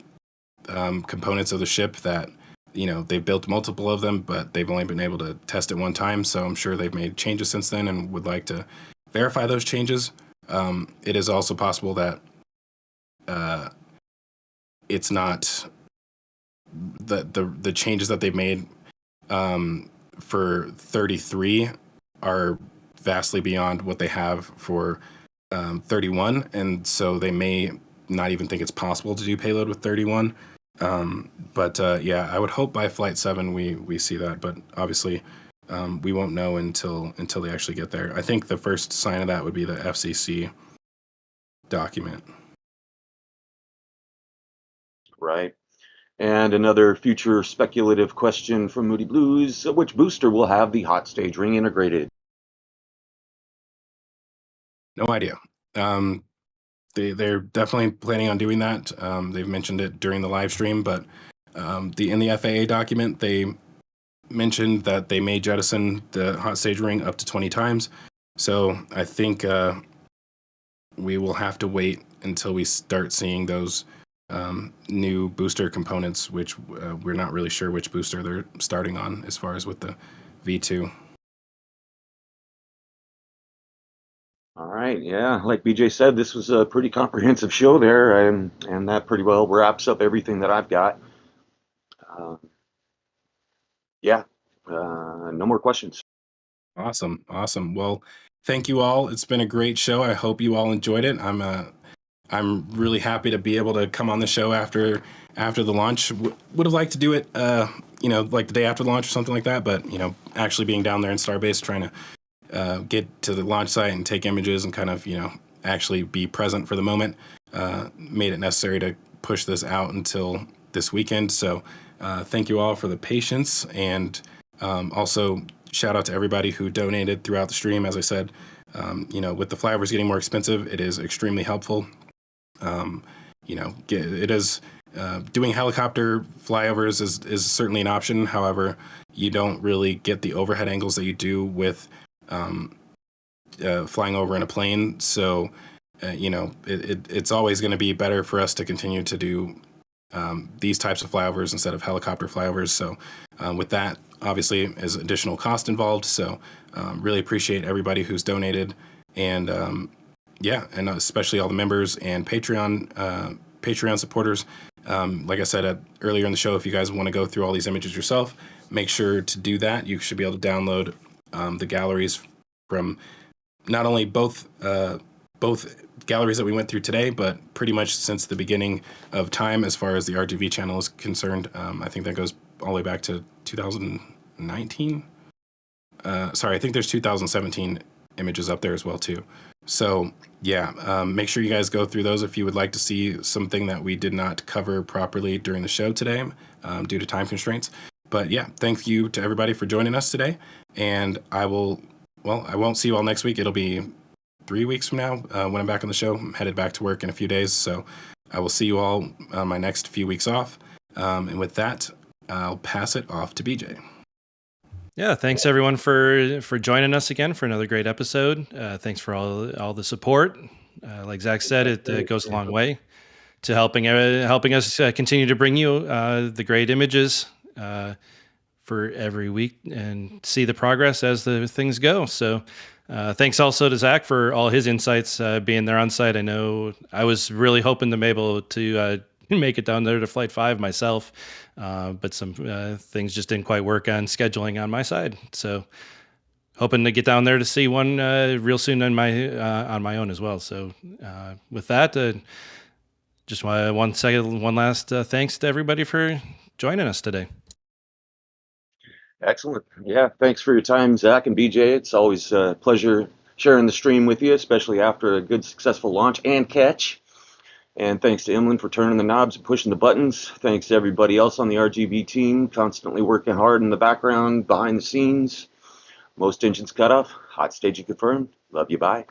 components of the ship that, they've built multiple of them, but they've only been able to test it one time. So I'm sure they've made changes since then and would like to verify those changes. It is also possible that it's not the changes that they've made for 33 are vastly beyond what they have for 31, and so they may not even think it's possible to do payload with 31. Yeah, I would hope by Flight 7 we see that, but obviously we won't know until they actually get there. I think the first sign of that would be the FCC document. Right. And another future speculative question from Moody Blues: which booster will have the hot stage ring integrated? No idea. They're definitely planning on doing that. They've mentioned it during the live stream, but in the FAA document, they mentioned that they may jettison the hot stage ring up to 20 times. So I think we will have to wait until we start seeing those new booster components, which we're not really sure which booster they're starting on as far as with the V2. All right, yeah, like BJ said, this was a pretty comprehensive show there, and that pretty well wraps up everything that I've got. Yeah, no more questions. Awesome. Well, thank you all. It's been a great show. I hope you all enjoyed it. I'm really happy to be able to come on the show after the launch. Would have liked to do it, like the day after launch or something like that. But actually being down there in Starbase, trying to get to the launch site and take images and kind of actually be present for the moment, made it necessary to push this out until this weekend. So thank you all for the patience, and also shout out to everybody who donated throughout the stream. As I said, with the Flyovers getting more expensive, it is extremely helpful. It is doing helicopter flyovers is certainly an option. However, you don't really get the overhead angles that you do with flying over in a plane. So, it's always going to be better for us to continue to do these types of flyovers instead of helicopter flyovers. So, with that, obviously, is additional cost involved. So, really appreciate everybody who's donated, and and especially all the members and Patreon supporters. Like I said earlier in the show, if you guys want to go through all these images yourself, make sure to do that. You should be able to download the galleries from not only both galleries that we went through today, but pretty much since the beginning of time as far as the RGV channel is concerned. I think that goes all the way back to 2019. I think there's 2017 images up there as well too. So make sure you guys go through those if you would like to see something that we did not cover properly during the show today due to time constraints. But thank you to everybody for joining us today, and I won't see you all next week. It'll be 3 weeks from now when I'm back on the show. I'm headed back to work in a few days, so I will see you all on my next few weeks off. And with that, I'll pass it off to BJ. Yeah, thanks everyone for joining us again for another great episode. Thanks for all the support. Like Zach said, it goes a long way to helping us continue to bring you the great images for every week and see the progress as the things go. So thanks also to Zach for all his insights being there on site. I know I was really hoping to be able to make it down there to Flight 5 myself, but some things just didn't quite work on scheduling on my side. So hoping to get down there to see one real soon on my own as well. So with that, just one last thanks to everybody for joining us today. Excellent. Yeah, thanks for your time, Zach and BJ. It's always a pleasure sharing the stream with you, especially after a good, successful launch and catch. And thanks to Emlyn for turning the knobs and pushing the buttons. Thanks to everybody else on the RGV team, constantly working hard in the background, behind the scenes. Most engines cut off. Hot staging confirmed. Love you. Bye.